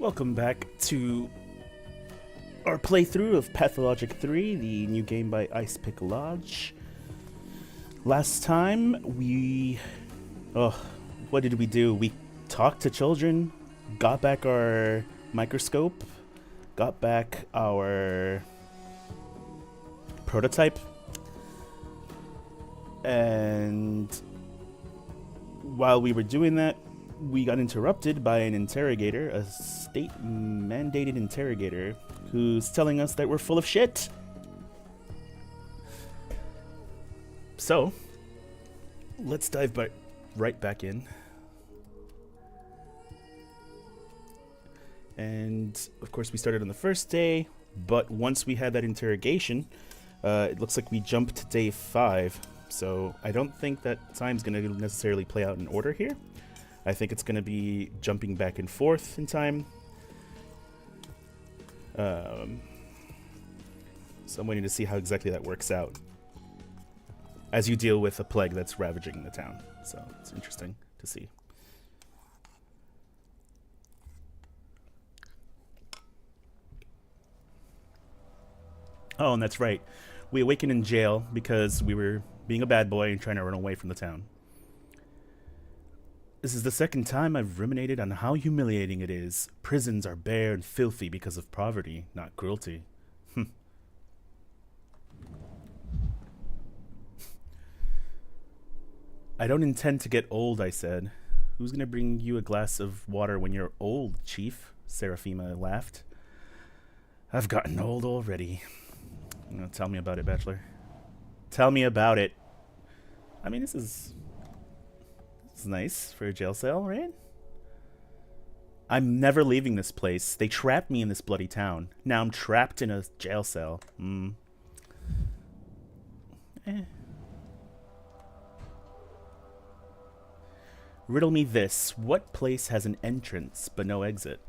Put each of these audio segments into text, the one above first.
Welcome back to our playthrough of Pathologic 3, the new game by Ice Pick Lodge. Last time we... what did we do? We talked to children, got back our microscope, got back our prototype, and while we were doing that, we got interrupted by an interrogator, a state-mandated interrogator, who's telling us that we're full of shit. So, let's dive right back in. And, of course, we started on the first day, but once we had that interrogation, it looks like we jumped to day 5. So, I don't think that time's going to necessarily play out in order here. I think it's going to be jumping back and forth in time. So I'm waiting to see how exactly that works out as you deal with a plague that's ravaging the town. So it's interesting to see. Oh, and that's right. We awakened in jail because we were being a bad boy and trying to run away from the town. This is the second time I've ruminated on how humiliating it is. Prisons are bare and filthy because of poverty, not cruelty. I don't intend to get old, I said. Who's gonna bring you a glass of water when you're old, Chief? Seraphima laughed. I've gotten old already. Tell me about it, Bachelor. Tell me about it. I mean, this is nice for a jail cell, right? I'm never leaving this place. They trapped me in this bloody town. Now I'm trapped in a jail cell. Riddle me this. What place has an entrance but no exit?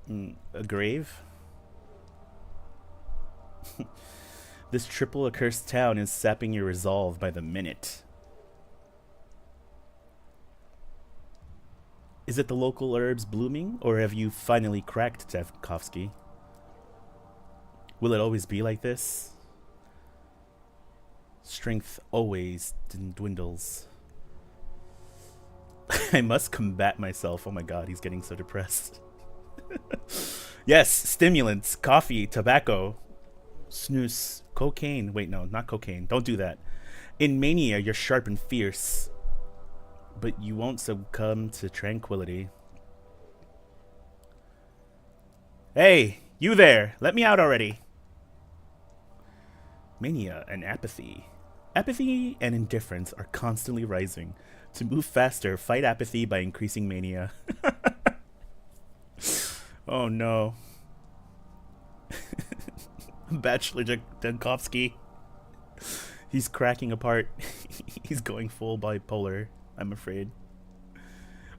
A grave? This triple accursed town is sapping your resolve by the minute. Is it the local herbs blooming, or have you finally cracked, Tevkovsky? Will it always be like this? Strength always dwindles. I must combat myself. Oh my god, he's getting so depressed. Yes, stimulants, coffee, tobacco, snus, cocaine. Wait, no, not cocaine. Don't do that. In mania, you're sharp and fierce. But you won't succumb to tranquility. Hey, you there! Let me out already! Mania and apathy. Apathy and indifference are constantly rising. To move faster, fight apathy by increasing mania. Oh no. Bachelor Dankovsky. He's cracking apart. He's going full bipolar, I'm afraid.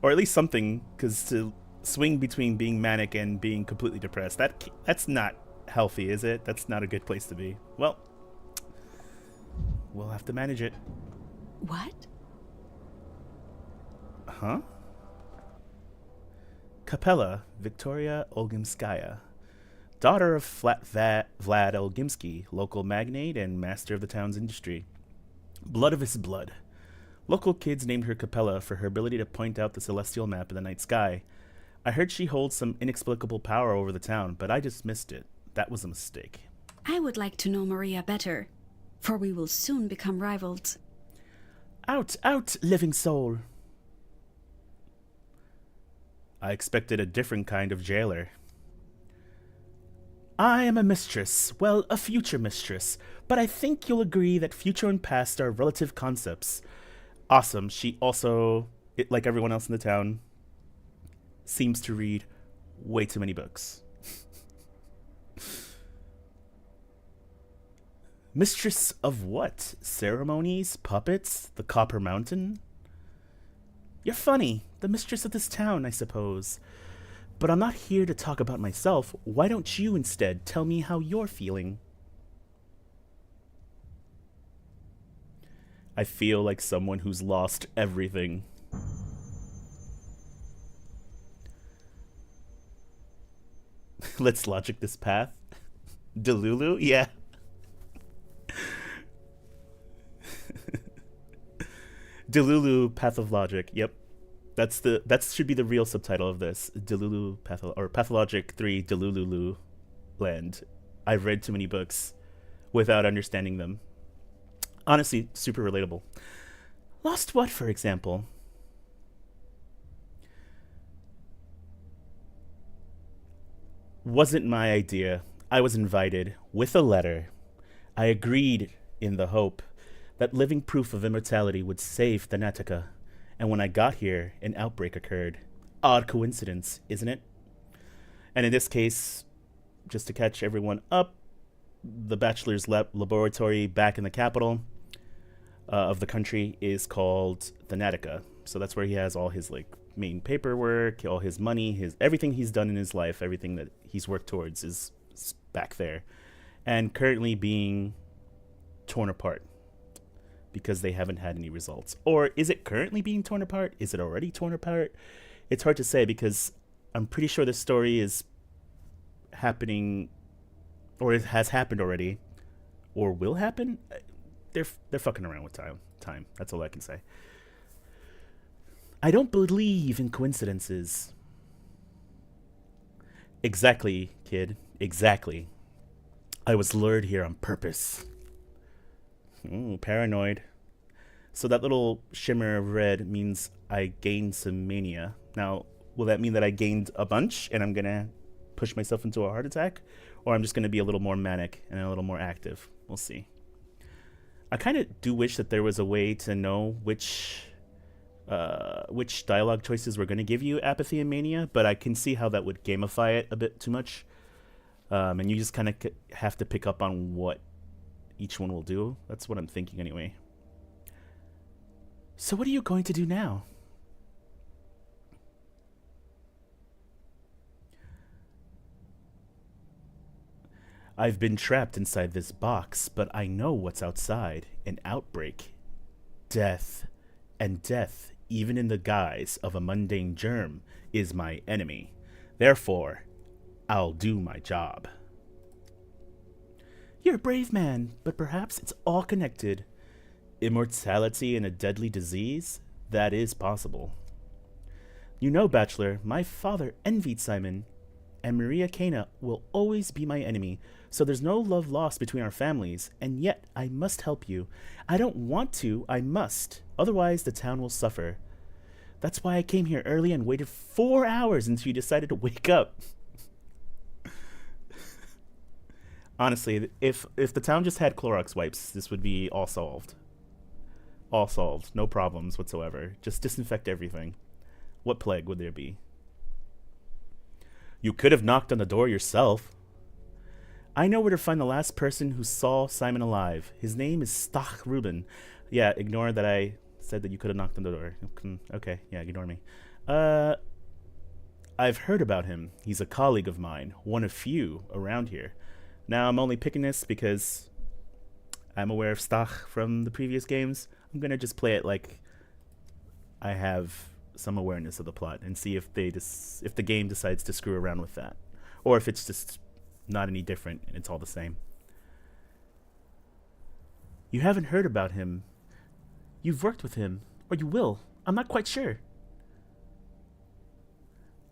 Or at least something, because to swing between being manic and being completely depressed, that's not healthy, is it? That's not a good place to be. Well, we'll have to manage it. What? Huh? Capella Victoria Olgimskaya, daughter of Vlad Olgimsky, local magnate and master of the town's industry. Blood of his blood. Local kids named her Capella for her ability to point out the celestial map in the night sky. I heard she holds some inexplicable power over the town, but I dismissed it. That was a mistake. I would like to know Maria better, for we will soon become rivals. Out, out, living soul. I expected a different kind of jailer. I am a mistress, well, a future mistress, but I think you'll agree that future and past are relative concepts. Awesome. She also, like everyone else in the town, seems to read way too many books. Mistress of what? Ceremonies? Puppets? The Copper Mountain? You're funny. The mistress of this town, I suppose. But I'm not here to talk about myself. Why don't you instead tell me how you're feeling? I feel like someone who's lost everything. Let's logic this path. Delulu? Yeah. Delulu Pathologic. Yep. That should be the real subtitle of this. Delulu or Pathologic 3 Delulu Land. I've read too many books without understanding them. Honestly, super relatable. Lost what, for example? Wasn't my idea. I was invited with a letter. I agreed in the hope that living proof of immortality would save Thanatica. And when I got here, an outbreak occurred. Odd coincidence, isn't it? And in this case, just to catch everyone up, the bachelor's laboratory back in the capital of the country is called Thanatica. So that's where he has all his like main paperwork, all his money, his everything he's done in his life, everything that he's worked towards is back there, and currently being torn apart because they haven't had any results. Or is it currently being torn apart? Is it already torn apart? It's hard to say because I'm pretty sure this story is happening, or it has happened already, or will happen. They're fucking around with time. That's all I can say. I don't believe in coincidences. Exactly, kid. Exactly. I was lured here on purpose. Ooh, paranoid. So that little shimmer of red means I gained some mania. Now, will that mean that I gained a bunch and I'm gonna push myself into a heart attack? Or I'm just gonna be a little more manic and a little more active? We'll see. I kind of do wish that there was a way to know which dialogue choices were going to give you apathy and mania, but I can see how that would gamify it a bit too much. And you just kind of have to pick up on what each one will do. That's what I'm thinking anyway. So what are you going to do now? I've been trapped inside this box, but I know what's outside. An outbreak. Death. And death, even in the guise of a mundane germ, is my enemy. Therefore, I'll do my job. You're a brave man, but perhaps it's all connected. Immortality in a deadly disease? That is possible. You know, Bachelor, my father envied Simon, and Maria Cana will always be my enemy, so there's no love lost between our families, and yet I must help you. I don't want to, I must. Otherwise, the town will suffer. That's why I came here early and waited 4 hours until you decided to wake up. Honestly, if the town just had Clorox wipes, this would be all solved. All solved. No problems whatsoever. Just disinfect everything. What plague would there be? You could have knocked on the door yourself. I know where to find the last person who saw Simon alive. His name is Stach Rubin. Yeah, ignore that I said that you could have knocked on the door. Okay, yeah, ignore me. I've heard about him. He's a colleague of mine, one of few around here. Now, I'm only picking this because I'm aware of Stach from the previous games. I'm going to just play it like I have some awareness of the plot and see if if the game decides to screw around with that. Or if it's just not any different and it's all the same. You haven't heard about him. You've worked with him, or you will. I'm not quite sure.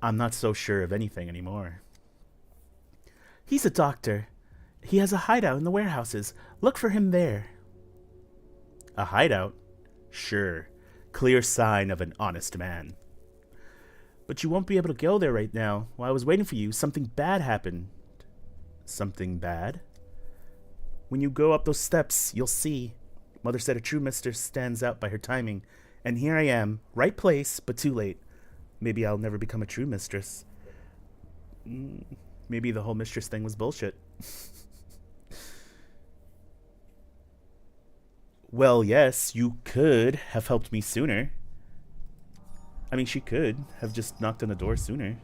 I'm not so sure of anything anymore. He's a doctor. He has a hideout in the warehouses. Look for him there. A hideout? Sure. Clear sign of an honest man. But you won't be able to go there right now. While I was waiting for you, something bad happened. Something bad? When you go up those steps, you'll see. Mother said a true mistress stands out by her timing. And here I am, right place, but too late. Maybe I'll never become a true mistress. Maybe the whole mistress thing was bullshit. Well, yes, you could have helped me sooner. I mean, she could have just knocked on the door sooner.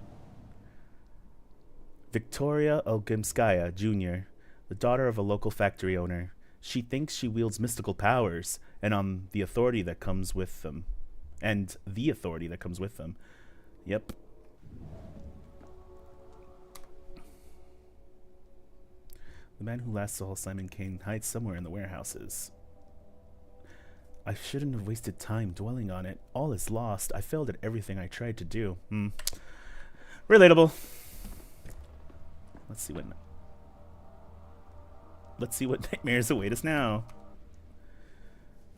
Victoria Olgimskaya, Jr., the daughter of a local factory owner. She thinks she wields mystical powers and the authority that comes with them. Yep. The man who last saw Simon Kane hides somewhere in the warehouses. I shouldn't have wasted time dwelling on it. All is lost. I failed at everything I tried to do. Relatable. Let's see what nightmares await us now.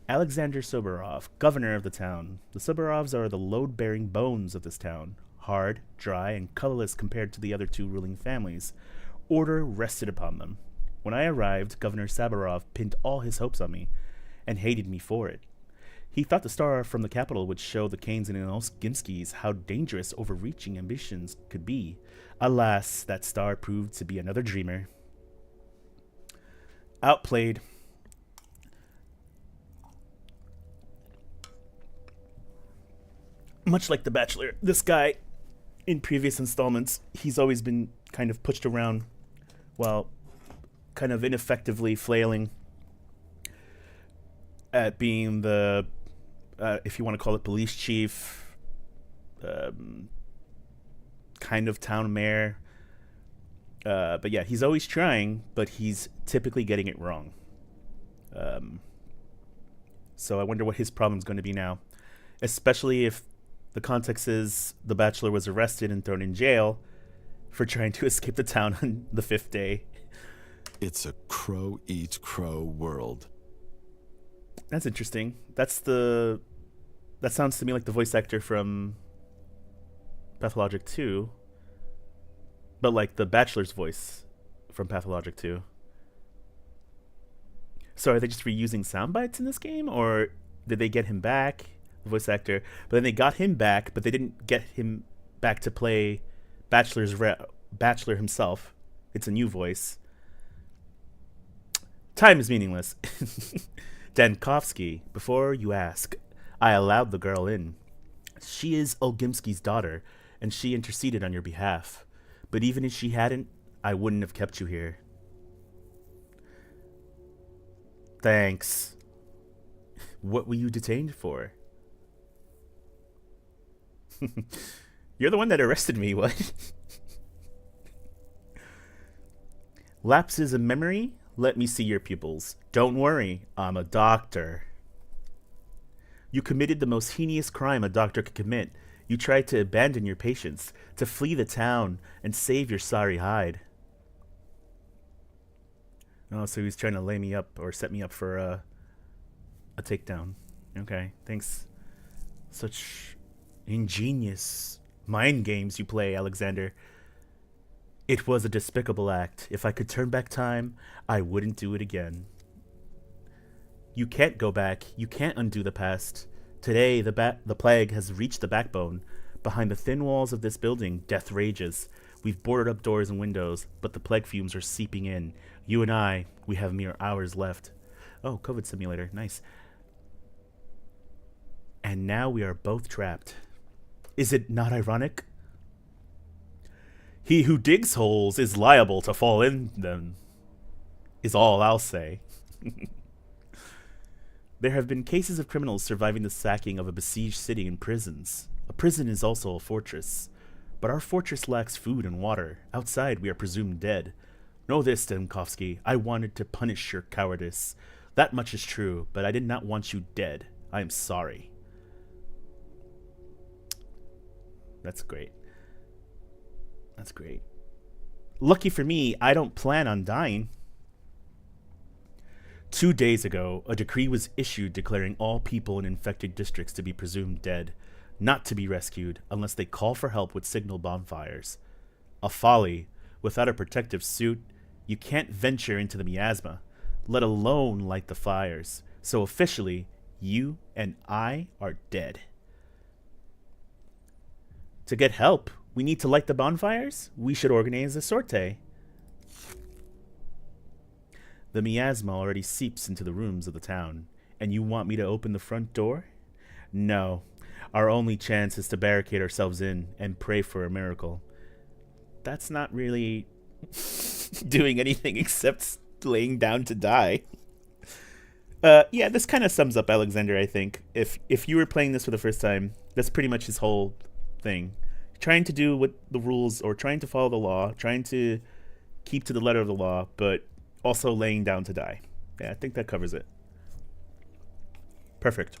Alexander Soborov, governor of the town. The Soborovs are the load-bearing bones of this town. Hard, dry, and colorless compared to the other two ruling families. Order rested upon them. When I arrived, Governor Saborov pinned all his hopes on me, and hated me for it. He thought the star from the capital would show the Kanes and Olgimskis how dangerous overreaching ambitions could be. Alas, that star proved to be another dreamer. Outplayed. Much like The Bachelor, this guy, in previous installments, he's always been kind of pushed around while kind of ineffectively flailing at being the, if you want to call it, police chief, kind of town mayor. But yeah, he's always trying, but he's typically getting it wrong. So I wonder what his problem's going to be now, especially if the context is the Bachelor was arrested and thrown in jail for trying to escape the town on the 5th day. It's a crow eat crow world. That's interesting. That sounds to me like the voice actor from Pathologic 2, but like the Bachelor's voice from Pathologic 2. So are they just reusing sound bites in this game, or did they get him back, the voice actor, but then they got him back, but they didn't get him back to play Bachelor himself? It's a new voice. Time is meaningless. Dankovsky, before you ask, I allowed the girl in. She is Olgimski's daughter, and she interceded on your behalf. But even if she hadn't, I wouldn't have kept you here. Thanks. What were you detained for? You're the one that arrested me, what? Lapses of memory? Let me see your pupils. Don't worry, I'm a doctor. You committed the most heinous crime a doctor could commit. You tried to abandon your patients, to flee the town, and save your sorry hide. Oh, so he's trying to lay me up or set me up for a takedown. Okay, thanks. Such ingenious mind games you play, Alexander. It was a despicable act. If I could turn back time, I wouldn't do it again. You can't go back. You can't undo the past. Today, the plague has reached the backbone. Behind the thin walls of this building, death rages. We've boarded up doors and windows, but the plague fumes are seeping in. You and I, we have mere hours left. Oh, COVID simulator. Nice. And now we are both trapped. Is it not ironic? He who digs holes is liable to fall in them, is all I'll say. There have been cases of criminals surviving the sacking of a besieged city in prisons. A prison is also a fortress. But our fortress lacks food and water. Outside, we are presumed dead. Know this, Demkovsky. I wanted to punish your cowardice. That much is true, but I did not want you dead. I am sorry. That's great. That's great. Lucky for me, I don't plan on dying. 2 days ago, a decree was issued declaring all people in infected districts to be presumed dead, not to be rescued unless they call for help with signal bonfires. A folly. Without a protective suit, you can't venture into the miasma, let alone light the fires. So officially, you and I are dead. To get help, we need to light the bonfires? We should organize a sortie. The miasma already seeps into the rooms of the town, and you want me to open the front door? No. Our only chance is to barricade ourselves in and pray for a miracle. That's not really doing anything except laying down to die. Yeah, this kind of sums up Alexander, I think. If you were playing this for the first time, that's pretty much his whole thing. Trying to do what the rules, or trying to follow the law, trying to keep to the letter of the law, but Also laying down to die. Yeah, I think that covers it. Perfect.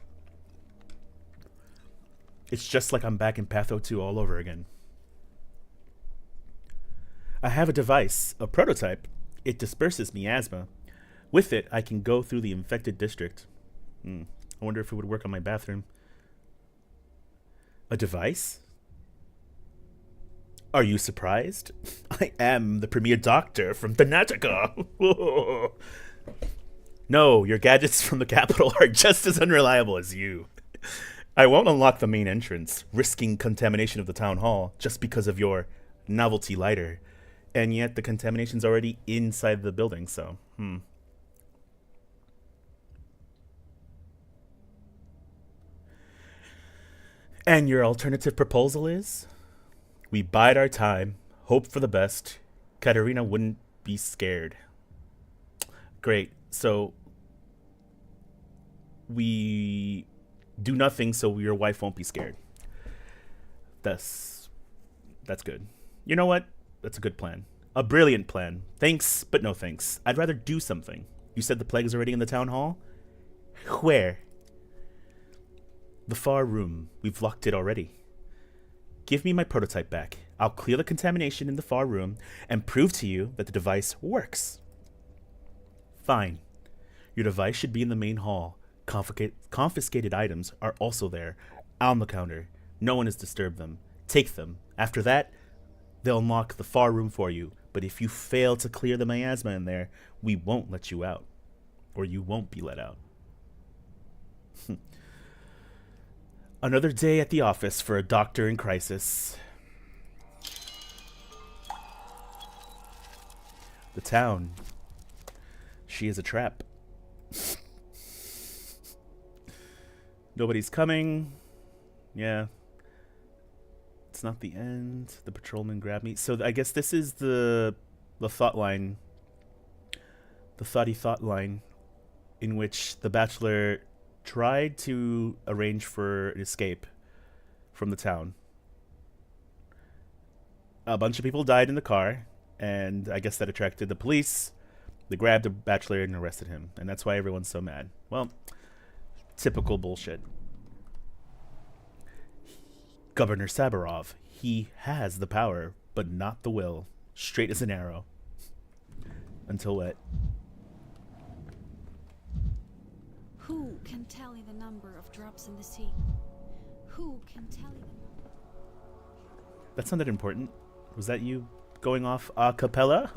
It's just like I'm back in Patho 2 all over again. I have a device, a prototype. It disperses miasma. With it, I can go through the infected district. I wonder if it would work on my bathroom. A device? Are you surprised? I am the premier doctor from Thanatica. No, your gadgets from the capital are just as unreliable as you. I won't unlock the main entrance, risking contamination of the town hall just because of your novelty lighter. And yet the contamination's already inside the building, so, And your alternative proposal is? We bide our time, hope for the best. Katerina wouldn't be scared. Great. So we do nothing so your wife won't be scared. That's good. You know what? That's a good plan. A brilliant plan. Thanks, but no thanks. I'd rather do something. You said the plague is already in the town hall? Where? The far room. We've locked it already. Give me my prototype back. I'll clear the contamination in the far room and prove to you that the device works. Fine. Your device should be in the main hall. Confiscated items are also there, on the counter. No one has disturbed them. Take them. After that, they'll unlock the far room for you. But if you fail to clear the miasma in there, we won't let you out. Or you won't be let out. Another day at the office for a doctor in crisis. The town. She is a trap. Nobody's coming. Yeah. It's not the end. The patrolman grabbed me. So I guess this is the thought line. The thought line in which the Bachelor tried to arrange for an escape from the town. A bunch of people died in the car, and I guess that attracted the police. They grabbed the Bachelor and arrested him, and that's why everyone's so mad. Well, typical bullshit. Governor Saburov, he has the power, but not the will. Straight as an arrow. Until what? Who can tally the number of drops in the sea? Who can tally the number? That sounded important. Was that you going off a cappella?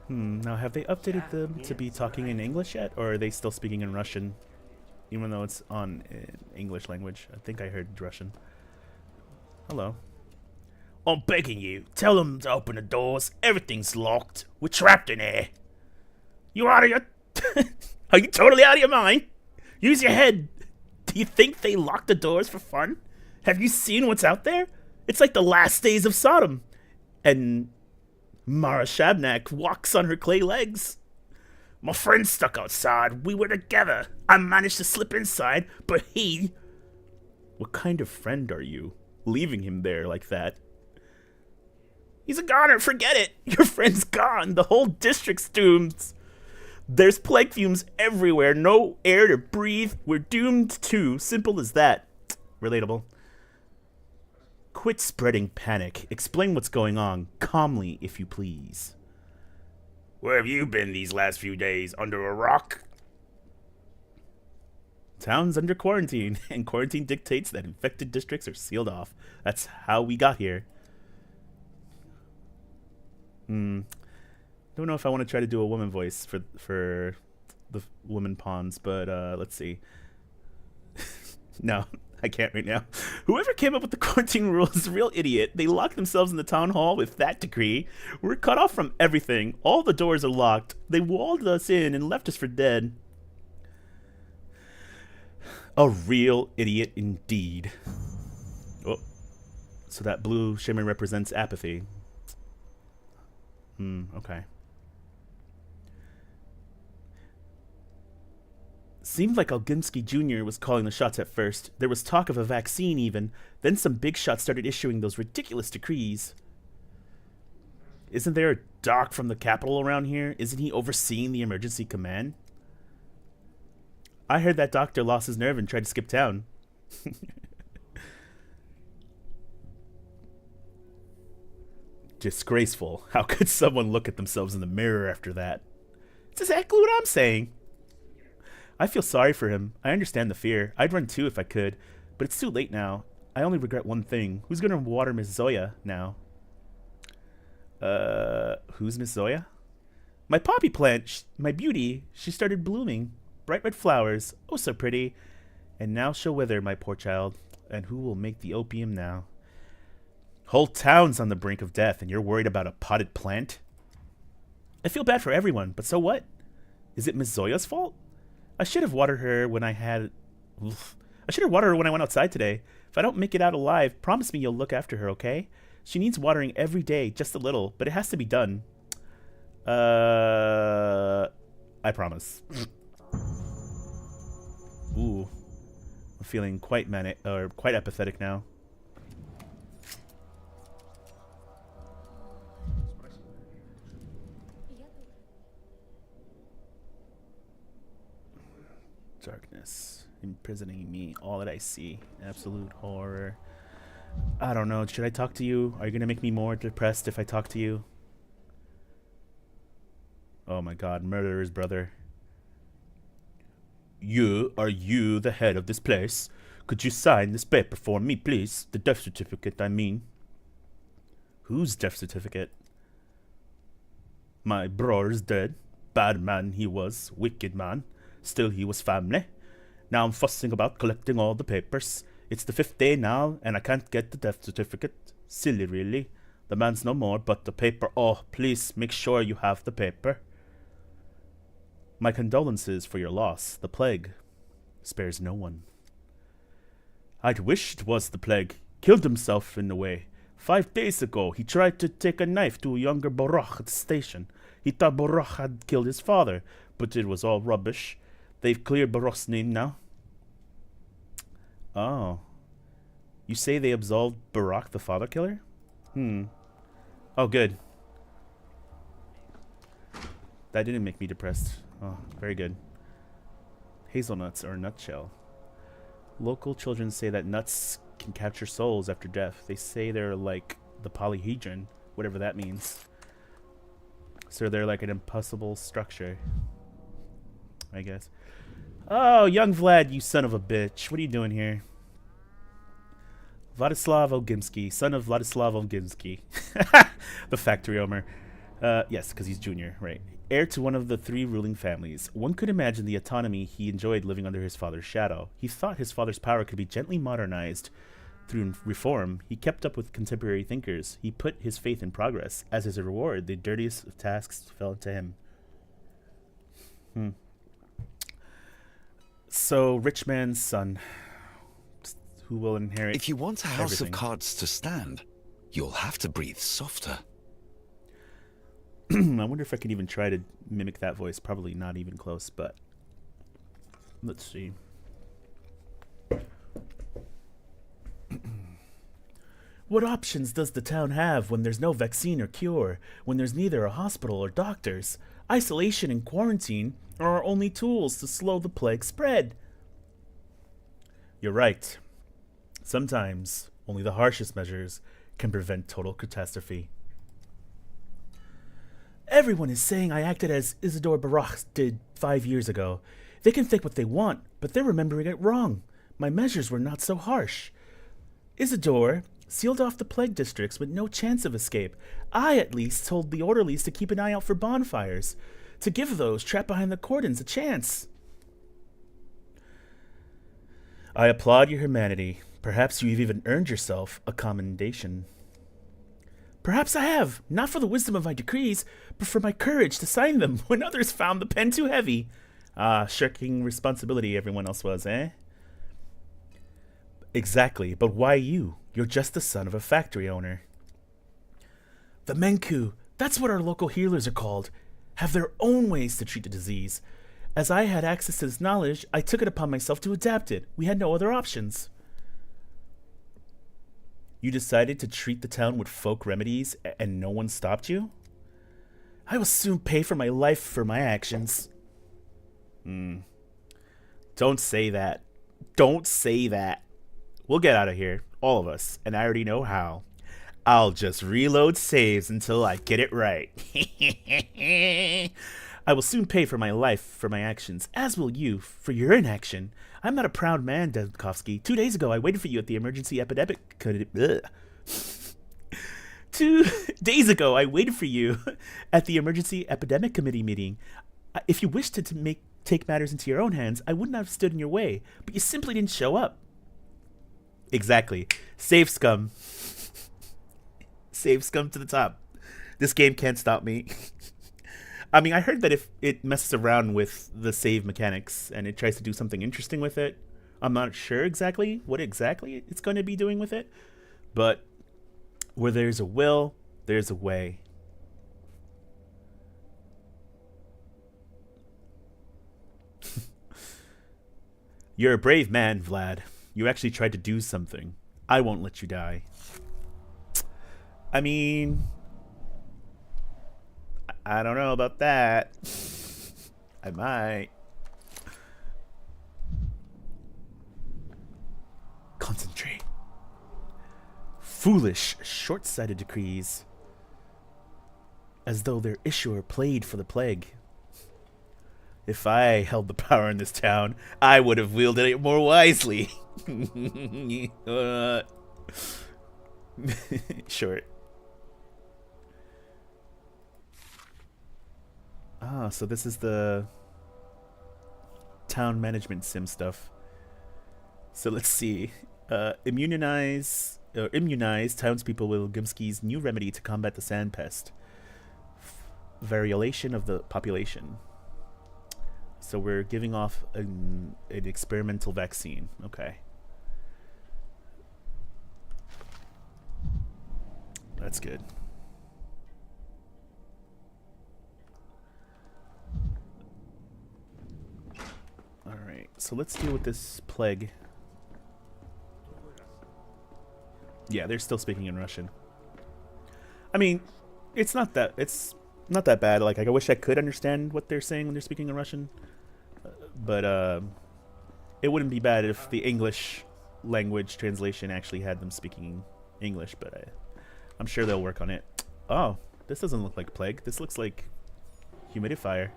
Now have they updated them to be talking in English yet? Or are they still speaking in Russian? Even though it's on English language. I think I heard Russian. Hello. I'm begging you, tell them to open the doors. Everything's locked. We're trapped in here. You out of your... Are you totally out of your mind? Use your head. Do you think they locked the doors for fun? Have you seen what's out there? It's like the last days of Sodom. And Mara Shabnak walks on her clay legs. My friend's stuck outside. We were together. I managed to slip inside, but he... What kind of friend are you? Leaving him there like that? He's a goner. Forget it. Your friend's gone. The whole district's doomed. There's plague fumes everywhere. No air to breathe. We're doomed too. Simple as that. Relatable. Quit spreading panic. Explain what's going on. Calmly, if you please. Where have you been these last few days? Under a rock? Town's under quarantine, and quarantine dictates that infected districts are sealed off. That's how we got here. Don't know if I want to try to do a woman voice for the woman pawns, but let's see. No, I can't right now. Whoever came up with the quarantine rule is a real idiot. They locked themselves in the town hall with that decree. We're cut off from everything. All the doors are locked. They walled us in and left us for dead. A real idiot indeed. Oh, so that blue shimmer represents apathy. Okay. Seemed like Olgimsky Jr. was calling the shots at first. There was talk of a vaccine even. Then some big shots started issuing those ridiculous decrees. Isn't there a doc from the Capitol around here? Isn't he overseeing the emergency command? I heard that doctor lost his nerve and tried to skip town. Disgraceful. How could someone look at themselves in the mirror after that? It's exactly what I'm saying. I feel sorry for him. I understand the fear. I'd run too if I could, but it's too late now. I only regret one thing. Who's gonna water Miss Zoya now? Who's Miss Zoya? My poppy plant, my beauty. She started blooming. Bright red flowers. Oh, so pretty. And now she'll wither, my poor child. And who will make the opium now? Whole town's on the brink of death, and you're worried about a potted plant? I feel bad for everyone, but so what? Is it Miss Zoya's fault? I should have watered her when I went outside today. If I don't make it out alive, promise me you'll look after her, okay? She needs watering every day, just a little, but it has to be done. I promise. Ooh. I'm feeling quite manic, or quite apathetic now. Darkness imprisoning me, all that I see. Absolute horror. I don't know. Should I talk to you? Are you gonna make me more depressed if I talk to you? Oh my god, murderer's brother. Are you the head of this place? Could you sign this paper for me, please? The death certificate, I mean. Whose death certificate? My brother's dead. Bad man he was. Wicked man. Still he was family. Now I'm fussing about collecting all the papers. It's the 5th day now, and I can't get the death certificate. Silly, really. The man's no more, but the paper... Oh, please, make sure you have the paper. My condolences for your loss. The plague spares no one. I'd wish it was the plague. Killed himself in a way. 5 days ago, he tried to take a knife to a younger Baruch at the station. He thought Baruch had killed his father, but it was all rubbish. They've cleared Baruch's name now. Oh. You say they absolved Baruch, the father killer? Oh, good. That didn't make me depressed. Oh, very good. Hazelnuts or nutshell. Local children say that nuts can capture souls after death. They say they're like the polyhedron, whatever that means. So they're like an impossible structure, I guess. Oh, young Vlad, you son of a bitch. What are you doing here? Vladislav Olgimsky, son of Vladislav Olgimsky. The factory owner. Yes, because he's junior, right. Heir to one of the 3 ruling families. One could imagine the autonomy he enjoyed living under his father's shadow. He thought his father's power could be gently modernized through reform. He kept up with contemporary thinkers. He put his faith in progress. As his reward, the dirtiest of tasks fell to him. So, rich man's son, who will inherit If you want a house everything. of cards to stand, you'll have to breathe softer. I wonder if I can even try to mimic that voice. Probably not even close, but let's see. What options does the town have when there's no vaccine or cure, when there's neither a hospital or doctors? Isolation and quarantine are our only tools to slow the plague spread. You're right. Sometimes only the harshest measures can prevent total catastrophe. Everyone is saying I acted as Isidore Baruch did 5 years ago. They can think what they want, but they're remembering it wrong. My measures were not so harsh. Isidore sealed off the plague districts with no chance of escape. I, at least, told the orderlies to keep an eye out for bonfires, to give those trapped behind the cordons a chance. I applaud your humanity. Perhaps you've even earned yourself a commendation. Perhaps I have, not for the wisdom of my decrees, but for my courage to sign them when others found the pen too heavy. Shirking responsibility everyone else was, eh? Exactly, but why you? You're just the son of a factory owner. The Menku, that's what our local healers are called, have their own ways to treat the disease. As I had access to this knowledge, I took it upon myself to adapt it. We had no other options. You decided to treat the town with folk remedies and no one stopped you? I will soon pay for my life for my actions. Don't say that. Don't say that. We'll get out of here, all of us, and I already know how. I'll just reload saves until I get it right. I will soon pay for my life for my actions, as will you for your inaction. I'm not a proud man, Dedkovsky. 2 days ago, I waited for you at the emergency epidemic. 2 days ago, I waited for you at the emergency epidemic committee meeting. If you wished to take matters into your own hands, I wouldn't have stood in your way, but you simply didn't show up. Exactly. Save scum. Save scum to the top. This game can't stop me. I mean, I heard that if it messes around with the save mechanics and it tries to do something interesting with it, I'm not sure exactly what exactly it's going to be doing with it, but where there's a will, there's a way. You're a brave man, Vlad. You actually tried to do something. I won't let you die. I mean, I don't know about that. I might. Concentrate. Foolish, short-sighted decrees. As though their issuer played for the plague. If I held the power in this town, I would have wielded it more wisely. Short. Ah, so this is the town management sim stuff. So let's see. Immunize townspeople with Gimski's new remedy to combat the sand pest. Variolation of the population. So we're giving off an experimental vaccine. Okay. That's good. Alright, so let's deal with this plague. Yeah, they're still speaking in Russian. I mean, it's not that bad. Like, I wish I could understand what they're saying when they're speaking in Russian. But it wouldn't be bad if the English language translation actually had them speaking English, but I'm sure they'll work on it. Oh, this doesn't look like plague. This looks like humidifier.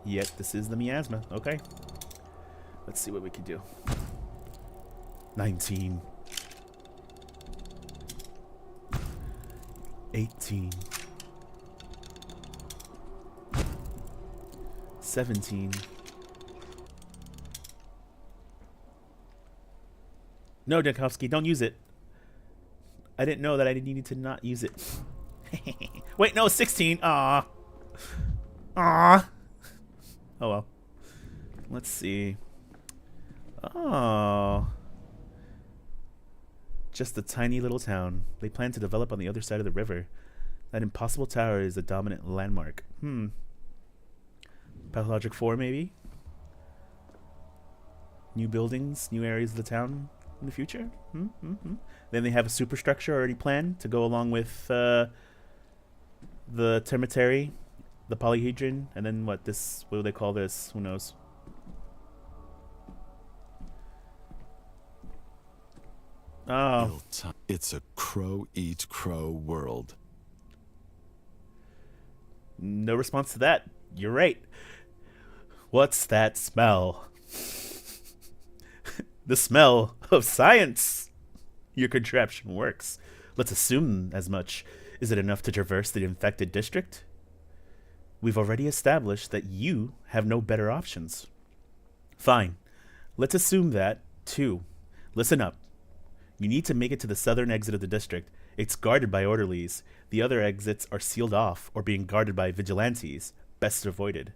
Yet this is the miasma. Okay. Let's see what we can do. 19. 18. 17. No, Denkovsky, don't use it. I didn't know that I needed to not use it. Wait, no, 16. Aw. Aw. Oh, well. Let's see. Oh. Just a tiny little town. They plan to develop on the other side of the river. That impossible tower is a dominant landmark. Pathologic 4, maybe? New buildings, new areas of the town in the future? Then they have a superstructure already planned to go along with the termitary, the polyhedron, and then what do they call this? Who knows? Oh. It's a crow eat crow world. No response to that. You're right. What's that smell? The smell of science. Your contraption works. Let's assume as much. Is it enough to traverse the infected district? We've already established that you have no better options. Fine. Let's assume that, too. Listen up. You need to make it to the southern exit of the district. It's guarded by orderlies. The other exits are sealed off or being guarded by vigilantes. Best avoided.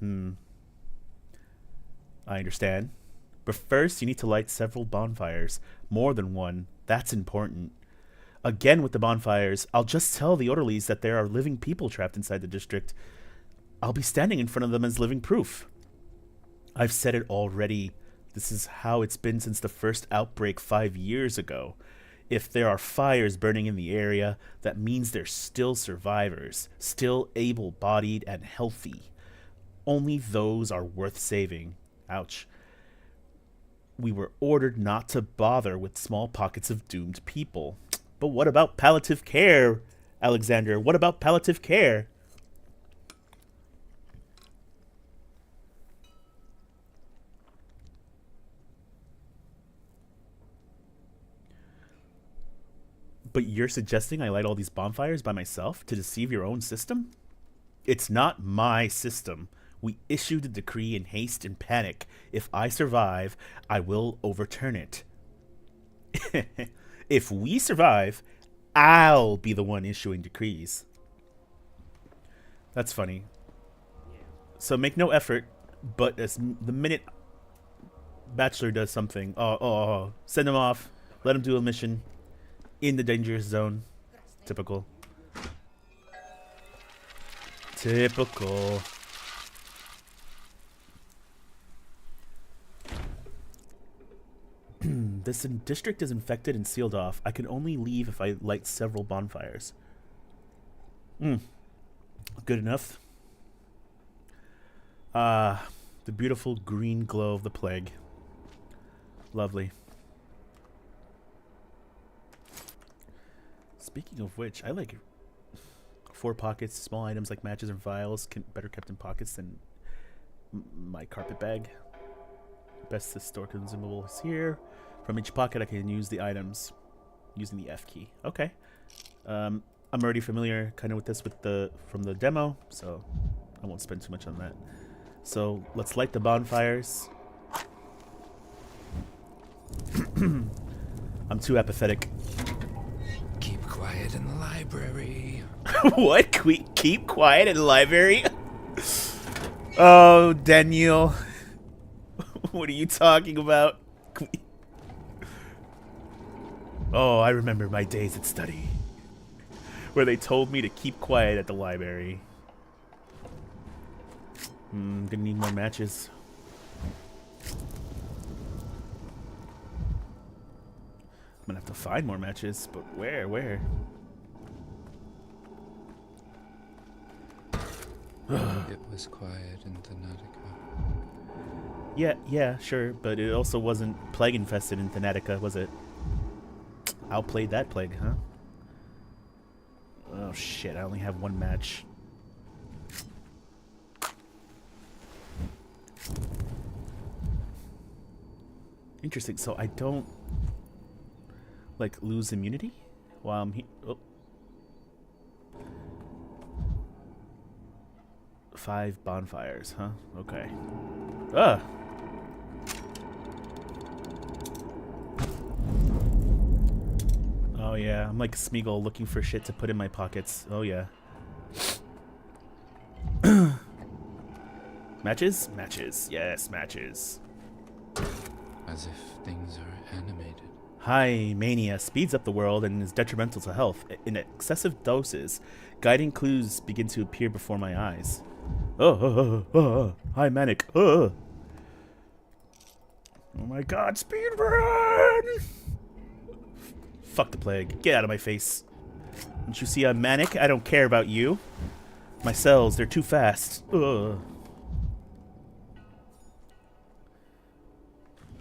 I understand. But first, you need to light several bonfires. More than one. That's important. Again with the bonfires, I'll just tell the orderlies that there are living people trapped inside the district. I'll be standing in front of them as living proof. I've said it already. This is how it's been since the first outbreak 5 years ago. If there are fires burning in the area, that means there's still survivors, still able-bodied and healthy. Only those are worth saving. Ouch. We were ordered not to bother with small pockets of doomed people. But what about palliative care, Alexander? What about palliative care? But you're suggesting I light all these bonfires by myself to deceive your own system? It's not my system. We issued a decree in haste and panic. If I survive, I will overturn it. If we survive, I'll be the one issuing decrees. That's funny. So make no effort, but as the minute Bachelor does something, send him off. Let him do a mission in the dangerous zone. Typical. Typical. This district is infected and sealed off. I can only leave if I light several bonfires. Good enough. The beautiful green glow of the plague. Lovely. Speaking of which, I like 4 pockets, small items like matches and vials, better kept in pockets than my carpet bag. Best to store consumables here. From each pocket, I can use the items using the F key. Okay. I'm already familiar kind of with this from the demo, so I won't spend too much on that. So let's light the bonfires. I'm too apathetic. Keep quiet in the library. What? Keep quiet in the library? Oh, Daniel. What are you talking about? Oh, I remember my days at study, where they told me to keep quiet at the library. Gonna need more matches. I'm gonna have to find more matches, but where? It was quiet in Thanatica. Yeah, sure, but it also wasn't plague infested in Thanatica, was it? Outplayed that plague, huh? Oh shit, I only have one match. Interesting, so I don't like lose immunity while I'm here. Oh. 5 bonfires, huh? Okay. Ah! Oh yeah, I'm like Smeagol looking for shit to put in my pockets. Oh yeah. Matches? Matches. Yes, matches. As if things are animated. High mania speeds up the world and is detrimental to health. In excessive doses, guiding clues begin to appear before my eyes. High manic. Oh my god, speed run! Fuck the plague. Get out of my face. Don't you see I'm manic? I don't care about you. My cells, they're too fast. Ugh.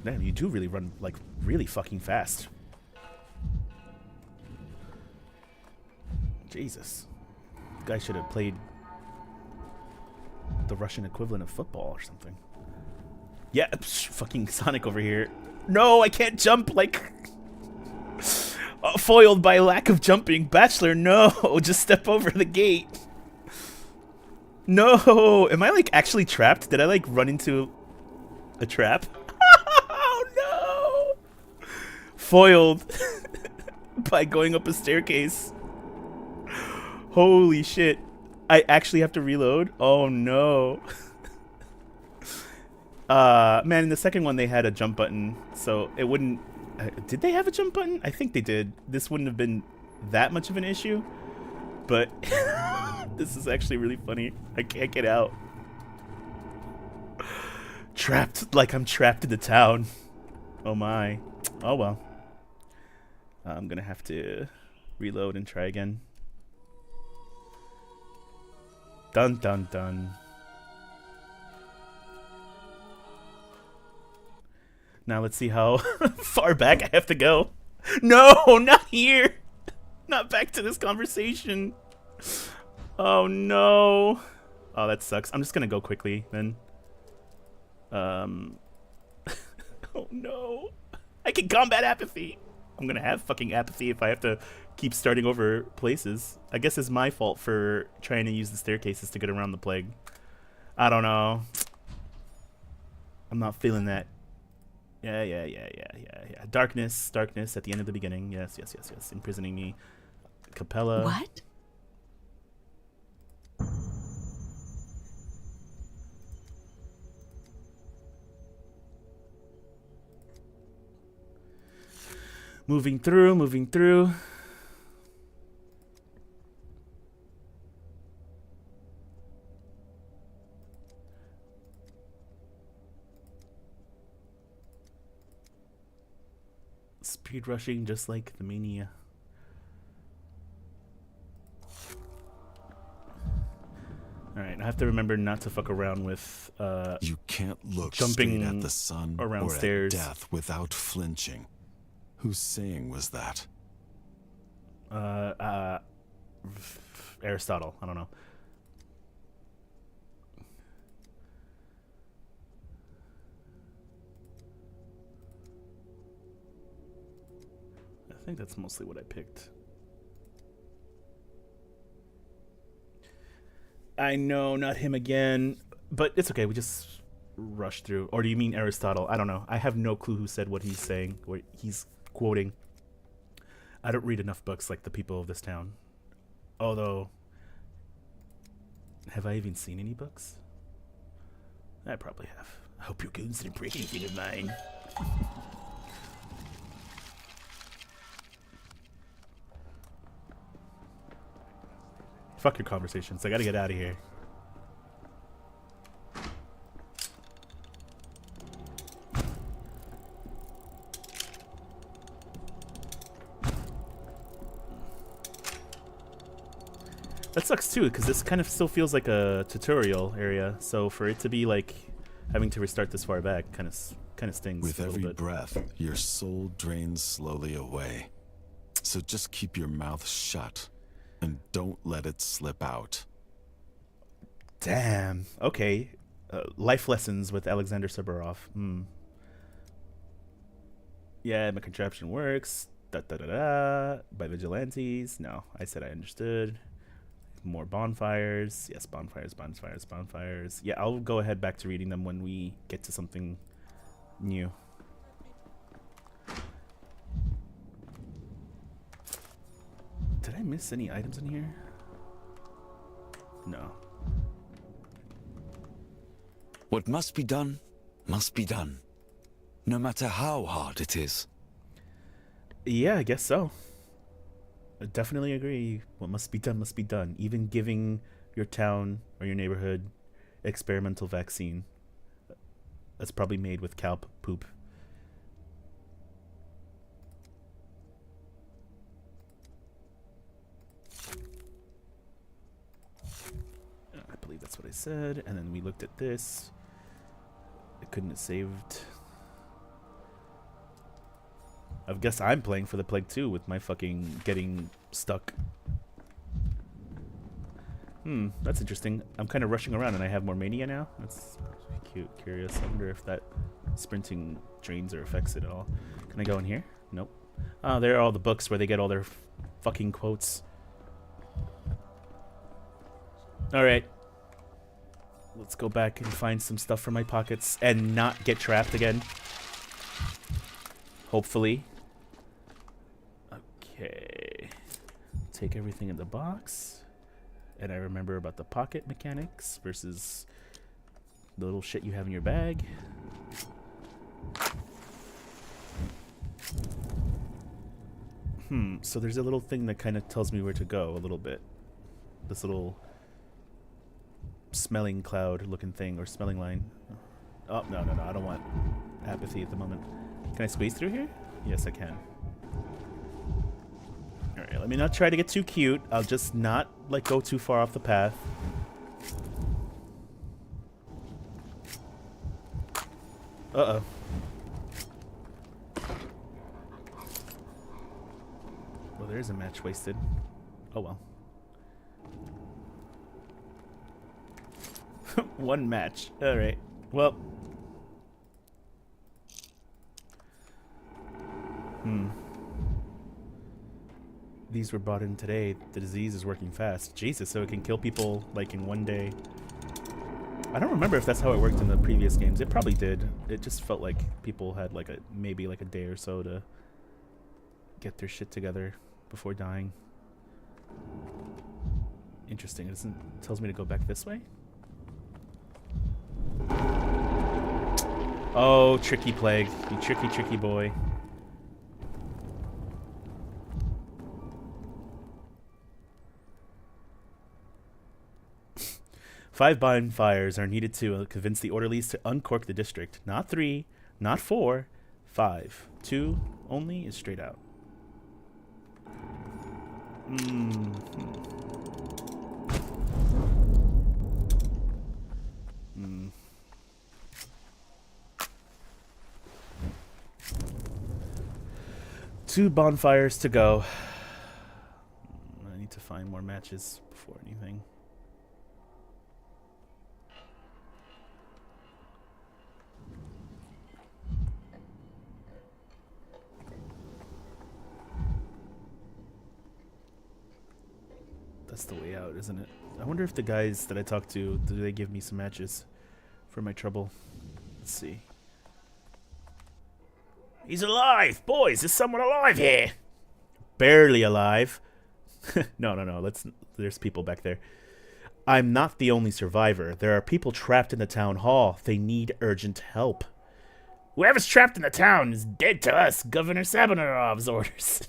Man, you do really run, like, really fucking fast. Jesus. You guys should have played the Russian equivalent of football or something. Yeah, fucking Sonic over here. No, I can't jump, like... foiled by lack of jumping. Bachelor, no! Just step over the gate. No! Am I, like, actually trapped? Did I, like, run into a trap? Oh, no! Foiled by going up a staircase. Holy shit. I actually have to reload? Oh, no. Man, in the second one, they had a jump button, so it wouldn't... did they have a jump button? I think they did. This wouldn't have been that much of an issue, but This is actually really funny. I can't get out. Trapped, like I'm trapped in the town. Oh my. Oh well. I'm gonna have to reload and try again. Dun dun dun. Now let's see how far back I have to go. No, not here. Not back to this conversation. Oh no. Oh, that sucks. I'm just gonna go quickly then. Oh no. I can combat apathy. I'm gonna have fucking apathy if I have to keep starting over places. I guess it's my fault for trying to use the staircases to get around the plague. I don't know. I'm not feeling that. Yeah. Darkness at the end of the beginning. Yes. Imprisoning me. Capella. What? Moving through. Speed rushing just like the mania. Alright, I have to remember not to fuck around with You can't look jumping straight at the sun around or stairs. at death without flinching. Whose saying was that? Aristotle. I don't know. I think that's mostly what I picked. I know, not him again, but it's okay. We just rush through. Or do you mean Aristotle? I don't know. I have no clue who said what he's saying, what he's quoting. I don't read enough books like the people of this town. Although, have I even seen any books? I probably have. I hope your goons didn't break anything of mine. Fuck your conversations. I gotta get out of here. That sucks too, because this kind of still feels like a tutorial area. So for it to be like having to restart this far back, kind of stings. With a little every bit. breath, your soul drains slowly away. So just keep your mouth shut and don't let it slip out. Damn. Okay. Life lessons with Alexander Suborov. Yeah, my contraption works. By vigilantes. No, I said I understood. More bonfires. Yes, bonfires. Yeah, I'll go ahead back to reading them when we get to something new. Did I miss any items in here? No. What must be done, no matter how hard it is. Yeah, I guess so. I definitely agree. What must be done. Even giving your town or your neighborhood experimental vaccine that's probably made with cow poop. I believe that's what I said. And then we looked at this. I couldn't have saved. I guess I'm playing for the plague too with my fucking getting stuck. That's interesting. I'm kind of rushing around and I have more mania now. That's cute. Curious. I wonder if that sprinting drains or affects it at all. Can I go in here? Nope. Oh, there are all the books where they get all their fucking quotes. Alright. Let's go back and find some stuff from my pockets and not get trapped again. Hopefully. Okay. Take everything in the box. And I remember about the pocket mechanics versus the little shit you have in your bag. So there's a little thing that kind of tells me where to go a little bit. This little smelling cloud looking thing or smelling line. Oh, no, no, no. I don't want apathy at the moment. Can I squeeze through here? Yes, I can. Alright, let me not try to get too cute. I'll just not, like, go too far off the path. Uh-oh. Well, there's a match wasted. Oh, well. One match. Alright. Well. These were brought in today. The disease is working fast. Jesus, so it can kill people, like, in one day. I don't remember if that's how it worked in the previous games. It probably did. It just felt like people had, like, maybe like a day or so to get their shit together before dying. Interesting. It tells me to go back this way? Oh, tricky plague. You tricky, tricky boy. Five bonfires are needed to convince the orderlies to uncork the district. Not 3, not 4, 5. 2 only is straight out. Two bonfires to go. I need to find more matches before anything. That's the way out, isn't it? I wonder if the guys that I talked to, do they give me some matches for my trouble? Let's see. He's alive! Boys, is someone alive here? Barely alive. No, no, no. There's people back there. I'm not the only survivor. There are people trapped in the town hall. They need urgent help. Whoever's trapped in the town is dead to us. Governor Sabarov's orders.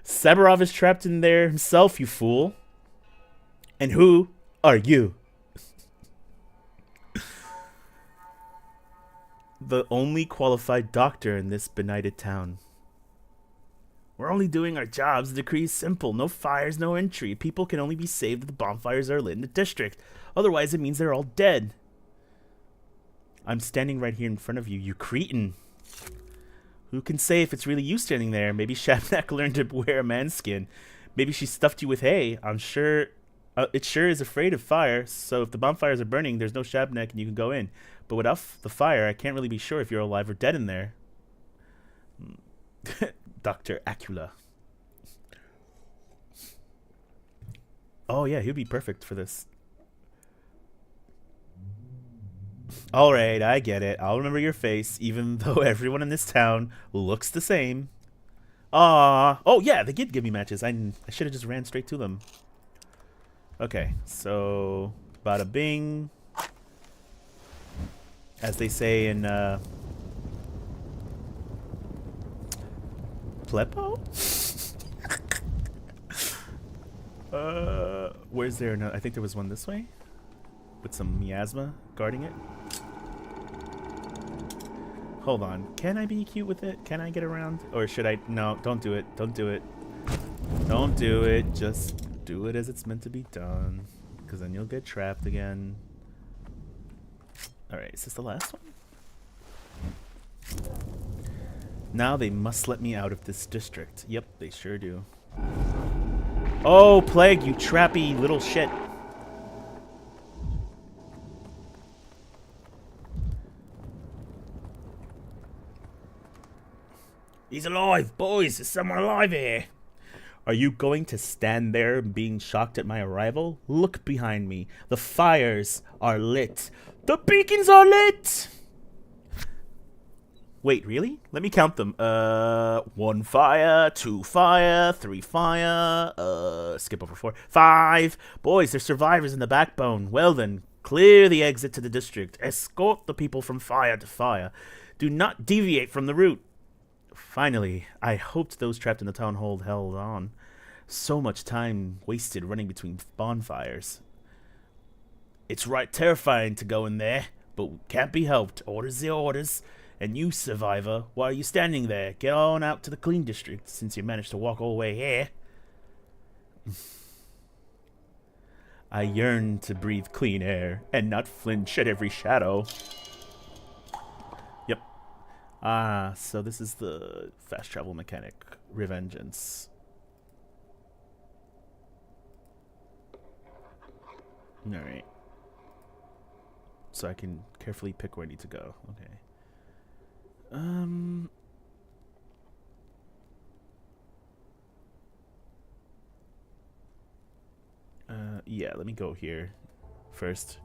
Sabarov is trapped in there himself, you fool. And who are you? The only qualified doctor in this benighted town. We're only doing our jobs. The decree is simple. No fires, no entry. People can only be saved if the bonfires are lit in the district. Otherwise, it means they're all dead. I'm standing right here in front of you, you cretin. Who can say if it's really you standing there? Maybe Shabnak learned to wear a man's skin. Maybe she stuffed you with hay. I'm sure it sure is afraid of fire, so if the bonfires are burning, there's no Shabnak and you can go in. But without the fire, I can't really be sure if you're alive or dead in there. Dr. Acula. Oh yeah, he'd be perfect for this. Alright, I get it. I'll remember your face, even though everyone in this town looks the same. Ah, oh yeah, they did give me matches. I should have just ran straight to them. Okay, so bada bing. As they say in Plepo? Where's there? No, I think there was one this way with some miasma guarding it. Hold on. Can I be cute with it? Can I get around? Or should I? No, don't do it. Don't do it. Don't do it. Just do it as it's meant to be done. Because then you'll get trapped again. Alright, is this the last one? Now they must let me out of this district. Yep, they sure do. Oh, Plague, you trappy little shit. He's alive! Boys, is someone alive here? Are you going to stand there being shocked at my arrival? Look behind me. The fires are lit. The beacons are lit! Wait, really? Let me count them. 1 fire, 2 fire, 3 fire, skip over 4. 5! Boys, there's survivors in the backbone. Well then, clear the exit to the district. Escort the people from fire to fire. Do not deviate from the route. Finally, I hoped those trapped in the town hall held on. So much time wasted running between bonfires. It's right terrifying to go in there, but can't be helped. Orders the orders. And you, survivor, why are you standing there? Get on out to the clean district, since you managed to walk all the way here. I yearn to breathe clean air, and not flinch at every shadow. Yep. Ah, so this is the fast travel mechanic. Revengeance. Alright. So I can carefully pick where I need to go. Okay. Yeah, let me go here first.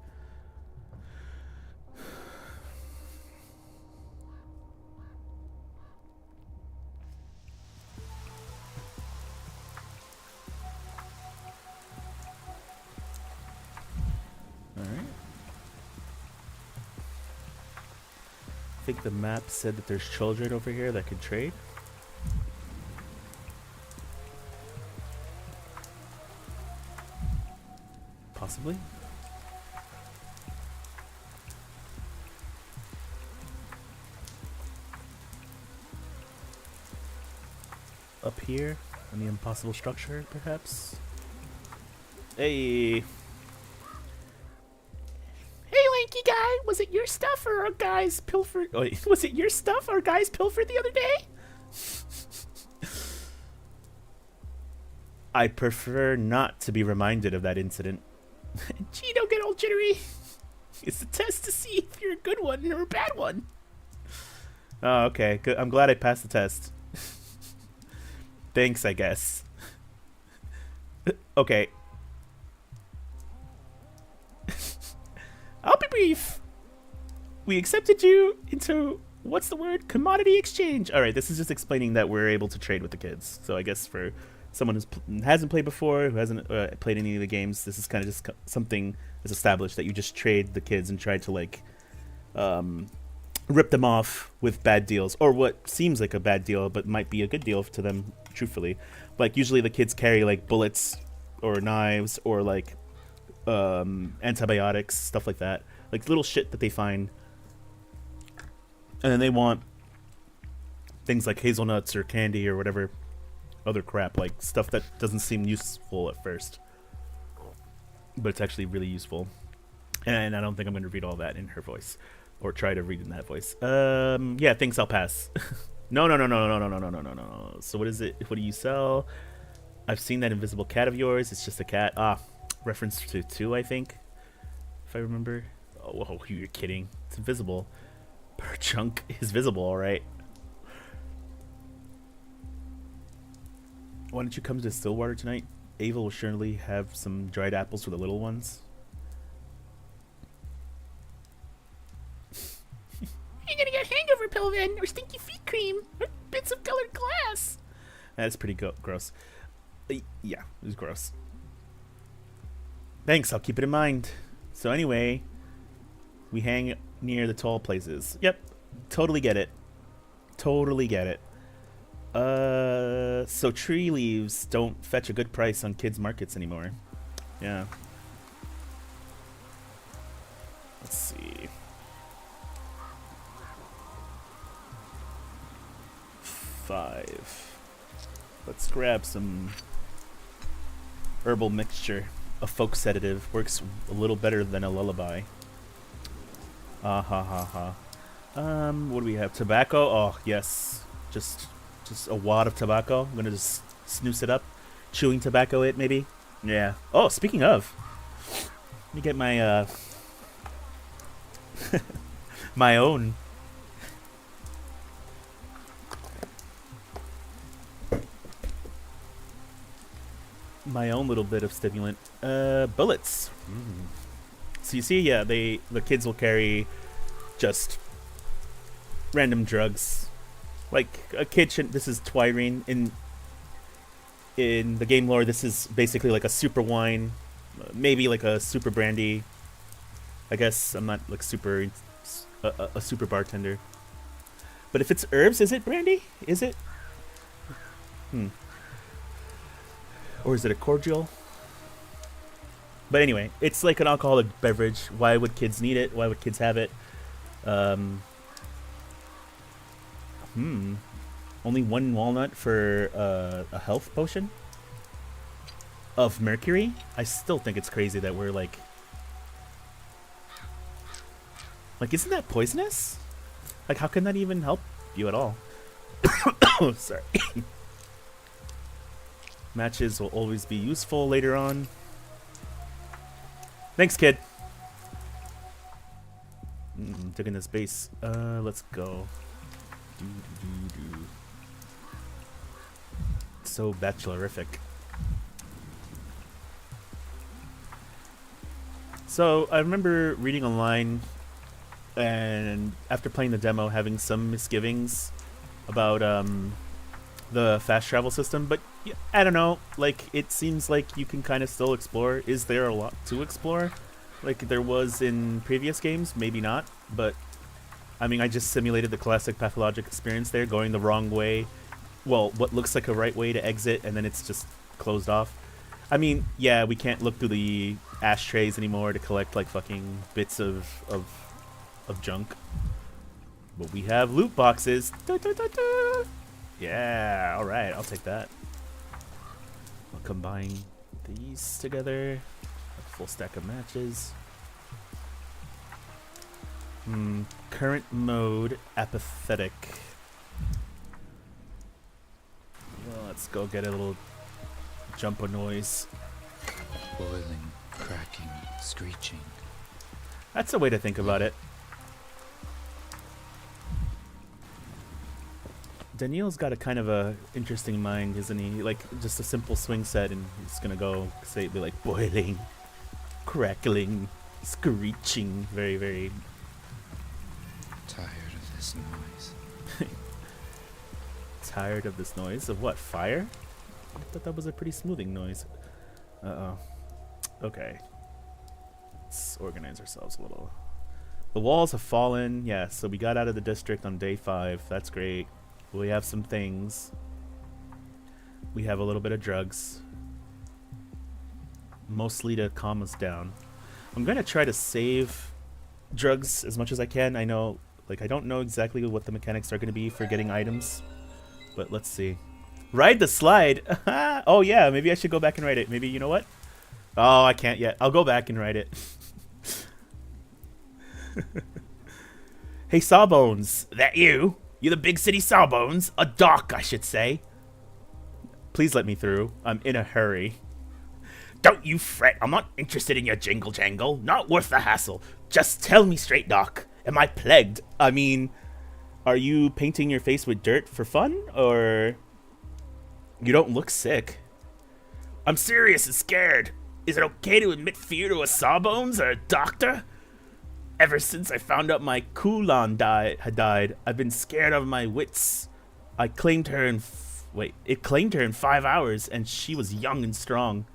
Alright. I think the map said that there's children over here that could trade. Possibly. Up here on the impossible structure, perhaps. Hey. Hey, lanky guy. Was it your stuff or our guys pilfered? Oh, wait, was it your stuff our guys pilfered the other day? I prefer not to be reminded of that incident. Gee, don't get all jittery. It's a test to see if you're a good one or a bad one. Oh, okay. Good. I'm glad I passed the test. Thanks, I guess. Okay. I'll be brief. We accepted you into, what's the word? Commodity exchange. All right, this is just explaining that we're able to trade with the kids. So I guess for someone who hasn't played before, who hasn't played any of the games, this is kind of just something that's established that you just trade the kids and try to like rip them off with bad deals, or what seems like a bad deal but might be a good deal to them, truthfully. Like usually the kids carry like bullets or knives or like antibiotics, stuff like that, like little shit that they find, and then they want things like hazelnuts or candy or whatever other crap, like stuff that doesn't seem useful at first, but it's actually really useful. And I don't think I'm going to read all that in her voice, or try to read in that voice. Yeah, thanks, I'll pass. No. So what is it? What do you sell? I've seen that invisible cat of yours. It's just a cat. Ah, reference to 2, I think, if I remember. Oh, whoa, you're kidding. It's invisible. Per chunk is visible, all right. Why don't you come to Stillwater tonight? Ava will surely have some dried apples for the little ones. You're gonna get hangover pill then, or stinky feet cream, or bits of colored glass. That's pretty gross. Yeah, it was gross. Thanks, I'll keep it in mind. So anyway, we hang near the toll places. Yep, totally get it. Totally get it. So tree leaves don't fetch a good price on kids' markets anymore. Yeah. Let's see. 5. Let's grab some herbal mixture. A folk sedative works a little better than a lullaby. Ah ha ha ha. What do we have? Tobacco? Oh yes. Just a wad of tobacco. I'm gonna just snooze it up. Chewing tobacco it, maybe? Yeah. Oh, speaking of, let me get my my own. My own little bit of stimulant. Bullets. So you see, yeah, the kids will carry just random drugs. Like a kid should. This is Twyrene in the game lore. This is basically like a super wine, maybe like a super brandy. I guess I'm not like super a super bartender. But if it's herbs, is it brandy? Is it? Or is it a cordial? But anyway, it's like an alcoholic beverage. Why would kids need it? Why would kids have it? Um, Only one walnut for a health potion of mercury? I still think it's crazy that we're like, isn't that poisonous? Like, how can that even help you at all? Oh, sorry. Matches will always be useful later on. Thanks, kid. Taking this base. Let's go. So bachelorific. So I remember reading online, and after playing the demo, having some misgivings about the fast travel system. But I don't know. Like, it seems like you can kind of still explore. Is there a lot to explore, like there was in previous games? Maybe not. But I mean, I just simulated the classic Pathologic experience there, going the wrong way. Well, what looks like a right way to exit, and then it's just closed off. I mean, yeah, we can't look through the ashtrays anymore to collect like fucking bits of junk. But we have loot boxes. Yeah, alright, I'll take that. I'll combine these together. A full stack of matches. Current mode, apathetic. Well, let's go get a little jumper noise. Boiling, cracking, screeching. That's a way to think about it. Daniel's got a kind of a interesting mind, isn't he? Like, just a simple swing set, and he's gonna go say, be like, boiling, crackling, screeching. Very, very... Tired of this noise. Tired of this noise? Of what, fire? I thought that was a pretty smoothing noise. Uh-oh. Okay. Let's organize ourselves a little. The walls have fallen. Yeah, so we got out of the district on day 5. That's great. We have some things. We have a little bit of drugs. Mostly to calm us down. I'm going to try to save drugs as much as I can. I know, like, I don't know exactly what the mechanics are going to be for getting items. But let's see. Ride the slide. Oh, yeah, maybe I should go back and ride it. Maybe, you know what? Oh, I can't yet. I'll go back and ride it. Hey, Sawbones. That you? You the big city Sawbones? A doc, I should say. Please let me through. I'm in a hurry. Don't you fret. I'm not interested in your jingle jangle. Not worth the hassle. Just tell me straight, Doc. Am I plagued? I mean, are you painting your face with dirt for fun? Or... You don't look sick. I'm serious and scared. Is it okay to admit fear to a Sawbones or a doctor? Ever since I found out my Kulan had died, I've been scared of my wits. It claimed her in 5 hours, and she was young and strong.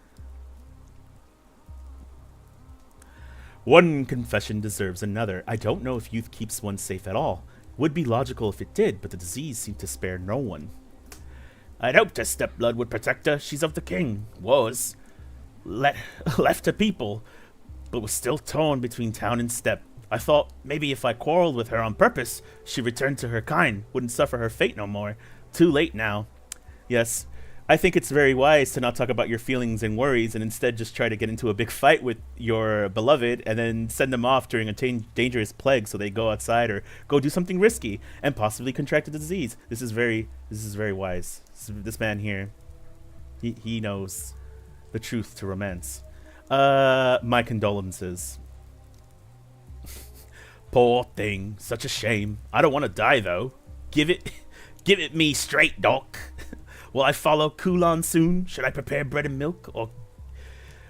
One confession deserves another. I don't know if youth keeps one safe at all. Would be logical if it did, but the disease seemed to spare no one. I'd hoped her stepblood would protect her. She's of the king. Was. Left to people, but was still torn between town and steppe. I thought maybe if I quarreled with her on purpose, she'd return to her kind, wouldn't suffer her fate no more. Too late now. Yes, I think it's very wise to not talk about your feelings and worries and instead just try to get into a big fight with your beloved and then send them off during a dangerous plague so they go outside or go do something risky and possibly contract a disease. This is very wise. This man here, he knows the truth to romance. My condolences. Poor thing, such a shame. I don't want to die though. Give it me straight, Doc. Will I follow Kulan soon? Should I prepare bread and milk?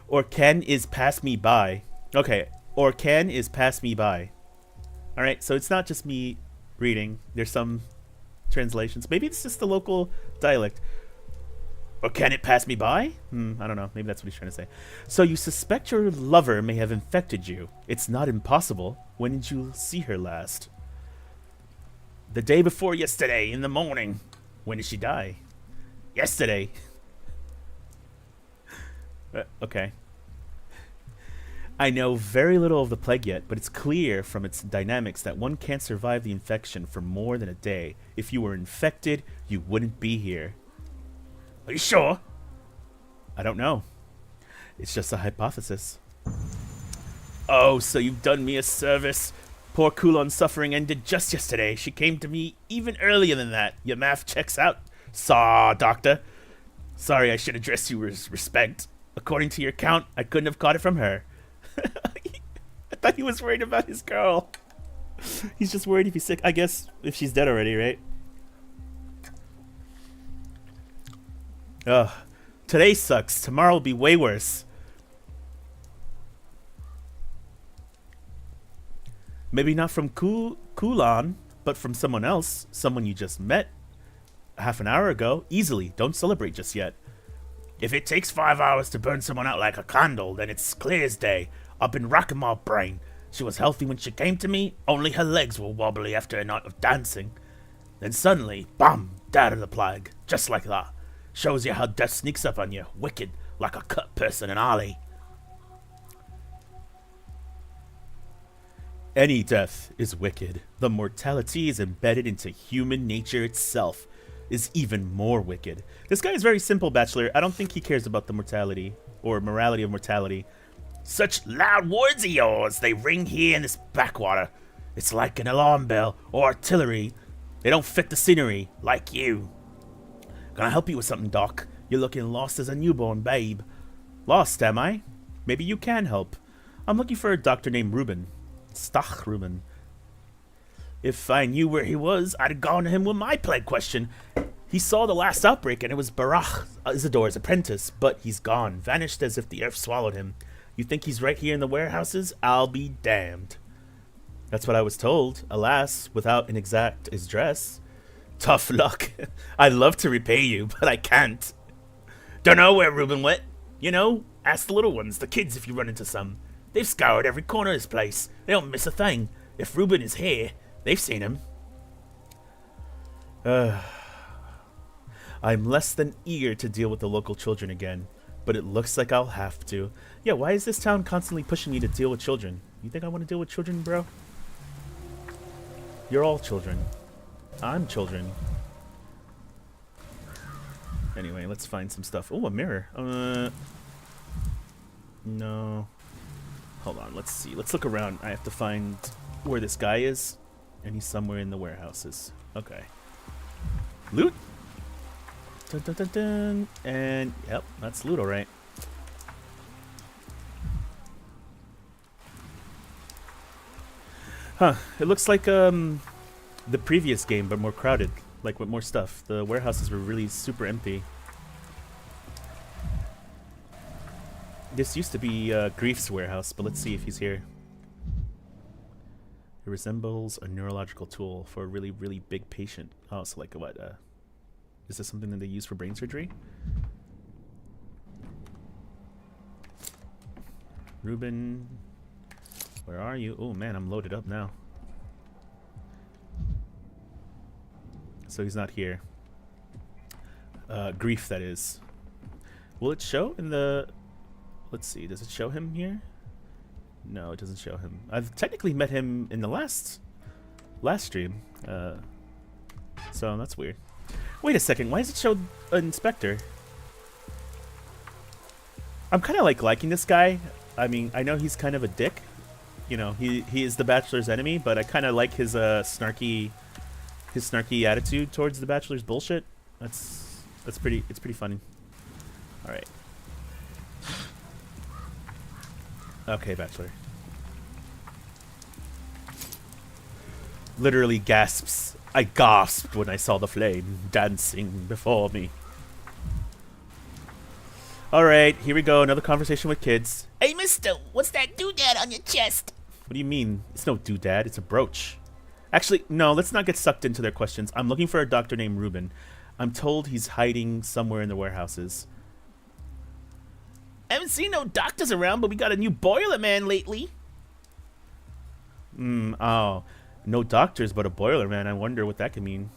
Or Ken is pass me by. Okay, or Ken is pass me by. Alright, so it's not just me reading. There's some translations. Maybe it's just the local dialect. Or can it pass me by? I don't know. Maybe that's what he's trying to say. So you suspect your lover may have infected you. It's not impossible. When did you see her last? The day before yesterday, in the morning. When did she die? Yesterday. Okay. I know very little of the plague yet, but it's clear from its dynamics that one can't survive the infection for more than a day. If you were infected, you wouldn't be here. Are you sure? I don't know. It's just a hypothesis. Oh, so you've done me a service. Poor Kulon's suffering ended just yesterday. She came to me even earlier than that. Your math checks out. Saw, Doctor. Sorry, I should address you with respect. According to your count, I couldn't have caught it from her. I thought he was worried about his girl. He's just worried if he's sick. I guess if she's dead already, right? Ugh. Today sucks. Tomorrow will be way worse. Maybe not from Kulon, but from someone else. Someone you just met half an hour ago. Easily. Don't celebrate just yet. If it takes 5 hours to burn someone out like a candle, then it's clear as day. Up in Rackamore brain. She was healthy when she came to me, only her legs were wobbly after a night of dancing. Then suddenly, bam, dead of the plague. Just like that. Shows you how death sneaks up on you, wicked, like a cut person in alley. Any death is wicked. The mortality is embedded into human nature itself is even more wicked. This guy is very simple, Bachelor. I don't think he cares about the mortality or morality of mortality. Such loud words of yours, they ring here in this backwater. It's like an alarm bell or artillery. They don't fit the scenery, like you. Can I help you with something, Doc? You're looking lost as a newborn babe. Lost, am I? Maybe you can help. I'm looking for a doctor named Ruben. Stach Ruben. If I knew where he was, I'd have gone to him with my plague question. He saw the last outbreak and it was Barach, Isidore's apprentice, but he's gone, vanished as if the earth swallowed him. You think he's right here in the warehouses? I'll be damned. That's what I was told, alas, without an exact address. Tough luck. I'd love to repay you, but I can't. Don't know where Ruben went. You know, ask the little ones, the kids, if you run into some. They've scoured every corner of this place. They don't miss a thing. If Ruben is here, they've seen him. I'm less than eager to deal with the local children again, but it looks like I'll have to. Yeah, why is this town constantly pushing me to deal with children? You think I want to deal with children, bro? You're all children. I'm children. Anyway, let's find some stuff. Oh, a mirror. No. Hold on, let's see. Let's look around. I have to find where this guy is. And he's somewhere in the warehouses. Okay. Loot? Dun, dun, dun, dun. And, yep, that's loot, alright. Huh. It looks like, the previous game, but more crowded. Like, with more stuff. The warehouses were really super empty. This used to be Grief's warehouse, but let's see if he's here. It resembles a neurological tool for a really, really big patient. Oh, so like what? Is this something that they use for brain surgery? Ruben, where are you? Oh man, I'm loaded up now. So he's not here. Grief, that is. Will it show in the... Let's see, does it show him here? No, it doesn't show him. I've technically met him in the last stream. So that's weird. Wait a second, why does it show an inspector? I'm kind of like liking this guy. I mean, I know he's kind of a dick. You know, he is the Bachelor's enemy, but I kind of like his snarky attitude towards the Bachelor's bullshit. It's pretty funny. All right. Okay, Bachelor. Literally gasps. I gasped when I saw the flame dancing before me. Alright, here we go. Another conversation with kids. Hey, mister, what's that doodad on your chest? What do you mean? It's no doodad. It's a brooch. Actually, no, let's not get sucked into their questions. I'm looking for a doctor named Ruben. I'm told he's hiding somewhere in the warehouses. I haven't seen no doctors around, but we got a new boiler man lately. Oh. No doctors, but a boiler man. I wonder what that could mean.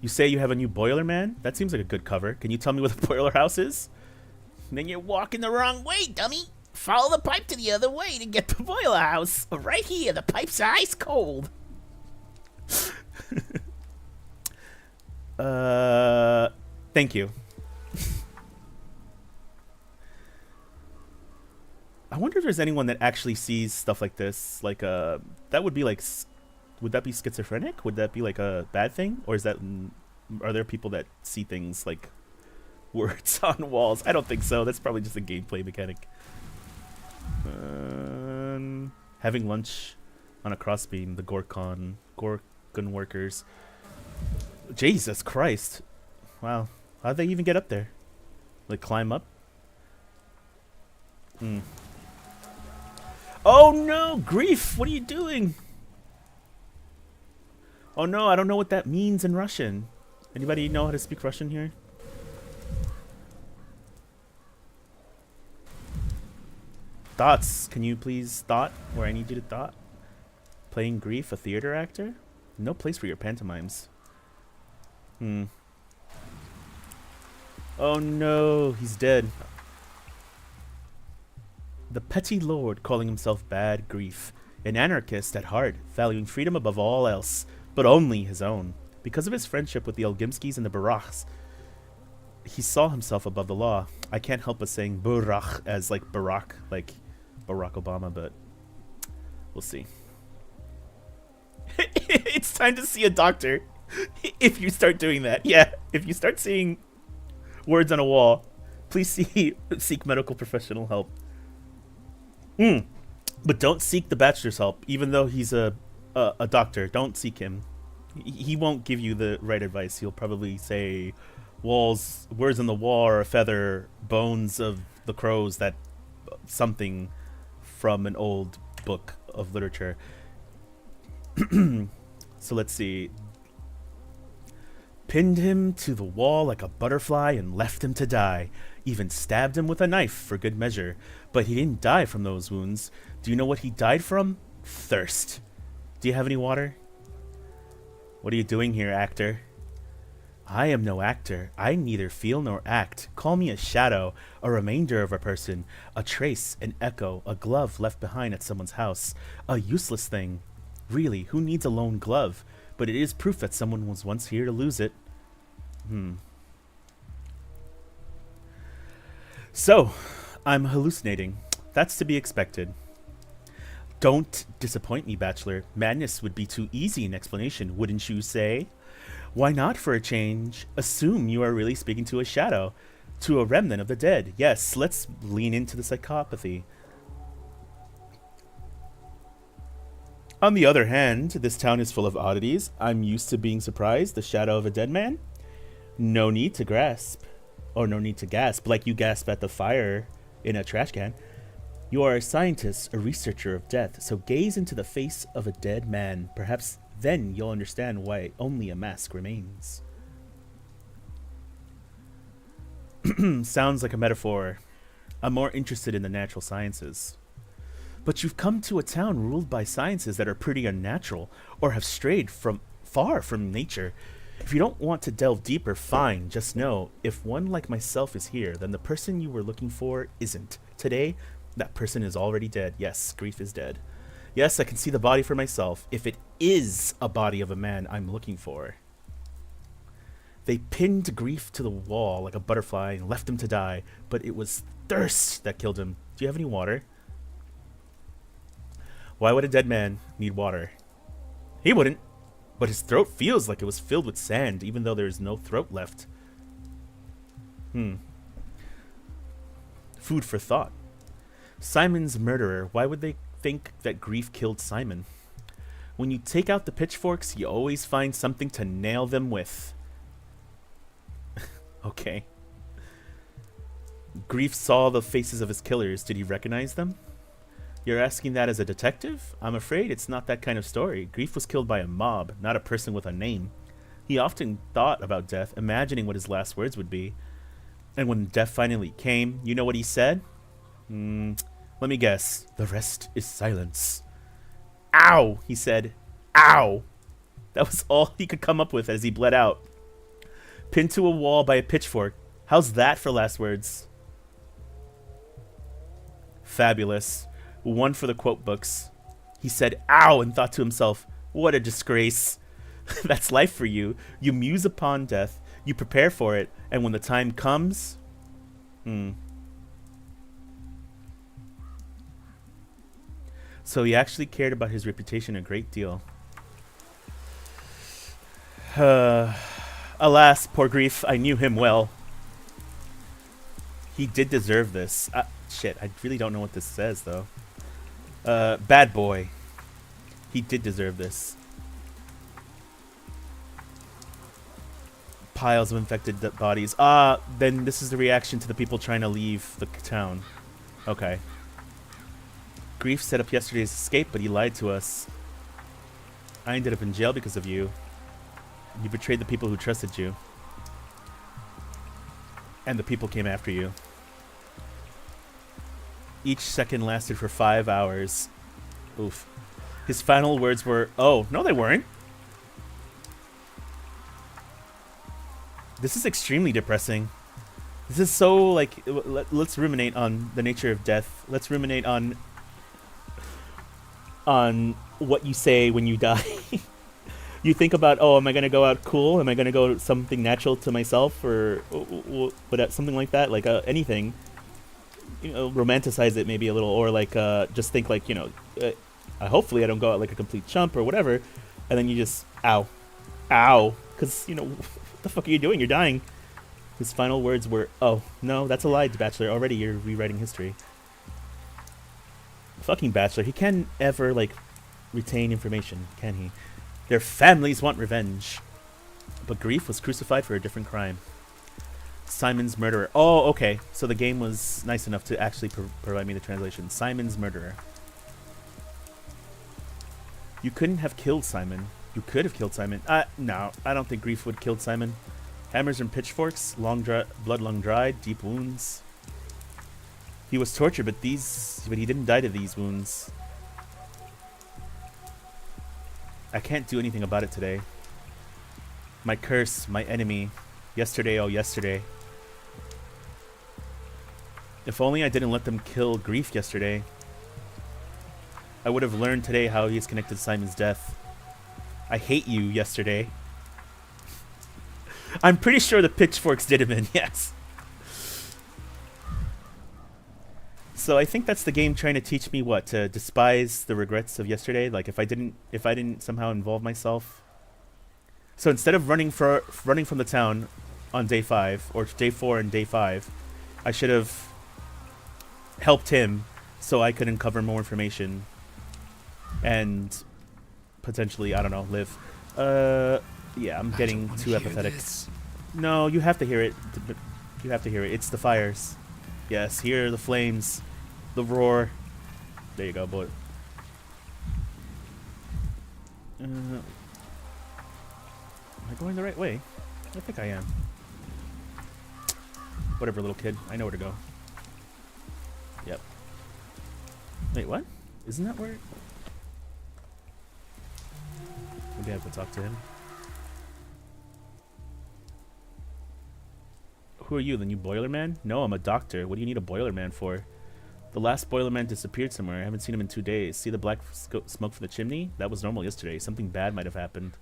You say you have a new boiler man? That seems like a good cover. Can you tell me where the boiler house is? Then you're walking the wrong way, dummy. Follow the pipe to the other way to get the boiler house. Right here, the pipe's ice cold. Thank you. I wonder if there's anyone that actually sees stuff like this. Like, that would be like, would that be schizophrenic? Would that be like a bad thing? Or is that, are there people that see things like words on walls? I don't think so. That's probably just a gameplay mechanic. Having lunch on a crossbeam, the Gorgon workers. Jesus Christ. Wow. How'd they even get up there? Like, climb up? Oh no, Grief, what are you doing? Oh no, I don't know what that means in Russian. Anybody know how to speak Russian here? Thoughts, can you please thought where I need you to thought? Playing Grief, a theater actor? No place for your pantomimes. Oh no, he's dead. The petty lord calling himself Bad Grief. An anarchist at heart, valuing freedom above all else, but only his own. Because of his friendship with the Elgimskis and the Barachs, he saw himself above the law. I can't help but saying Barach as like Barack Obama, but we'll see. It's time to see a doctor. If you start doing that, yeah. If you start seeing words on a wall, please seek medical professional help. But don't seek the bachelor's help, even though he's a doctor. Don't seek him. He won't give you the right advice. He'll probably say, words on the wall are a feather, bones of the crows, that something from an old book of literature. So let's see. Pinned him to the wall like a butterfly and left him to die. Even stabbed him with a knife for good measure. But he didn't die from those wounds. Do you know what he died from? Thirst. Do you have any water? What are you doing here, actor? I am no actor. I neither feel nor act. Call me a shadow, a remainder of a person, a trace, an echo, a glove left behind at someone's house. A useless thing. Really, who needs a lone glove? But it is proof that someone was once here to lose it. So, I'm hallucinating. That's to be expected. Don't disappoint me, Bachelor. Madness would be too easy an explanation, wouldn't you say? Why not, for a change, assume you are really speaking to a shadow, to a remnant of the dead? Yes, let's lean into the psychopathy. On the other hand, this town is full of oddities. I'm used to being surprised, the shadow of a dead man. No need to gasp, like you gasp at the fire in a trash can. You are a scientist, a researcher of death, so gaze into the face of a dead man. Perhaps then you'll understand why only a mask remains. Sounds like a metaphor. I'm more interested in the natural sciences. But you've come to a town ruled by sciences that are pretty unnatural, or have strayed far from nature. If you don't want to delve deeper, fine. Just know, if one like myself is here, then the person you were looking for isn't. Today, that person is already dead. Yes, Grief is dead. Yes, I can see the body for myself, if it is a body of a man I'm looking for. They pinned Grief to the wall like a butterfly and left him to die, but it was thirst that killed him. Do you have any water? Why would a dead man need water? He wouldn't, but his throat feels like it was filled with sand, even though there is no throat left. Food for thought. Simon's murderer. Why would they think that Grief killed Simon? When you take out the pitchforks, you always find something to nail them with. Okay. Grief saw the faces of his killers. Did he recognize them? You're asking that as a detective? I'm afraid it's not that kind of story. Grief was killed by a mob, not a person with a name. He often thought about death, imagining what his last words would be. And when death finally came, you know what he said? Let me guess. The rest is silence. Ow, he said. Ow. That was all he could come up with as he bled out. Pinned to a wall by a pitchfork. How's that for last words? Fabulous. One for the quote books. He said, ow, and thought to himself, what a disgrace. That's life for you. You muse upon death, you prepare for it, and when the time comes... So he actually cared about his reputation a great deal. Alas, poor Grief, I knew him well. He did deserve this. Shit, I really don't know what this says, though. Bad boy. He did deserve this. Piles of infected bodies. Then this is the reaction to the people trying to leave the town. Okay. Grief set up yesterday's escape, but he lied to us. I ended up in jail because of you. You betrayed the people who trusted you. And the people came after you. Each second lasted for 5 hours. Oof. His final words were, oh, no they weren't. This is extremely depressing. This is so, like, let's ruminate on the nature of death. Let's ruminate on what you say when you die. You think about, oh, am I going to go out cool? Am I going to go something natural to myself? Or something like that? Like anything. You know, romanticize it maybe a little. Or like just think like, you know, hopefully I don't go out like a complete chump or whatever. And then you just, ow. Ow. Because, you know, what the fuck are you doing? You're dying. His final words were, oh, no, that's a lie, Bachelor. Already you're rewriting history. Fucking Bachelor. He can't ever, like, retain information, can he? Their families want revenge. But Grief was crucified for a different crime. Simon's murderer. Oh, okay. So the game was nice enough to actually provide me the translation. Simon's murderer. You couldn't have killed Simon. You could have killed Simon. No, I don't think Grief would have killed Simon. Hammers and pitchforks, blood long dried, deep wounds. He was tortured, but he didn't die to these wounds. I can't do anything about it today. My curse, my enemy. Yesterday, oh yesterday. If only I didn't let them kill Grief yesterday. I would have learned today how he is connected to Simon's death. I hate you yesterday. I'm pretty sure the pitchforks did him in, yes. So I think that's the game trying to teach me what? To despise the regrets of yesterday? Like if I didn't somehow involve myself. So instead of running from the town on day 5 or day 4 and day 5, I should have helped him so I could uncover more information and potentially, I don't know, live. Yeah, I'm getting too apathetic. No, you have to hear it. You have to hear it. It's the fires. Yes, hear the flames. The roar. There you go, boy. Am I going the right way? I think I am. Whatever, little kid. I know where to go. Yep. Wait, what? Isn't that where... Maybe I have to talk to him. Who are you, the new boiler man? No, I'm a doctor. What do you need a boiler man for? The last boiler man disappeared somewhere. I haven't seen him in 2 days. See the black smoke from the chimney? That was normal yesterday. Something bad might have happened.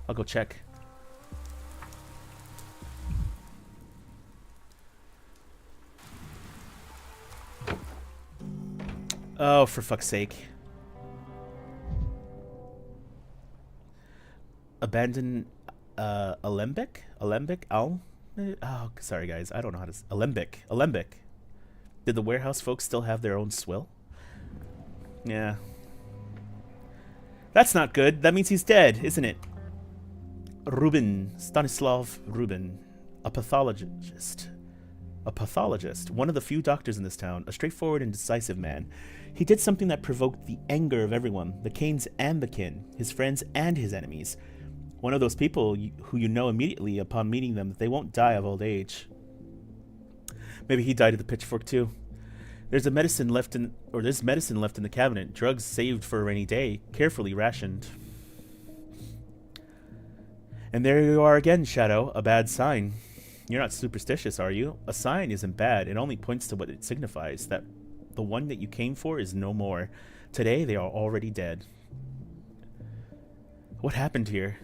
I'll go check. Oh, for fuck's sake. Abandoned Alembic? Alembic? Oh, sorry guys. I don't know how to... Alembic. Alembic. Did the warehouse folks still have their own swill? Yeah. That's not good. That means he's dead, isn't it? Rubin. Stanislav Rubin. A pathologist. A pathologist. One of the few doctors in this town. A straightforward and decisive man. He did something that provoked the anger of everyone. The Canes and the kin. His friends and his enemies. One of those people who you know immediately upon meeting them that they won't die of old age. Maybe he died of the pitchfork too. There's medicine left in the cabinet. Drugs saved for a rainy day, carefully rationed. And there you are again, Shadow. A bad sign. You're not superstitious, are you? A sign isn't bad. It only points to what it signifies. That The one that you came for is no more. Today, they are already dead. What happened here?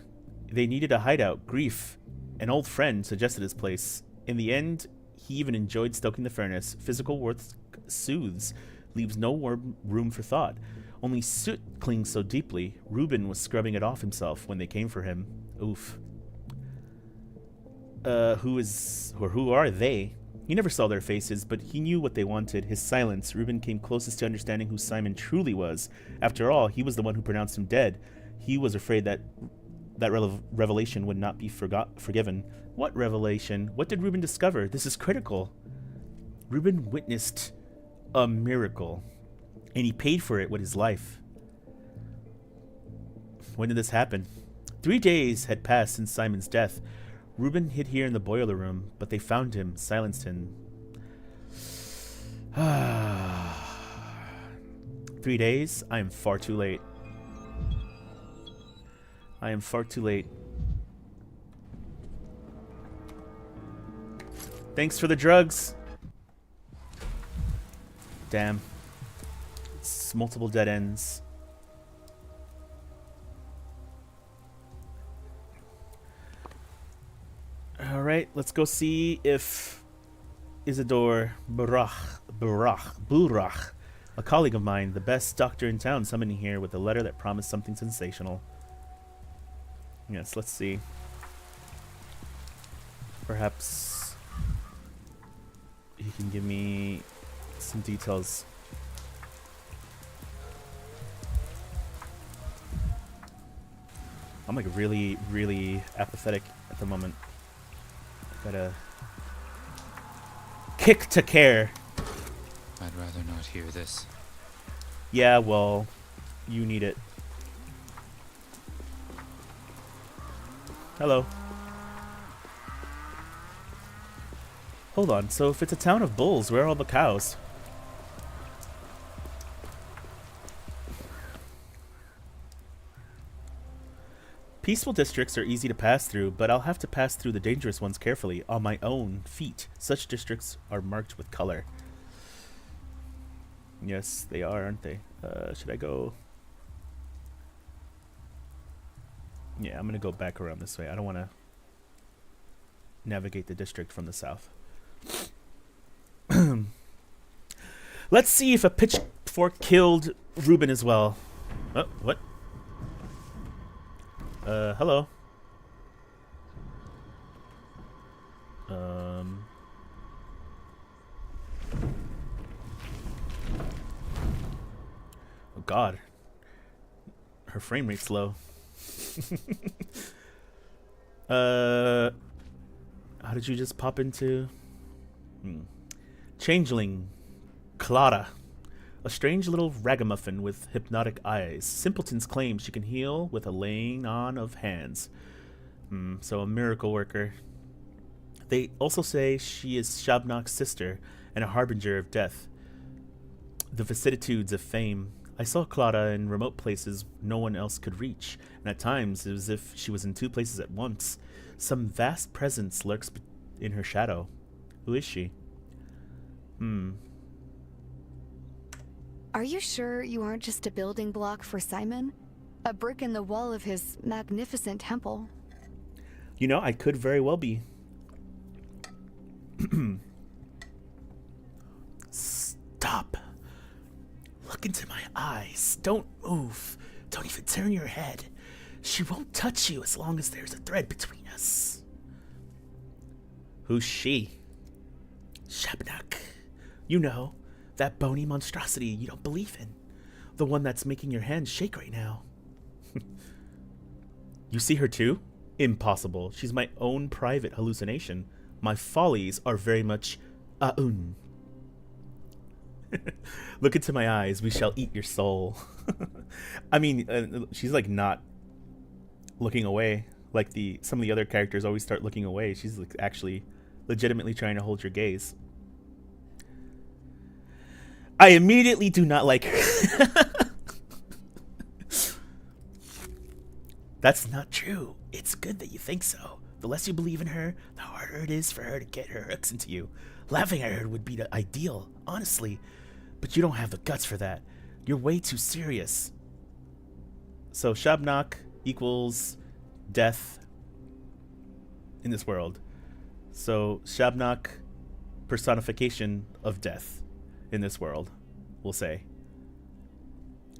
They needed a hideout. Grief, an old friend, suggested his place. In the end, he even enjoyed stoking the furnace. Physical worth soothes, leaves no warm room for thought. Only soot clings so deeply. Reuben was scrubbing it off himself when they came for him. Oof. Who are they? He never saw their faces, but he knew what they wanted. His silence. Reuben came closest to understanding who Simon truly was. After all, he was the one who pronounced him dead. He was afraid that revelation would not be forgiven. What revelation? What did Reuben discover? This is critical. Reuben witnessed a miracle, and he paid for it with his life. When did this happen? 3 days had passed since Simon's death. Reuben hid here in the boiler room, but they found him, silenced him. 3 days? I am far too late. I am far too late. Thanks for the drugs. Damn. It's multiple dead ends. Alright, let's go see if Isidore Burach, a colleague of mine, the best doctor in town, summoned me here with a letter that promised something sensational. Yes, let's see. Perhaps he can give me some details. I'm like really, really apathetic at the moment. Gotta kick to care. I'd rather not hear this. Yeah, well, you need it. Hello. Hold on, so if it's a town of bulls, where are all the cows? Peaceful districts are easy to pass through, but I'll have to pass through the dangerous ones carefully, on my own feet. Such districts are marked with color. Yes, they are, aren't they? Should I go? Yeah, I'm gonna go back around this way. I don't want to navigate the district from the south. Let's see if a pitchfork killed Reuben as well. Oh, what? Hello. Oh God. Her frame rate's low. How did you just pop into? Changeling. Clara. A strange little ragamuffin with hypnotic eyes. Simpletons claim she can heal with a laying on of hands. So a miracle worker. They also say she is Shabnak's sister and a harbinger of death. The vicissitudes of fame. I saw Clara in remote places no one else could reach, and at times it was as if she was in 2 places at once. Some vast presence lurks in her shadow. Who is she? Are you sure you aren't just a building block for Simon? A brick in the wall of his magnificent temple? You know, I could very well be. Stop. Look into my eyes. Don't move. Don't even turn your head. She won't touch you as long as there's a thread between us. Who's she? Shabnak. You know, that bony monstrosity you don't believe in. The one that's making your hands shake right now. You see her too? Impossible. She's my own private hallucination. My follies are very much Aun. Look into my eyes. We shall eat your soul. I mean, she's like not looking away. Like some of the other characters always start looking away. She's like actually legitimately trying to hold your gaze. I immediately do not like her. That's not true. It's good that you think so. The less you believe in her, the harder it is for her to get her hooks into you. Laughing at her would be the ideal, honestly. But you don't have the guts for that. You're way too serious. So Shabnak equals death in this world. So Shabnak, personification of death in this world, we'll say.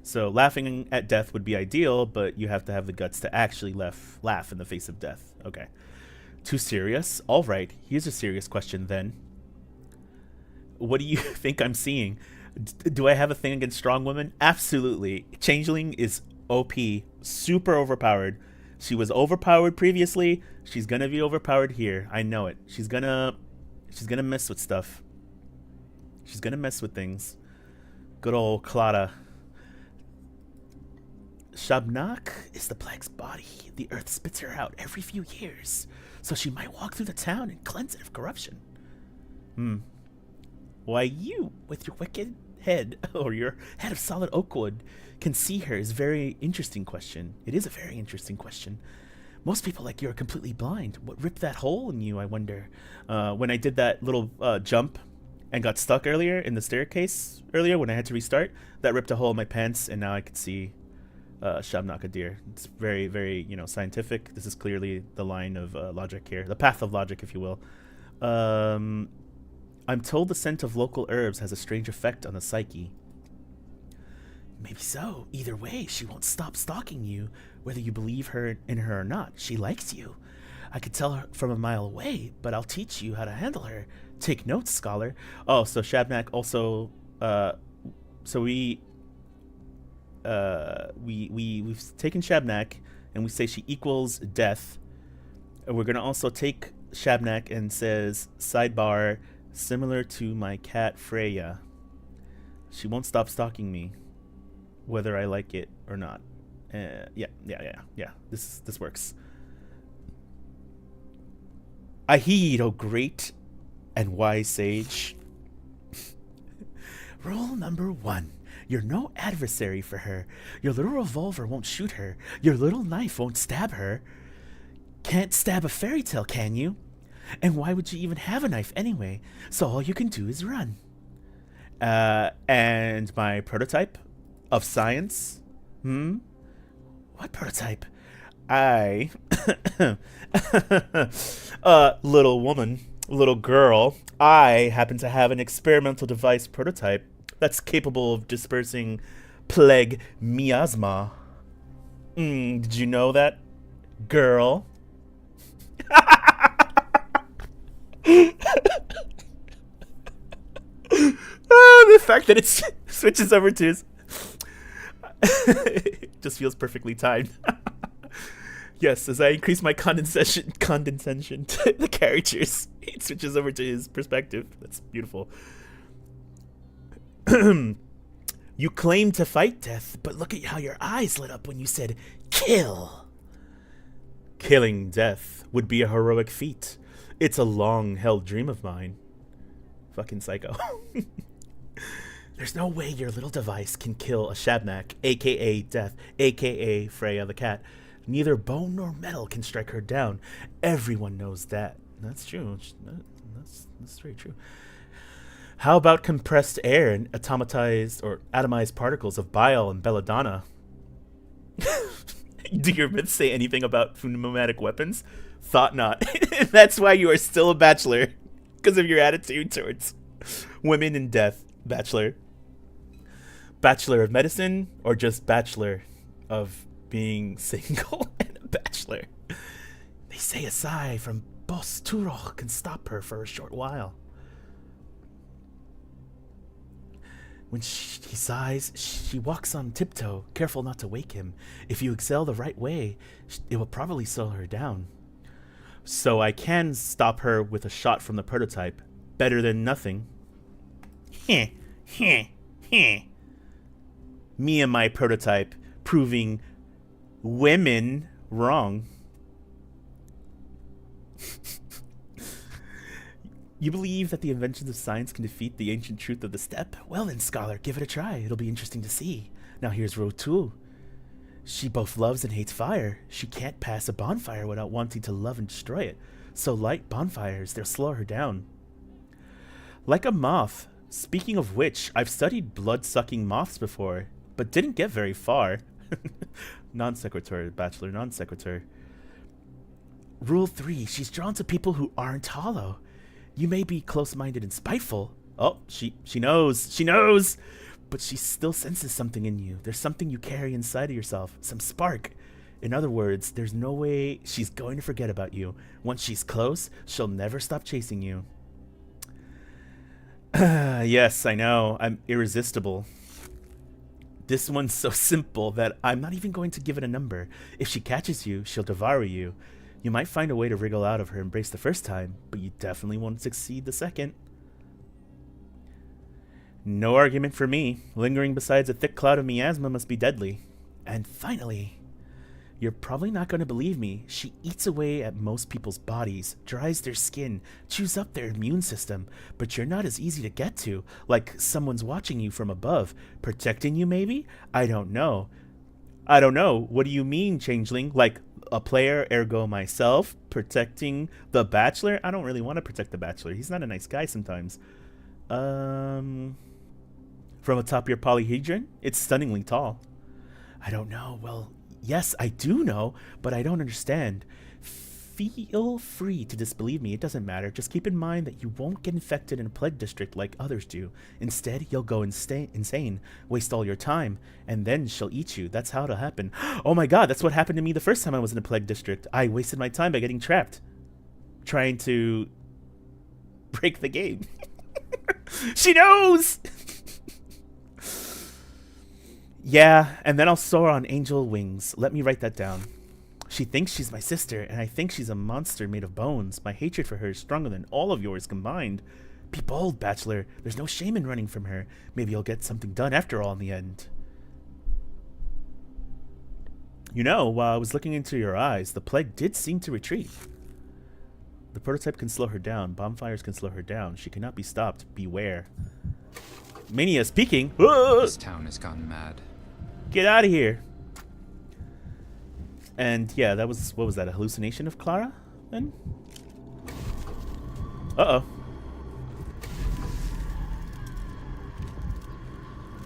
So laughing at death would be ideal, but you have to have the guts to actually laugh in the face of death. Okay. Too serious? All right. Here's a serious question then. What do you think I'm seeing? Do I have a thing against strong women? Absolutely. Changeling is OP, super overpowered. She was overpowered previously. She's gonna be overpowered here. I know it. She's gonna mess with stuff. She's gonna mess with things. Good old Clara. Shabnak is the plague's body. The earth spits her out every few years, so she might walk through the town and cleanse it of corruption. Why you, with your wicked head, or your head of solid oak wood, can see her is a very interesting question. It is a very interesting question. Most people like you are completely blind. What ripped that hole in you, I wonder? When I did that little jump and got stuck earlier in the staircase earlier when I had to restart, that ripped a hole in my pants, and now I could see Shabnak a deer. It's very, very, scientific. This is clearly the line of logic here. The path of logic, if you will. I'm told the scent of local herbs has a strange effect on the psyche. Maybe so. Either way, she won't stop stalking you, whether you believe in her or not. She likes you. I could tell her from a mile away, but I'll teach you how to handle her. Take notes, scholar. Oh, so Shabnak also, so we've taken Shabnak and we say she equals death. And we're gonna also take Shabnak and says sidebar, similar to my cat Freya. She won't stop stalking me, whether I like it or not. Yeah. This works. I heed, O great and wise sage. Rule number 1. You're no adversary for her. Your little revolver won't shoot her. Your little knife won't stab her. Can't stab a fairy tale, can you? And why would you even have a knife anyway? So all you can do is run. And my prototype of science? What prototype? Little woman, little girl, I happen to have an experimental device prototype that's capable of dispersing plague miasma. Did you know that, girl? The fact that it switches over to his it just feels perfectly timed. Yes, as I increase my condescension to the characters, it switches over to his perspective. That's beautiful. You claim to fight death, but look at how your eyes lit up when you said kill. Killing death would be a heroic feat. It's a long-held dream of mine. Fucking psycho. There's no way your little device can kill a Shabnak, aka Death, aka Freya the cat. Neither bone nor metal can strike her down. Everyone knows that. That's true. That's very true. How about compressed air and atomized particles of bile and belladonna? Do your myths say anything about pneumatic weapons? Thought not. That's why you are still a bachelor. Because of your attitude towards women and death. Bachelor. Bachelor of medicine, or just bachelor of being single and a bachelor? They say a sigh from Boss Turok can stop her for a short while. When he sighs, she walks on tiptoe, careful not to wake him. If you excel the right way, it will probably slow her down. So I can stop her with a shot from the prototype. Better than nothing. Heh. Me and my prototype proving women wrong. You believe that the inventions of science can defeat the ancient truth of the steppe? Well then, scholar, give it a try. It'll be interesting to see. Now here's row 2. She both loves and hates fire. She can't pass a bonfire without wanting to love and destroy it. So light bonfires, they'll slow her down. Like a moth, Speaking of which, I've studied blood-sucking moths before, but didn't get very far. Non sequitur, bachelor, non sequitur. Rule 3, she's drawn to people who aren't hollow. You may be close-minded and spiteful. Oh, she knows. She knows! But she still senses something in you. There's something you carry inside of yourself. Some spark. In other words, there's no way she's going to forget about you. Once she's close, she'll never stop chasing you. Yes, I know. I'm irresistible. This one's so simple that I'm not even going to give it a number. If she catches you, she'll devour you. You might find a way to wriggle out of her embrace the first time, but you definitely won't succeed the second. No argument for me. Lingering besides a thick cloud of miasma must be deadly. And finally, you're probably not going to believe me. She eats away at most people's bodies, dries their skin, chews up their immune system, but you're not as easy to get to, like someone's watching you from above. Protecting you, maybe? I don't know. I don't know. What do you mean, changeling? Like a player, ergo myself, protecting the Bachelor? I don't really want to protect the Bachelor. He's not a nice guy sometimes. From atop your polyhedron? It's stunningly tall. I don't know. Well, yes, I do know, but I don't understand. Feel free to disbelieve me. It doesn't matter. Just keep in mind that you won't get infected in a plague district like others do. Instead, you'll go insane, waste all your time, and then she'll eat you. That's how it'll happen. Oh my god, that's what happened to me the first time I was in a plague district. I wasted my time by getting trapped, trying to break the game. She knows! Yeah, and then I'll soar on angel wings. Let me write that down. She thinks she's my sister, and I think she's a monster made of bones. My hatred for her is stronger than all of yours combined. Be bold, Bachelor. There's no shame in running from her. Maybe you'll get something done after all in the end. You know, while I was looking into your eyes, the plague did seem to retreat. The prototype can slow her down. Bonfires can slow her down. She cannot be stopped. Beware. Mania speaking. This town has gone mad. Get out of here. And yeah, that was, what was that, a hallucination of Clara then? Uh-oh.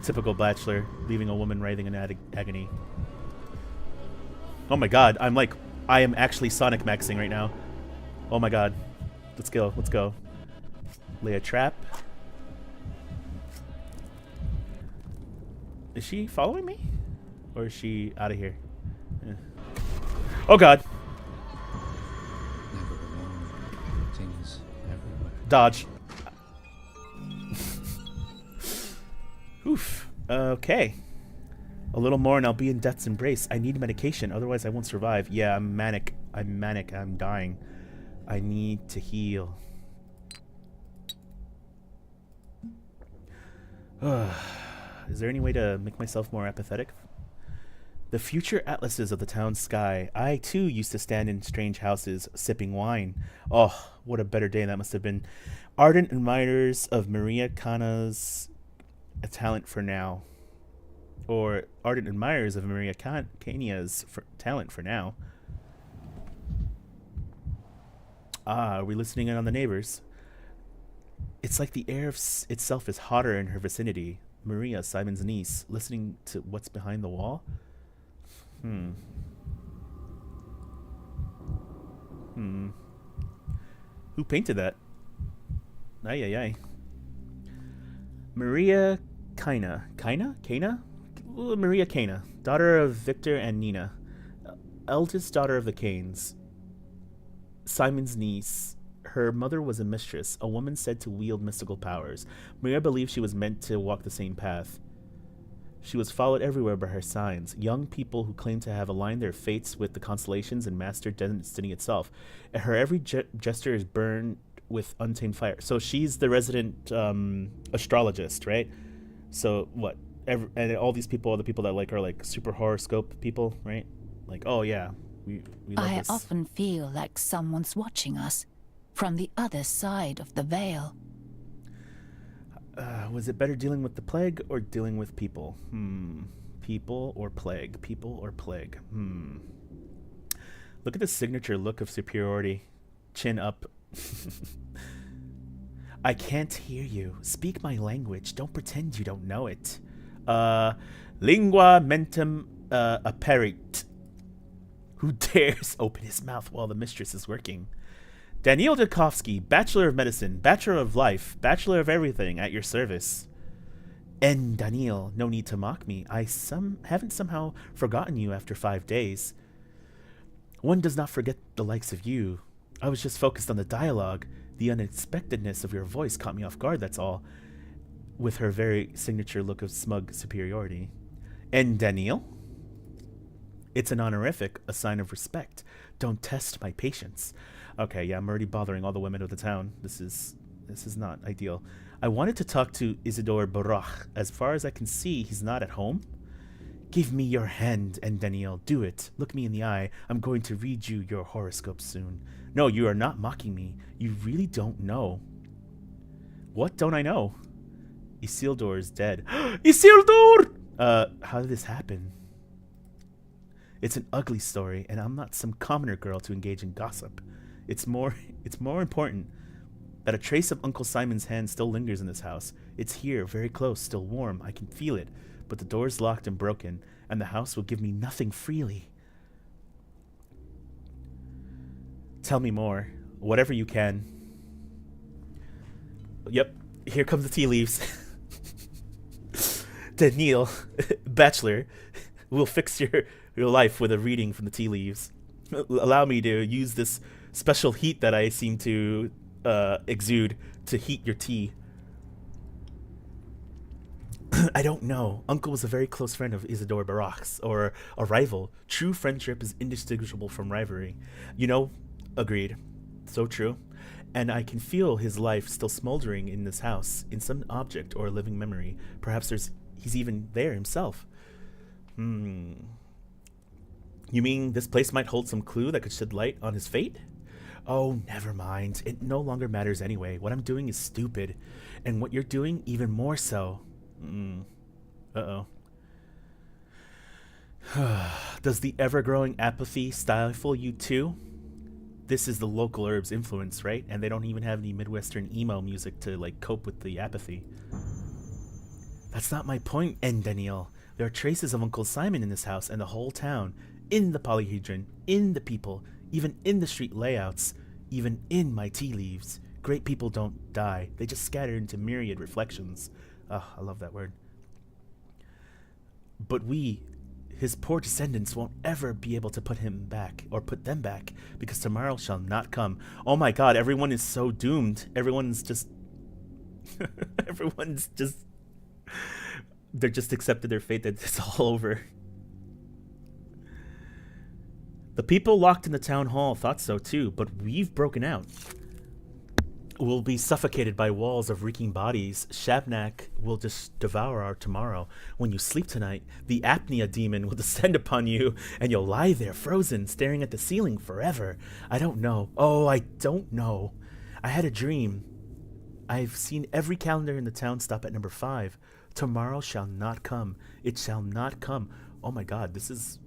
Typical Bachelor, leaving a woman writhing in agony. Oh my god, I am actually Sonic Maxing right now. Oh my god. Let's go, let's go. Lay a trap. Is she following me? Or is she out of here? Yeah. Oh god. Never alone. Things everywhere. Dodge. Oof. Okay. A little more and I'll be in death's embrace. I need medication, otherwise I won't survive. Yeah, I'm manic. I'm dying. I need to heal. Is there any way to make myself more apathetic? The future atlases of the town's sky. I, too, used to stand in strange houses, sipping wine. Oh, what a better day that must have been. Ardent admirers of Maria Cana's talent for now. Or ardent admirers of Maria Cana's talent for now. Ah, are we listening in on the neighbors? It's like the air itself is hotter in her vicinity. Maria, Simon's niece, listening to what's behind the wall? Who painted that? Ay, ay, ay. Maria Cana. Cana? Maria Cana, daughter of Victor and Nina. Eldest daughter of the Canes. Simon's niece. Her mother was a mistress, a woman said to wield mystical powers. Maria believed she was meant to walk the same path. She was followed everywhere by her signs, young people who claimed to have aligned their fates with the constellations and mastered destiny itself. Her every gesture is burned with untamed fire. So she's the resident astrologist, right? So what? And all these people, all the people that like are like super horoscope people, right? Like, oh yeah, we love I this. often feel like someone's watching us from the other side of the veil. Was it better dealing with the plague or dealing with people? People or plague? People or plague? Look at the signature look of superiority. Chin up. I can't hear you. Speak my language. Don't pretend you don't know it. Lingua mentem apparit. Who dares open his mouth while the mistress is working? Daniil Dukovsky, Bachelor of Medicine, Bachelor of Life, Bachelor of Everything, at your service. And Daniil, no need to mock me. I haven't somehow forgotten you after 5 days. One does not forget the likes of you. I was just focused on the dialogue. The unexpectedness of your voice caught me off guard, that's all. With her very signature look of smug superiority. And Daniil? It's an honorific, a sign of respect. Don't test my patience. Okay, yeah, I'm already bothering all the women of the town. This is not ideal. I wanted to talk to Isidore Baruch. As far as I can see, he's not at home. Give me your hand, and Daniil, do it. Look me in the eye. I'm going to read you your horoscope soon. No, you are not mocking me. You really don't know. What don't I know? Isildur is dead. Isildur! How did this happen? It's an ugly story, and I'm not some commoner girl to engage in gossip. It's more important that a trace of Uncle Simon's hand still lingers in this house. It's here, very close, still warm. I can feel it, but the door's locked and broken, and the house will give me nothing freely. Tell me more, whatever you can. Yep, here comes the tea leaves. Daniil, Bachelor, will fix your life with a reading from the tea leaves. Allow me to use this special heat that I seem to exude to heat your tea. I don't know. Uncle was a very close friend of Isidore Baruch's, or a rival. True friendship is indistinguishable from rivalry. You know, agreed. So true. And I can feel his life still smoldering in this house, in some object or living memory. Perhaps he's even there himself. You mean this place might hold some clue that could shed light on his fate? Oh, never mind. It no longer matters anyway. What I'm doing is stupid. And what you're doing, even more so. Uh-oh. Does the ever-growing apathy stifle you too? This is the local herbs influence, right? And they don't even have any Midwestern emo music to, like, cope with the apathy. That's not my point, N. Daniil. There are traces of Uncle Simon in this house and the whole town. In the polyhedron, in the people, even in the street layouts, even in my tea leaves. Great people don't die. They just scatter into myriad reflections. Oh, I love that word. But we, his poor descendants, won't ever be able to put him back, or put them back, because tomorrow shall not come. Oh my god, everyone is so doomed. Everyone's just... They're just accepted their fate that it's all over. The people locked in the town hall thought so too, but we've broken out. We'll be suffocated by walls of reeking bodies. Shabnak will just devour our tomorrow. When you sleep tonight, the apnea demon will descend upon you, and you'll lie there frozen, staring at the ceiling forever. I don't know. Oh, I don't know. I had a dream. I've seen every calendar in the town stop at number 5. Tomorrow shall not come. It shall not come. Oh my god, this is...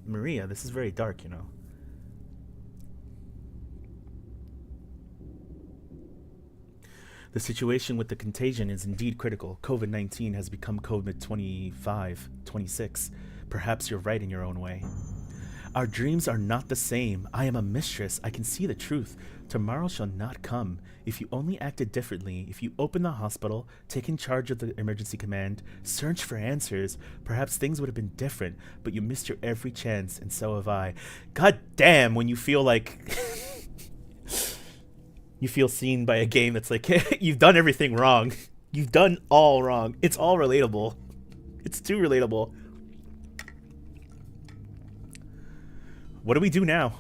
Maria, this is very dark, you know. The situation with the contagion is indeed critical. COVID-19 has become COVID-25, 26. Perhaps you're right in your own way. Our dreams are not the same. I am a mistress. I can see the truth. Tomorrow shall not come. If you only acted differently, if you opened the hospital, taken charge of the emergency command, searched for answers, perhaps things would have been different, but you missed your every chance, and so have I. God damn, when you feel like... you feel seen by a game that's like, you've done everything wrong. You've done all wrong. It's all relatable. It's too relatable. What do we do now?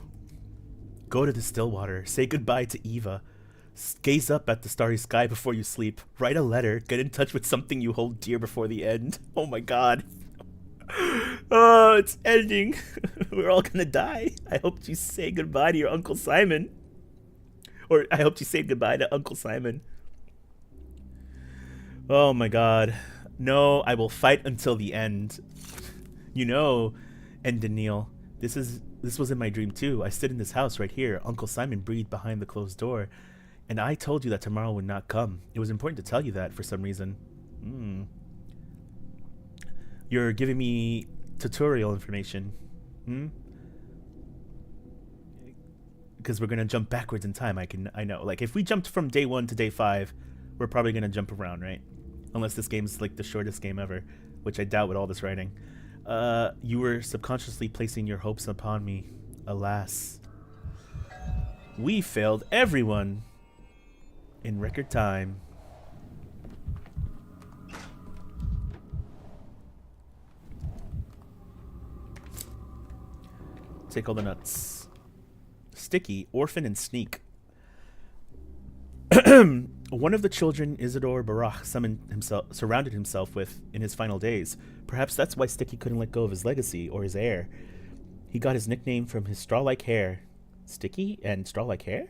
Go to the Stillwater. Say goodbye to Eva. Gaze up at the starry sky before you sleep. Write a letter. Get in touch with something you hold dear before the end. Oh my god. Oh, it's ending. We're all gonna die. I hope you say goodbye to your Uncle Simon. Or I hope you say goodbye to Uncle Simon. Oh my god. No, I will fight until the end. You know, and Daniil, this was in my dream too. I stood in this house right here. Uncle Simon breathed behind the closed door. And I told you that tomorrow would not come. It was important to tell you that for some reason. You're giving me tutorial information. Because we're gonna jump backwards in time. I know. Like, if we jumped from day 1 to day 5, we're probably gonna jump around, right? Unless this game's like the shortest game ever, which I doubt with all this writing. You were subconsciously placing your hopes upon me. Alas. We failed everyone in record time. Take all the nuts. Sticky, Orphan, and Sneak. One of the children Isidore Barach surrounded himself with in his final days. Perhaps that's why Sticky couldn't let go of his legacy, or his heir. He got his nickname from his straw-like hair. Sticky and straw-like hair?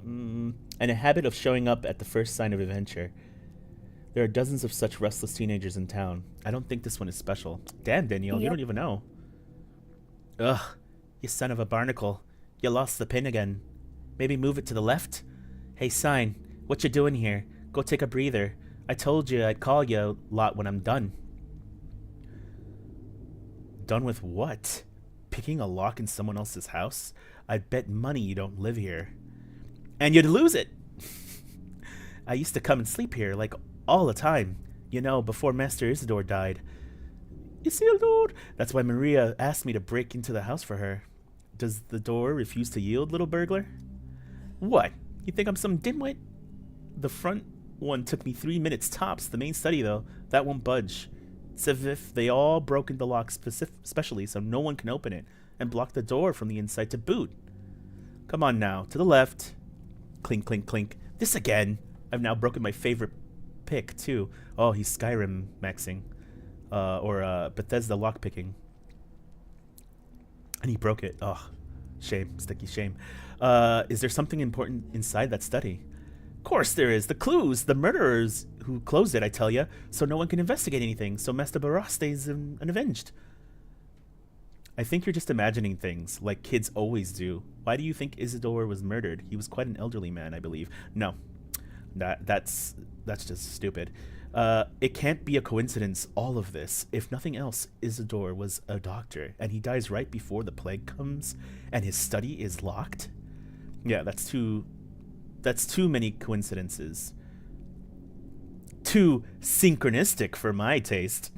And a habit of showing up at the first sign of adventure. There are dozens of such restless teenagers in town. I don't think this one is special. Damn, Danielle, you don't even know. Ugh, you son of a barnacle. You lost the pin again. Maybe move it to the left? Hey, Sign, what you doing here? Go take a breather. I told you I'd call you a lot when I'm done. Done with what? Picking a lock in someone else's house? I'd bet money you don't live here. And you'd lose it! I used to come and sleep here, like, all the time. You know, before Master Isidore died. Isildur! That's why Maria asked me to break into the house for her. Does the door refuse to yield, little burglar? What? You think I'm some dimwit? The front one took me 3 minutes tops. The main study, though, that won't budge. It's as if they all broken the lock specially so no one can open it, and block the door from the inside to boot. Come on now, to the left. Clink, clink, clink. This again! I've now broken my favorite pick, too. Oh, he's Skyrim maxing. Or Bethesda lockpicking. And he broke it. Oh, shame. Sticky shame. Is there something important inside that study? Of course there is. The clues. The murderers who closed it, I tell ya. So no one can investigate anything. So Master Barras stays unavenged. I think you're just imagining things, like kids always do. Why do you think Isidore was murdered? He was quite an elderly man, I believe. No. That's just stupid. It can't be a coincidence, all of this. If nothing else, Isidore was a doctor, and he dies right before the plague comes, and his study is locked? Yeah, that's too many coincidences. Too synchronistic for my taste.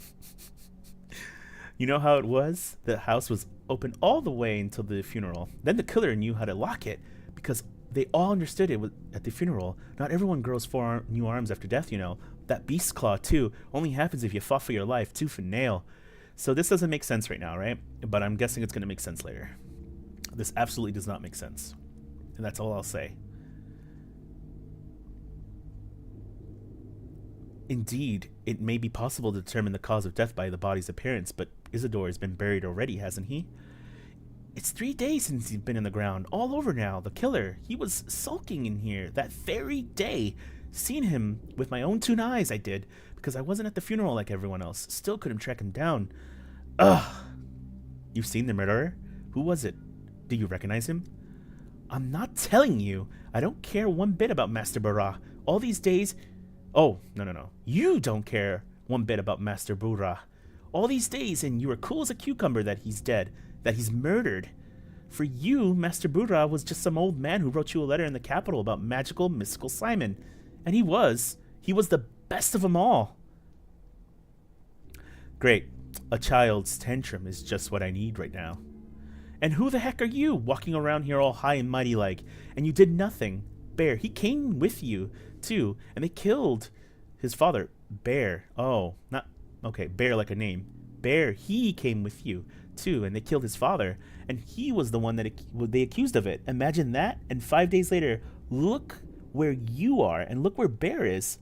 You know how it was? The house was open all the way until the funeral. Then the killer knew how to lock it, because they all understood it at the funeral. Not everyone grows new arms after death, you know. That beast claw, too, only happens if you fought for your life, tooth and nail. So this doesn't make sense right now, right? But I'm guessing it's going to make sense later. This absolutely does not make sense. And that's all I'll say. Indeed, it may be possible to determine the cause of death by the body's appearance, but Isidore has been buried already, hasn't he? It's 3 days since he's been in the ground. All over now. The killer, he was sulking in here that very day. Seen him with my own 2 eyes, I did, because I wasn't at the funeral like everyone else. Still couldn't track him down. Ugh. You've seen the murderer? Who was it? Do you recognize him? I'm not telling you. I don't care one bit about Master Barra. All these days... Oh, no. You don't care one bit about Master Barra. All these days, and you were cool as a cucumber that he's dead, that he's murdered. For you, Master Barra was just some old man who wrote you a letter in the capital about magical, mystical Simon. And he was the best of them all. Great. A child's tantrum is just what I need right now. And who the heck are you, walking around here all high and mighty like? And you did nothing. Bear, he came with you, too, and they killed his father. Bear. Oh, not... Okay, Bear like a name. Bear, he came with you, too, and they killed his father. And he was the one that they accused of it. Imagine that, and 5 days later, look where you are, and look where Bear is.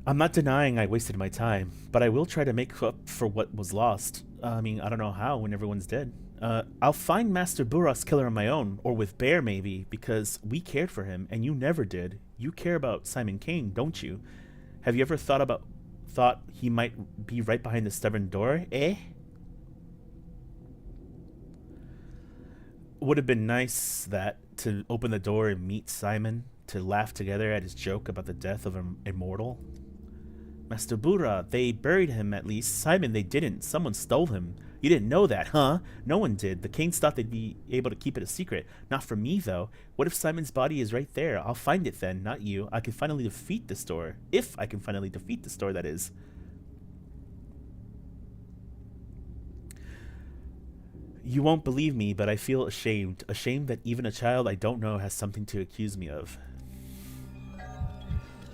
I'm not denying I wasted my time, but I will try to make up for what was lost. I mean, I don't know how when everyone's dead. I'll find Master Burras' killer on my own, or with Bear maybe, because we cared for him, and you never did. You care about Simon Kane, don't you? Have you ever thought he might be right behind the stubborn door, eh? would have been nice that to open the door and meet Simon, to laugh together at his joke about the death of an immortal. Master Bura, they buried him at least. Simon, they didn't. Someone stole him. You didn't know that, huh? No one did. The Kings thought they'd be able to keep it a secret. Not from me, though. What if Simon's body is right there? I'll find it then, not you. I can finally defeat the store. If I can finally defeat the store, that is. You won't believe me, but I feel ashamed. Ashamed that even a child I don't know has something to accuse me of.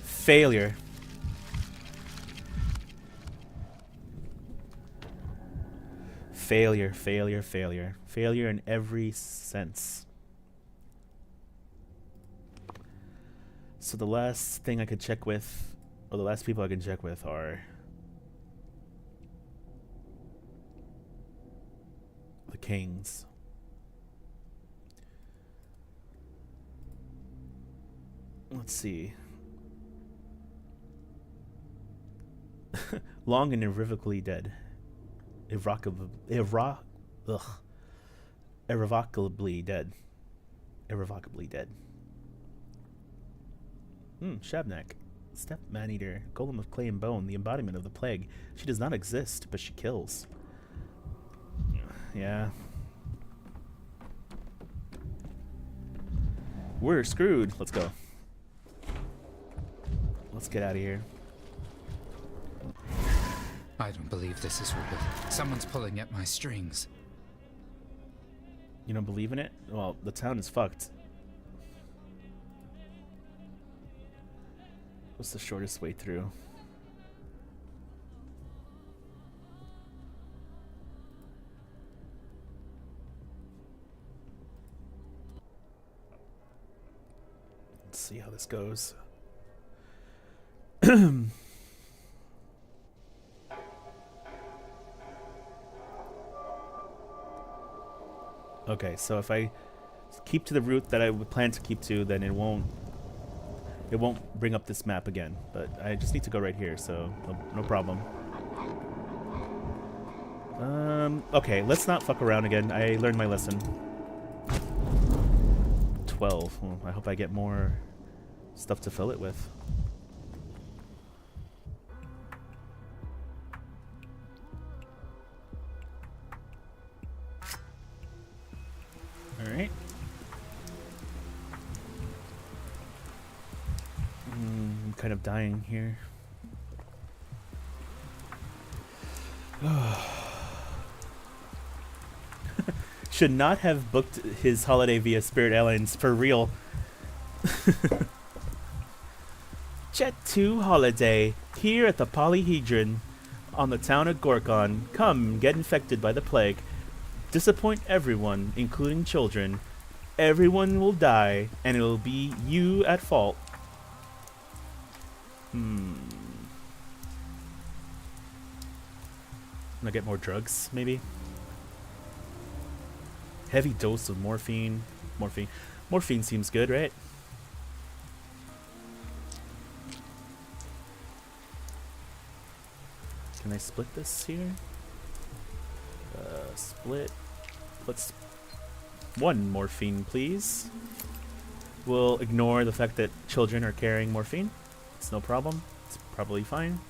Failure. Failure, failure, failure. Failure in every sense. So the last thing I could check with, or the last people I can check with are the Kings. Let's see. Long and irrevocably dead. Irrevocably dead. Irrevocably dead. Shabnak. Steppe man-eater. Golem of clay and bone. The embodiment of the plague. She does not exist, but she kills. Yeah. We're screwed. Let's go. Let's get out of here. I don't believe this is real. Someone's pulling at my strings. You don't believe in it? Well, the town is fucked. What's the shortest way through? Let's see how this goes. Okay, so if I keep to the route that I would plan to keep to, then it won't bring up this map again. But I just need to go right here, so no problem. Okay, let's not fuck around again. I learned my lesson. 12. Well, I hope I get more stuff to fill it with. Alright. I'm kind of dying here. Should not have booked his holiday via Spirit Airlines, for real. Jet 2 holiday, here at the Polyhedron on the town of Gorkon. Come, get infected by the plague. Disappoint everyone, including children. Everyone will die, and it'll be you at fault. Can I get more drugs, maybe? Heavy dose of morphine. Morphine seems good, right? Can I split this here? Split. Let's... One morphine, please. We'll ignore the fact that children are carrying morphine. It's no problem. It's probably fine.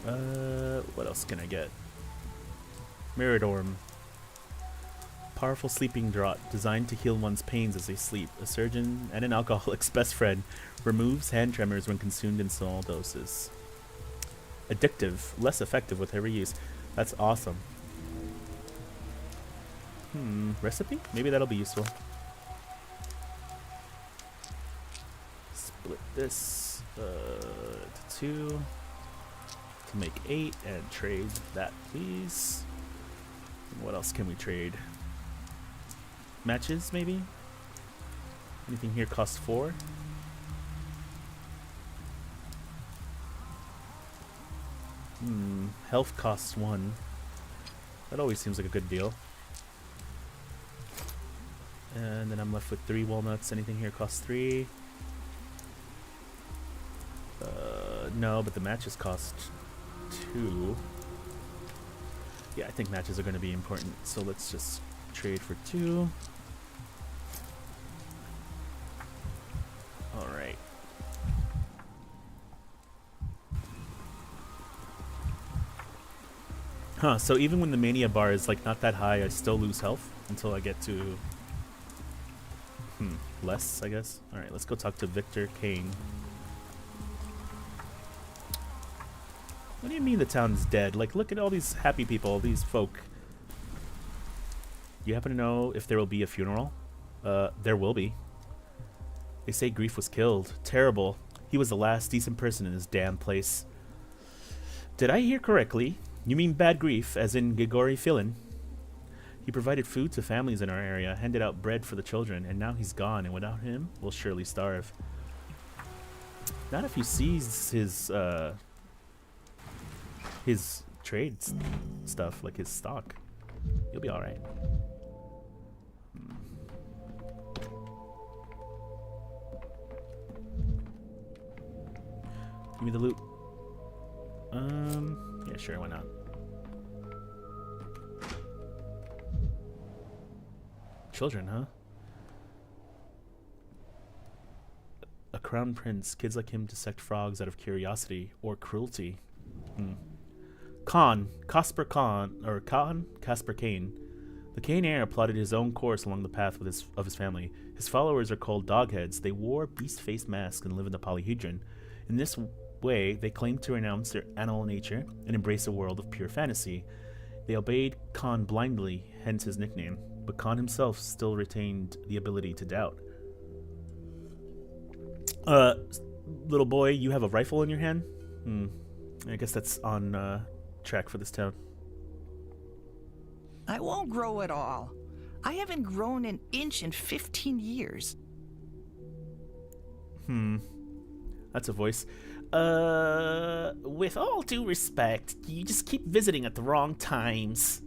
What else can I get? Miradorm. Powerful sleeping draught designed to heal one's pains as they sleep. A surgeon and an alcoholic's best friend. Removes hand tremors when consumed in small doses. Addictive. Less effective with heavy use. That's awesome. Recipe? Maybe that'll be useful. Split this to 2 to make 8 and trade that, please. What else can we trade? Matches, maybe? Anything here costs 4? Health costs 1. That always seems like a good deal. And then I'm left with 3 walnuts. Anything here costs 3? No, but the matches cost 2. Yeah, I think matches are going to be important, so let's just trade for 2. Alright. Huh, so even when the mania bar is like not that high, I still lose health until I get to less, I guess. Alright, let's go talk to Victor Kane. What do you mean the town's dead? Like, look at all these happy people, these folk. You happen to know if there will be a funeral? There will be. They say Grief was killed. Terrible. He was the last decent person in this damn place. Did I hear correctly? You mean Bad Grief, as in Grigori Filin? He provided food to families in our area, handed out bread for the children, and now he's gone, and without him, we'll surely starve. Not if you seize his trade stuff, like his stock. You'll be alright. Give me the loot. Yeah, sure, why not? Children, huh? A crown prince. Kids like him dissect frogs out of curiosity or cruelty. Casper Kane. The Kane heir plotted his own course along the path with his family. His followers are called dogheads. They wore beast-faced masks and live in the polyhedron. In this way, they claimed to renounce their animal nature and embrace a world of pure fantasy. They obeyed Khan blindly, hence his nickname, but Khan himself still retained the ability to doubt. Little boy, you have a rifle in your hand? I guess that's on track for this town. I won't grow at all. I haven't grown an inch in 15 years. That's a voice. With all due respect, you just keep visiting at the wrong times.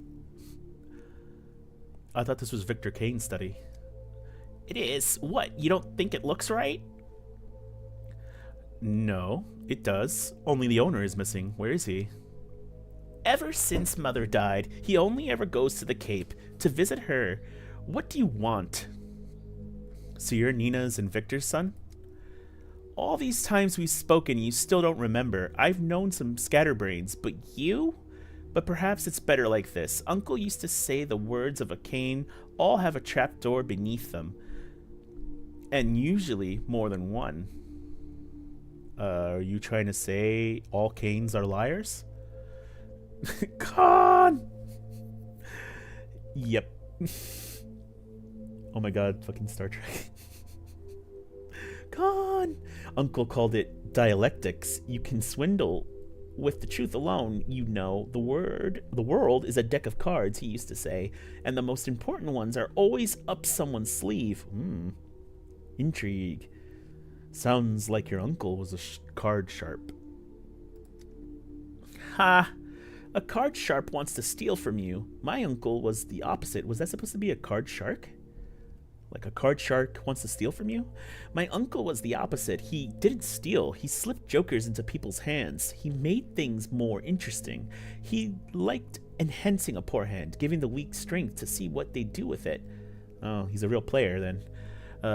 I thought this was Victor Kane's study. It is. What, you don't think it looks right? No, it does. Only the owner is missing. Where is he? Ever since Mother died, he only ever goes to the Cape to visit her. What do you want? So you're Nina's and Victor's son? All these times we've spoken, you still don't remember. I've known some scatterbrains, but you? But perhaps it's better like this. Uncle used to say the words of a cane all have a trapdoor beneath them. And usually more than one. Are you trying to say all canes are liars? Khan! Yep. Oh my god, fucking Star Trek. Khan! Uncle called it dialectics. You can swindle with the truth alone. You know, the world is a deck of cards, he used to say, and the most important ones are always up someone's sleeve. Intrigue. Sounds like your uncle was a card sharp. Ha! A card sharp wants to steal from you. My uncle was the opposite. Was that supposed to be a card shark? Like a card shark wants to steal from you? My uncle was the opposite. He didn't steal. He slipped jokers into people's hands. He made things more interesting. He liked enhancing a poor hand, giving the weak strength to see what they do with it. Oh, he's a real player then.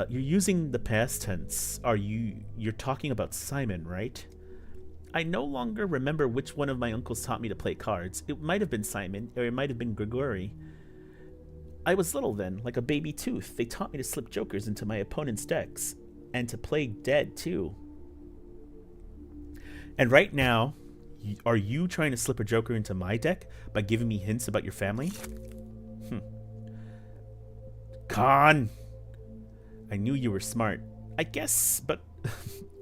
You're using the past tense. You're talking about Simon, right? I no longer remember which one of my uncles taught me to play cards. It might have been Simon, or it might have been Grigori. I was little then, like a baby tooth. They taught me to slip jokers into my opponent's decks, and to play dead too. And right now, are you trying to slip a joker into my deck by giving me hints about your family? Khan! I knew you were smart. I guess, but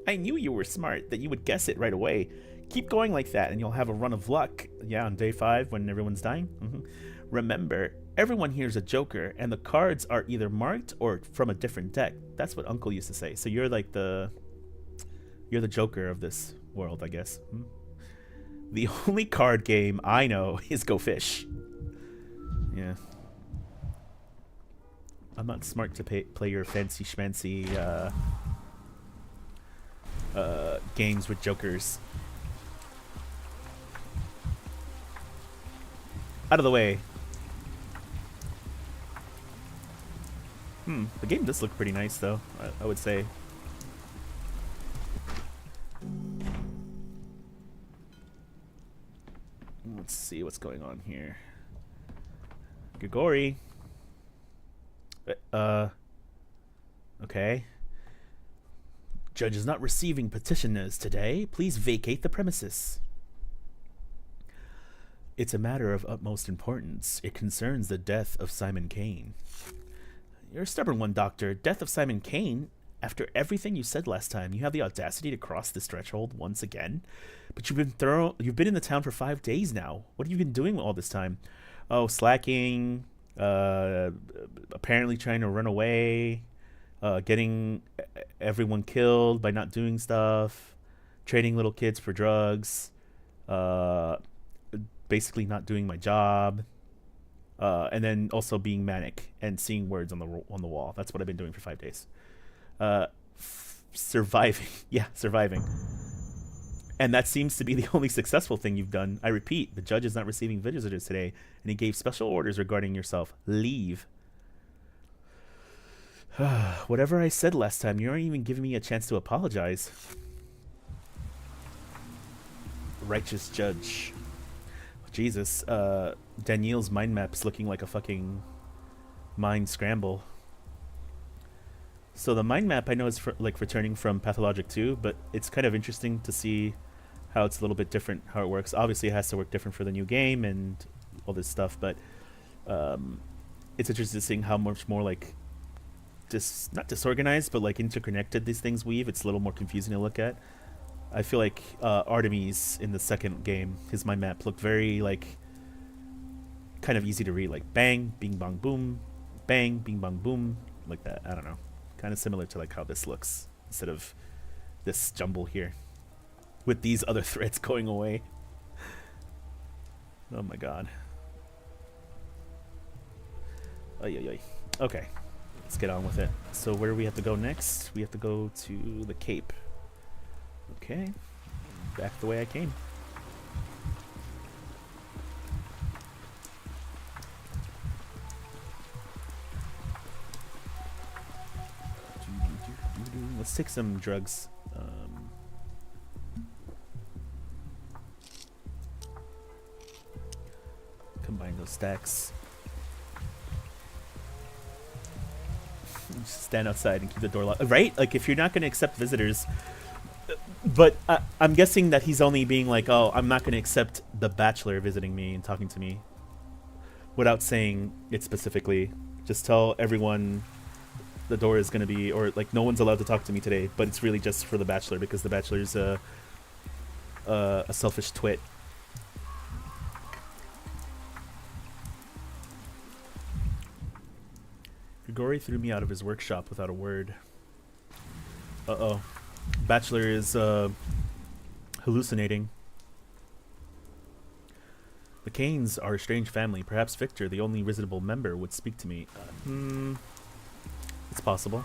I knew you were smart, that you would guess it right away. Keep going like that and you'll have a run of luck. Yeah, on day 5 when everyone's dying. Remember, everyone here's a joker, and the cards are either marked or from a different deck. That's what Uncle used to say. So you're like you're the joker of this world, I guess. The only card game I know is Go Fish. Yeah. I'm not smart to play your fancy schmancy games with jokers. Out of the way. The game does look pretty nice, though, I would say. Let's see what's going on here. Grigori. Okay. Judge is not receiving petitioners today. Please vacate the premises. It's a matter of utmost importance. It concerns the death of Simon Kane. You're a stubborn one, Doctor. Death of Simon Kane? After everything you said last time, you have the audacity to cross this threshold once again? But you've been in the town for 5 days now. What have you been doing all this time? Oh, slacking, apparently trying to run away, getting everyone killed by not doing stuff, trading little kids for drugs, basically not doing my job, and then also being manic and seeing words on the wall. That's what I've been doing for 5 days. Surviving. Yeah, surviving. And that seems to be the only successful thing you've done. I repeat, the judge is not receiving visitors today, and he gave special orders regarding yourself. Leave. Whatever I said last time, you aren't even giving me a chance to apologize. Righteous judge. Jesus, Danielle's mind map's looking like a fucking mind scramble. So the mind map I know is like returning from Pathologic 2, but it's kind of interesting to see how it's a little bit different, how it works. Obviously it has to work different for the new game and all this stuff, but it's interesting seeing how much more like not disorganized, but like interconnected these things weave. It's a little more confusing to look at. I feel like Artemis in the second game, his mind map looked very like kind of easy to read, like bang, bing bong boom, bang, bing bong boom, like that. I don't know. Kind of similar to like how this looks instead of this jumble here with these other threads going away. Oh my god. Ay, ay, ay. Okay, let's get on with it. So where do we have to go next? We have to go to the Cape. Okay, back the way I came. Let's take some drugs. Combine those stacks. Just stand outside and keep the door locked. Right? Like, if you're not going to accept visitors... But I'm guessing that he's only being like, oh, I'm not going to accept the bachelor visiting me and talking to me. Without saying it specifically. Just tell everyone... the door is going to be, or like no one's allowed to talk to me today, but it's really just for the bachelor because the bachelor's a selfish twit. Grigori threw me out of his workshop without a word. Uh-oh. Bachelor is hallucinating. The Kanes are a strange family. Perhaps Victor, the only visitable member, would speak to me. It's possible.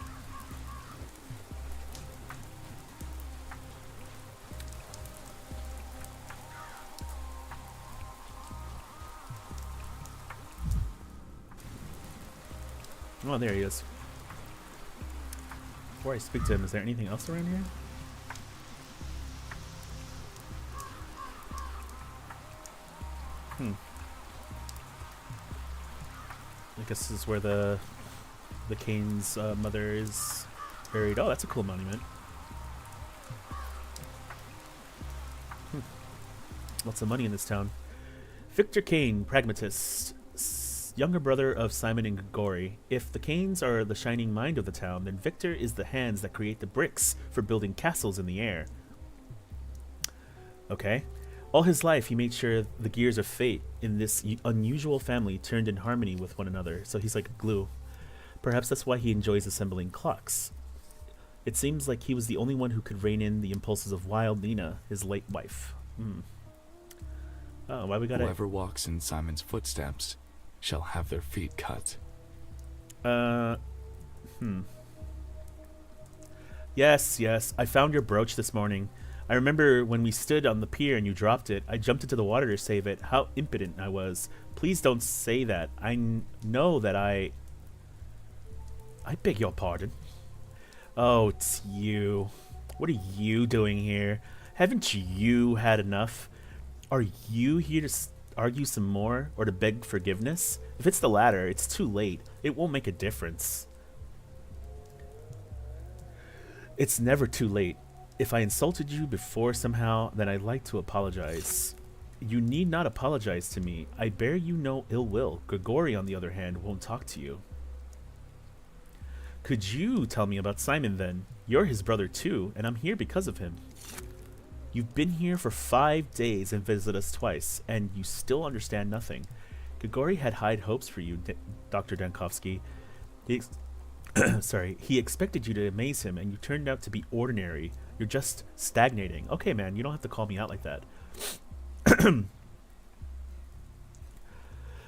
Oh, there he is. Before I speak to him, is there anything else around here? I guess this is where the Kane's mother is buried. Oh, that's a cool monument. Lots of money in this town. Victor Kane, pragmatist, younger brother of Simon and Grigori. If the Kanes are the shining mind of the town, then Victor is the hands that create the bricks for building castles in the air. Okay. All his life, he made sure the gears of fate in this unusual family turned in harmony with one another, so he's like glue. Perhaps that's why he enjoys assembling clocks. It seems like he was the only one who could rein in the impulses of Wild Nina, his late wife. Oh, why we gotta... Whoever walks in Simon's footsteps shall have their feet cut. Yes. I found your brooch this morning. I remember when we stood on the pier and you dropped it. I jumped into the water to save it. How impotent I was. Please don't say that. I know that I... I beg your pardon. Oh, it's you. What are you doing here? Haven't you had enough? Are you here to argue some more or to beg forgiveness? If it's the latter, it's too late. It won't make a difference. It's never too late. If I insulted you before somehow, then I'd like to apologize. You need not apologize to me. I bear you no ill will. Grigori, on the other hand, won't talk to you. Could you tell me about Simon, then? You're his brother, too, and I'm here because of him. You've been here for 5 days and visited us twice, and you still understand nothing. Grigori had high hopes for you, Dr. Dankovsky. He expected you to amaze him, and you turned out to be ordinary. You're just stagnating. Okay, man, you don't have to call me out like that.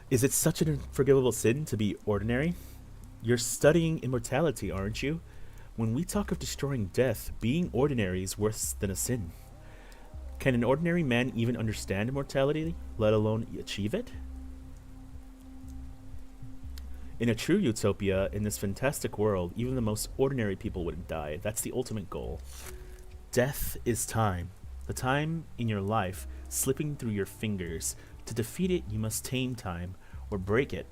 Is it such an unforgivable sin to be ordinary? You're studying immortality, aren't you? When we talk of destroying death, being ordinary is worse than a sin. Can an ordinary man even understand immortality, let alone achieve it? In a true utopia, in this fantastic world, even the most ordinary people wouldn't die. That's the ultimate goal. Death is time. The time in your life slipping through your fingers. To defeat it, you must tame time, or break it.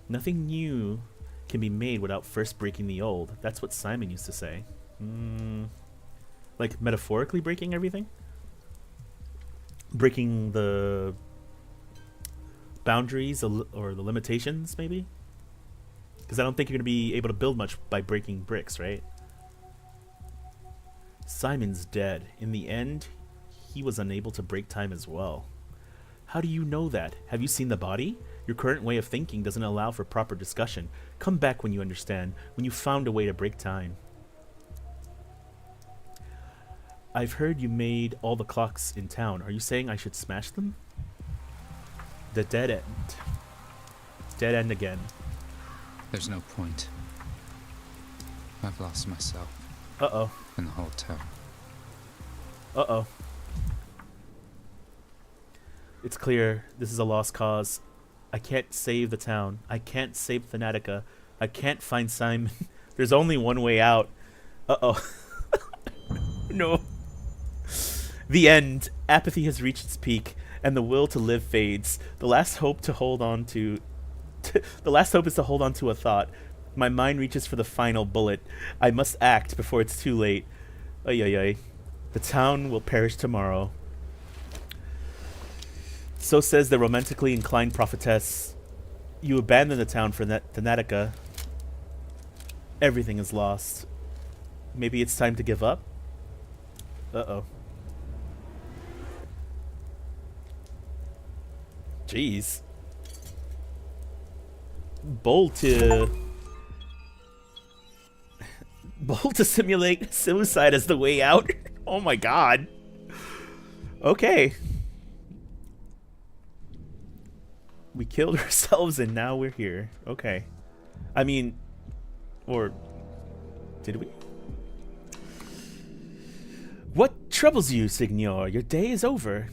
Nothing new can be made without first breaking the old. That's what Simon used to say. Like metaphorically breaking everything? Breaking the boundaries or the limitations, maybe? Because I don't think you're going to be able to build much by breaking bricks, right? Simon's dead. In the end, he was unable to break time as well. How do you know that? Have you seen the body? Your current way of thinking doesn't allow for proper discussion. Come back when you understand, when you found a way to break time. I've heard you made all the clocks in town. Are you saying I should smash them? The dead end. Dead end again. There's no point. I've lost myself. Uh-oh. In the whole town. Uh-oh. It's clear this is a lost cause. I can't save the town. I can't save Thanatica. I can't find Simon. There's only one way out. Uh-oh. No. The end. Apathy has reached its peak, and the will to live fades. The last hope to hold on to... the last hope is to hold on to a thought. My mind reaches for the final bullet. I must act before it's too late. Ay, ay, ay. The town will perish tomorrow. So says the romantically inclined prophetess. You abandon the town for Thanatica. Everything is lost. Maybe it's time to give up? Uh-oh. Jeez. Bold to simulate suicide as the way out. Oh my god. Okay. We killed ourselves and now we're here. Okay. I mean, or did we? What troubles you, Signor? Your day is over.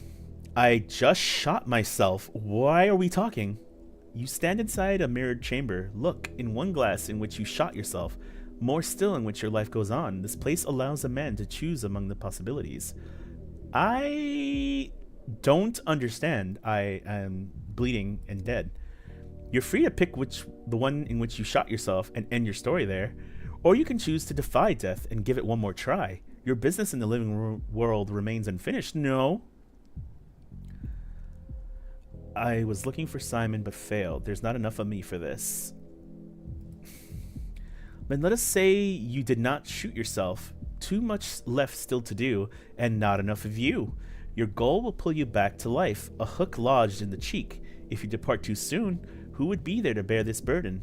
I just shot myself. Why are we talking? You stand inside a mirrored chamber. Look, in one glass in which you shot yourself, more still in which your life goes on. This place allows a man to choose among the possibilities. I don't understand. I am bleeding and dead. You're free to pick the one in which you shot yourself and end your story there, or you can choose to defy death and give it one more try. Your business in the living world remains unfinished. No. I was looking for Simon but failed. There's not enough of me for this. Then let us say you did not shoot yourself. Too much left still to do, and not enough of you. Your goal will pull you back to life, a hook lodged in the cheek. If you depart too soon, who would be there to bear this burden?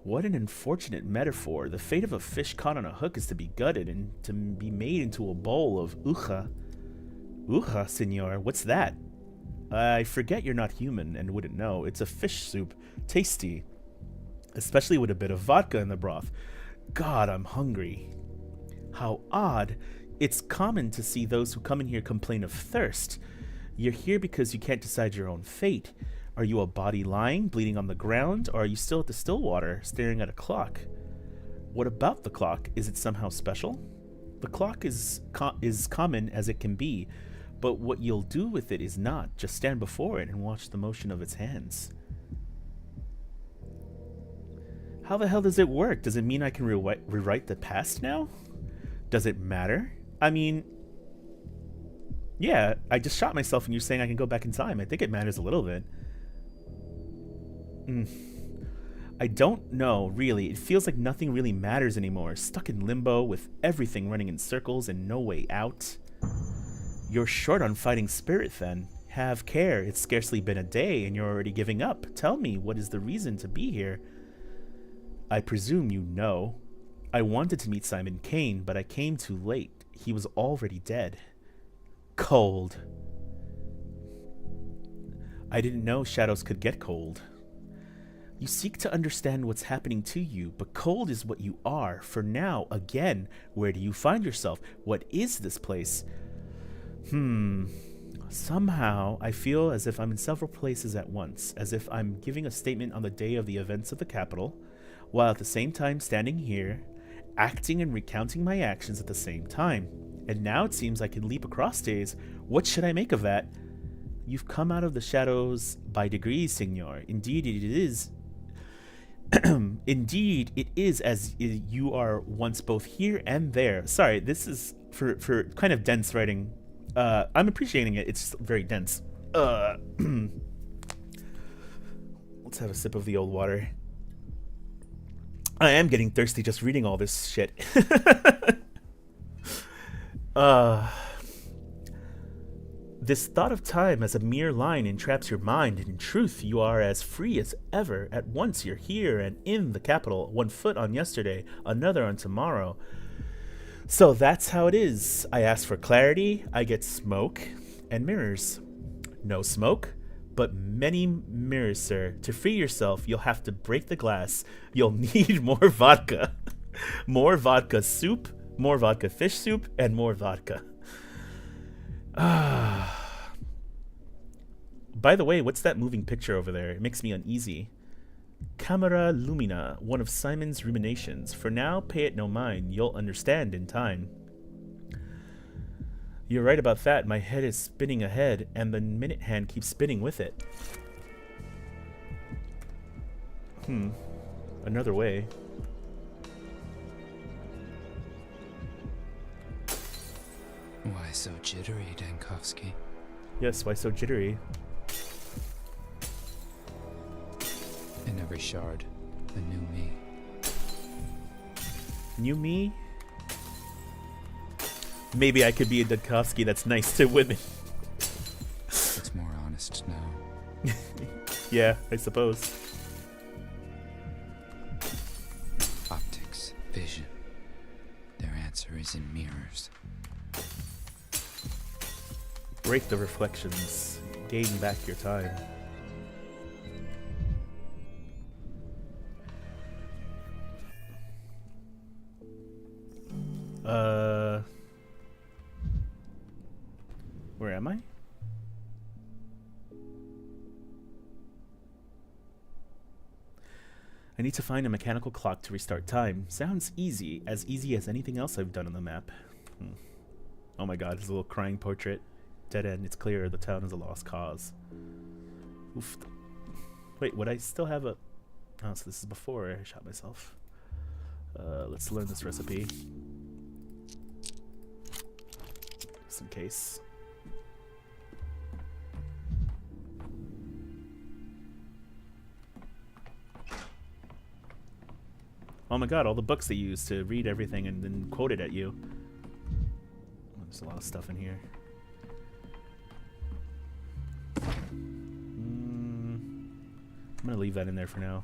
What an unfortunate metaphor. The fate of a fish caught on a hook is to be gutted and to be made into a bowl of ucha. Ucha, senor, what's that? I forget you're not human and wouldn't know. It's a fish soup. Tasty. Especially with a bit of vodka in the broth. God, I'm hungry. How odd. It's common to see those who come in here complain of thirst. You're here because you can't decide your own fate. Are you a body lying, bleeding on the ground, or are you still at the still water, staring at a clock? What about the clock? Is it somehow special? The clock is common as it can be, but what you'll do with it is not. Just stand before it and watch the motion of its hands. How the hell does it work? Does it mean I can rewrite the past now? Does it matter? I mean, yeah, I just shot myself and you're saying I can go back in time. I think it matters a little bit. I don't know, really. It feels like nothing really matters anymore. Stuck in limbo with everything running in circles and no way out. You're short on fighting spirit then. Have care. It's scarcely been a day and you're already giving up. Tell me, what is the reason to be here? I presume you know. I wanted to meet Simon Kane, but I came too late. He was already dead. Cold. I didn't know shadows could get cold. You seek to understand what's happening to you, but cold is what you are. For now, again, where do you find yourself? What is this place? Somehow, I feel as if I'm in several places at once, as if I'm giving a statement on the day of the events of the capital, while at the same time standing here, acting and recounting my actions at the same time. And now it seems I can leap across days. What should I make of that? You've come out of the shadows by degrees, Signor. Indeed it is. Indeed it is, as you are once both here and there. Sorry, this is for kind of dense writing. I'm appreciating it. It's very dense. Let's have a sip of the old water. I am getting thirsty just reading all this shit. This thought of time as a mere line entraps your mind, and in truth you are as free as ever. At once you're here and in the capital, one foot on yesterday, another on tomorrow. So that's how it is. I ask for clarity, I get smoke and mirrors. No smoke, but many mirrors, sir. To free yourself, you'll have to break the glass. You'll need more vodka. More vodka soup, more vodka fish soup, and more vodka. By the way, what's that moving picture over there? It makes me uneasy. Camera Lumina, one of Simon's ruminations. For now, pay it no mind. You'll understand in time. You're right about that. My head is spinning ahead, and the minute hand keeps spinning with it. Another way. Why so jittery, Dankovsky? Yes, why so jittery? In every shard, a new me. New me? Maybe I could be a Dankovsky that's nice to women. It's more honest now. Yeah, I suppose. Optics, vision. Their answer is in mirrors. Break the reflections. Gain back your time. Where am I? I need to find a mechanical clock to restart time. Sounds easy as anything else I've done on the map. Oh my god, there's a little crying portrait. Dead end, it's clear the town is a lost cause. Oof. Wait, would I still have a... Oh, so this is before I shot myself. Let's learn this recipe. Just in case. Oh my god, all the books they use to read everything and then quote it at you. There's a lot of stuff in here. I'm gonna leave that in there for now.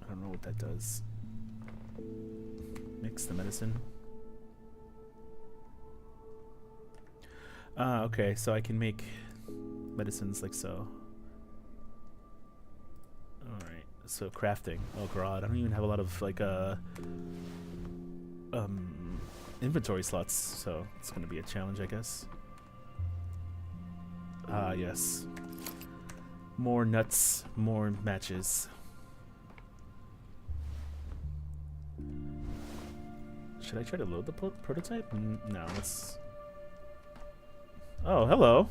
I don't know what that does. Mix the medicine. Okay, so I can make medicines like so. Alright, so crafting. Oh god, I don't even have a lot of like inventory slots, so it's gonna be a challenge, I guess. Yes. More nuts, more matches. Should I try to load the prototype? No, let's... Oh, hello.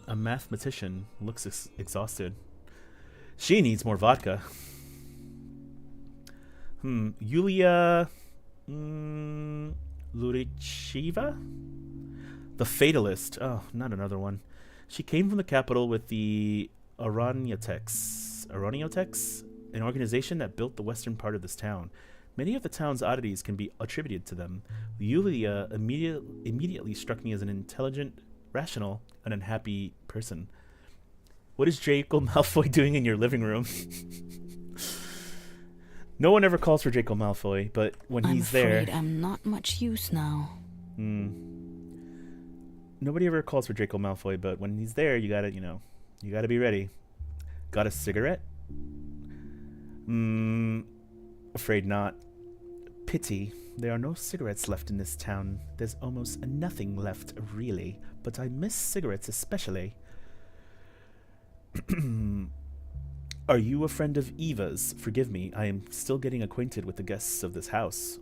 A mathematician looks exhausted. She needs more vodka. Yulia Lurichiva? The Fatalist. Oh, not another one. She came from the capital with the Araniotex, an organization that built the western part of this town. Many of the town's oddities can be attributed to them. Yulia immediately struck me as an intelligent, rational, and unhappy person. What is Draco Malfoy doing in your living room? No one ever calls for Draco Malfoy, but when he's there... I'm afraid I'm not much use now. Nobody ever calls for Draco Malfoy, but when he's there, you gotta, you gotta be ready. Got a cigarette? Afraid not. Pity. There are no cigarettes left in this town. There's almost nothing left, really. But I miss cigarettes especially. Are you a friend of Eva's? Forgive me, I am still getting acquainted with the guests of this house.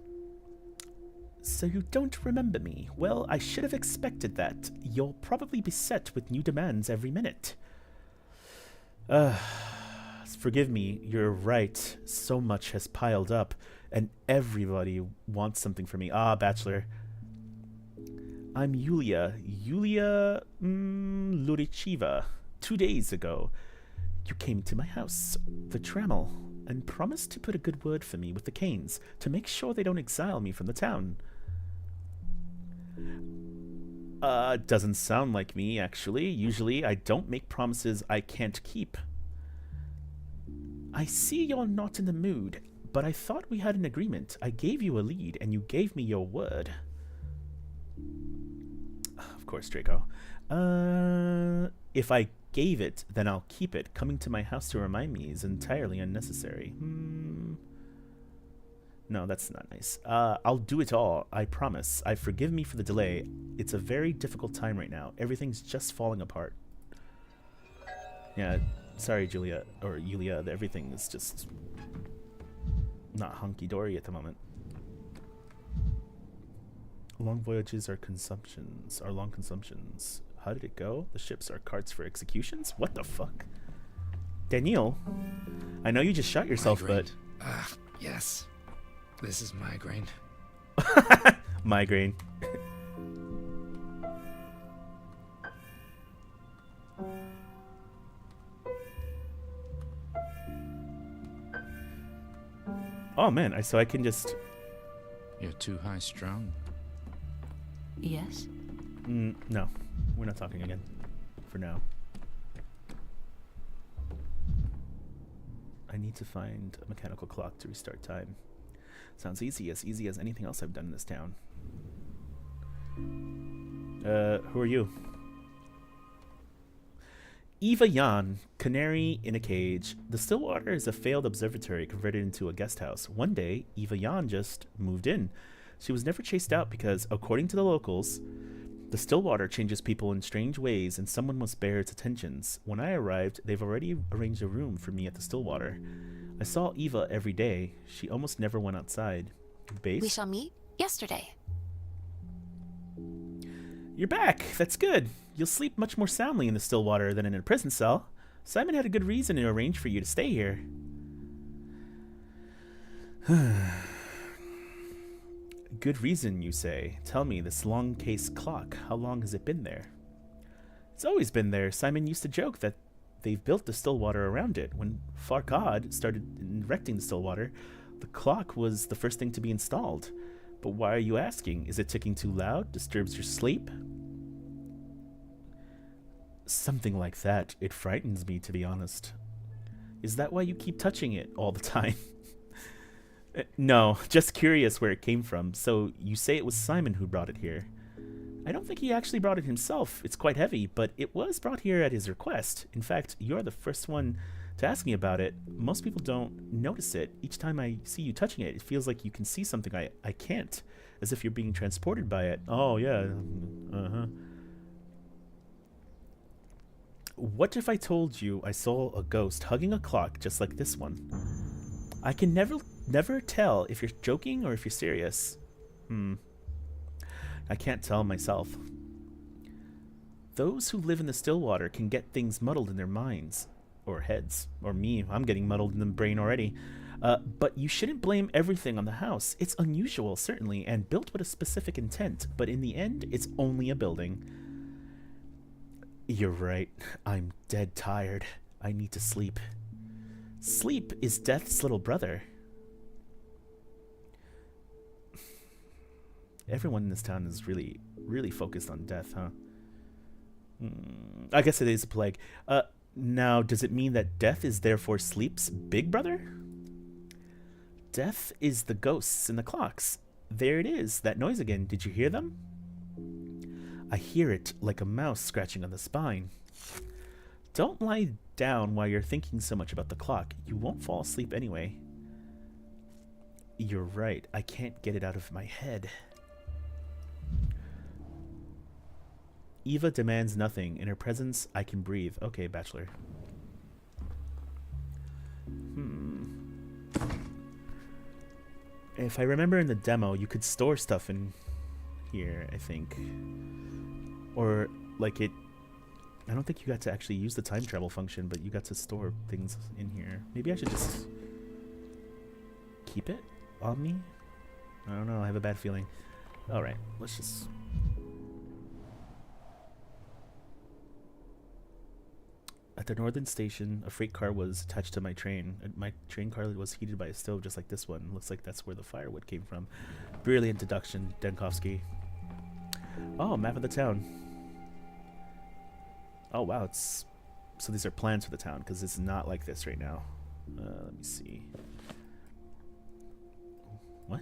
So you don't remember me? Well, I should have expected that. You'll probably be beset with new demands every minute. Forgive me, you're right. So much has piled up, and everybody wants something from me. Ah, Bachelor. I'm Yulia Lurichiva. 2 days ago, you came to my house, the Trammel, and promised to put a good word for me with the Canes to make sure they don't exile me from the town. Doesn't sound like me, actually. Usually, I don't make promises I can't keep. I see you're not in the mood, but I thought we had an agreement. I gave you a lead, and you gave me your word. Of course, Draco. If I gave it, then I'll keep it. Coming to my house to remind me is entirely unnecessary. No, that's not nice. I'll do it all, I promise. Forgive me for the delay. It's a very difficult time right now. Everything's just falling apart. Yeah, sorry, Yulia. Everything is just not hunky-dory at the moment. Long voyages are long consumptions. How did it go? The ships are carts for executions? What the fuck? Daniel, I know you just shot yourself, Migraine. but... Yes. This is migraine. Migraine. Oh man, so I can just... You're too high-strung. Yes? No, we're not talking again. For now. I need to find a mechanical clock to restart time. Sounds easy as anything else I've done in this town. Who are you? Eva Jan, canary in a cage. The Stillwater is a failed observatory converted into a guest house. One day, Eva Jan just moved in. She was never chased out because, according to the locals, the Stillwater changes people in strange ways and someone must bear its attentions. When I arrived, they've already arranged a room for me at the Stillwater. I saw Eva every day. She almost never went outside. Base? We shall meet yesterday. You're back. That's good. You'll sleep much more soundly in the Stillwater than in a prison cell. Simon had a good reason to arrange for you to stay here. Good reason, you say. Tell me, this long case clock, how long has it been there? It's always been there. Simon used to joke that they've built the Stillwater around it. When Farquaad started erecting the Stillwater, the clock was the first thing to be installed. But why are you asking? Is it ticking too loud? Disturbs your sleep? Something like that. It frightens me, to be honest. Is that why you keep touching it all the time? No, just curious where it came from. So you say it was Simon who brought it here. I don't think he actually brought it himself. It's quite heavy, but it was brought here at his request. In fact, you're the first one to ask me about it. Most people don't notice it. Each time I see you touching it, it feels like you can see something I can't, as if you're being transported by it. Oh, yeah. What if I told you I saw a ghost hugging a clock just like this one? I can never tell if you're joking or if you're serious. I can't tell myself. Those who live in the still water can get things muddled in their minds. Or heads. Or me. I'm getting muddled in the brain already. But you shouldn't blame everything on the house. It's unusual, certainly, and built with a specific intent. But in the end, it's only a building. You're right. I'm dead tired. I need to sleep. Sleep is death's little brother. Everyone in this town is really, really focused on death, huh? I guess it is a plague. Now, does it mean that death is therefore sleep's big brother? Death is the ghosts in the clocks. There it is, that noise again. Did you hear them? I hear it like a mouse scratching on the spine. Don't lie down while you're thinking so much about the clock. You won't fall asleep anyway. You're right. I can't get it out of my head. Eva demands nothing. In her presence, I can breathe. Okay, Bachelor. If I remember in the demo, you could store stuff in here, I think. Or, like it... I don't think you got to actually use the time travel function, but you got to store things in here. Maybe I should just... keep it on me? I don't know, I have a bad feeling. Alright, let's just... At the northern station, a freight car was attached to my train. My train car was heated by a stove just like this one. Looks like that's where the firewood came from. Brilliant deduction, Denkovsky. Oh, map of the town. Oh, wow, it's... So these are plans for the town, because it's not like this right now. Let me see. What?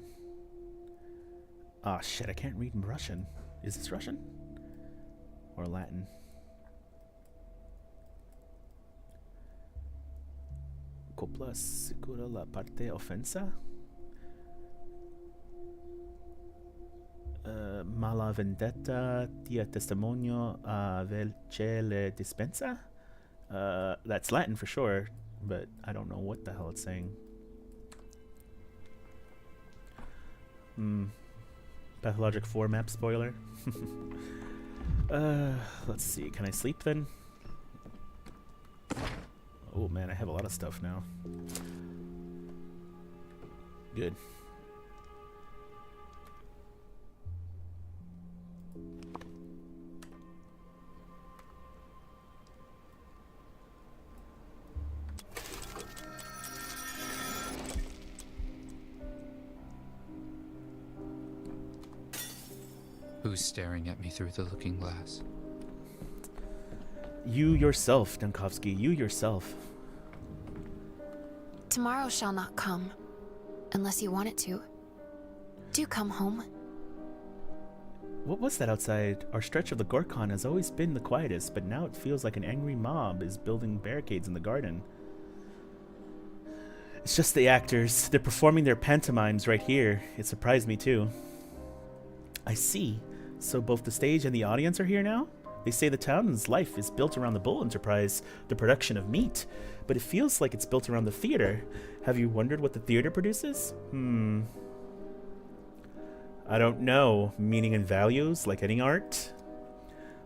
Ah, shit, I can't read Russian. Is this Russian? Or Latin? Copla sicura la parte offensa? Mala vendetta dia testimonio vel che le dispensa? That's Latin for sure, but I don't know what the hell it's saying. Pathologic 4 map spoiler. Let's see, can I sleep then? Oh man, I have a lot of stuff now. Good. Who's staring at me through the looking glass? You yourself, Denkovsky, you yourself. Tomorrow shall not come, unless you want it to. Do come home. What was that outside? Our stretch of the Gorkon has always been the quietest, but now it feels like an angry mob is building barricades in the garden. It's just the actors. They're performing their pantomimes right here. It surprised me too. I see. So both the stage and the audience are here now? They say the town's life is built around the Bull Enterprise, the production of meat, but it feels like it's built around the theater. Have you wondered what the theater produces? I don't know. Meaning and values, like any art?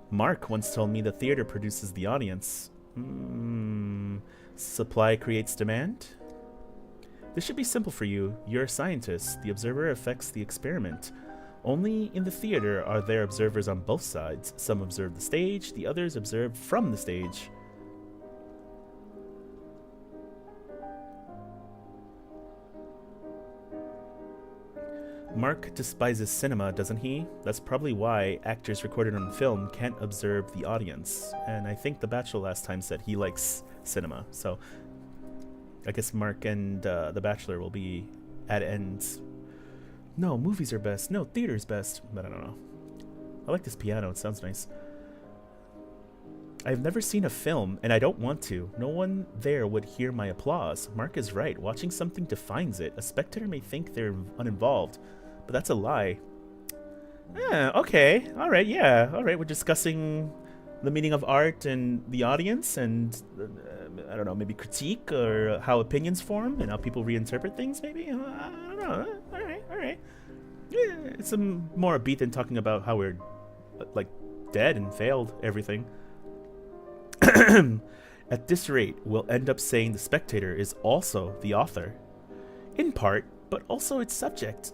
Mark once told me the theater produces the audience. Supply creates demand? This should be simple for you. You're a scientist. The observer affects the experiment. Only in the theater are there observers on both sides. Some observe the stage, the others observe from the stage. Mark despises cinema, doesn't he? That's probably why actors recorded on film can't observe the audience. And I think The Bachelor last time said he likes cinema. So I guess Mark and The Bachelor will be at ends. No, movies are best. No, theater's best. But I don't know. I like this piano. It sounds nice. I've never seen a film, and I don't want to. No one there would hear my applause. Mark is right. Watching something defines it. A spectator may think they're uninvolved, but that's a lie. Okay. All right. Yeah. All right. We're discussing the meaning of art and the audience, and I don't know, maybe critique or how opinions form and how people reinterpret things. Maybe I don't know. All right. Yeah, it's more upbeat than talking about how we're like dead and failed everything. At this rate, we'll end up saying the spectator is also the author, in part, but also its subject.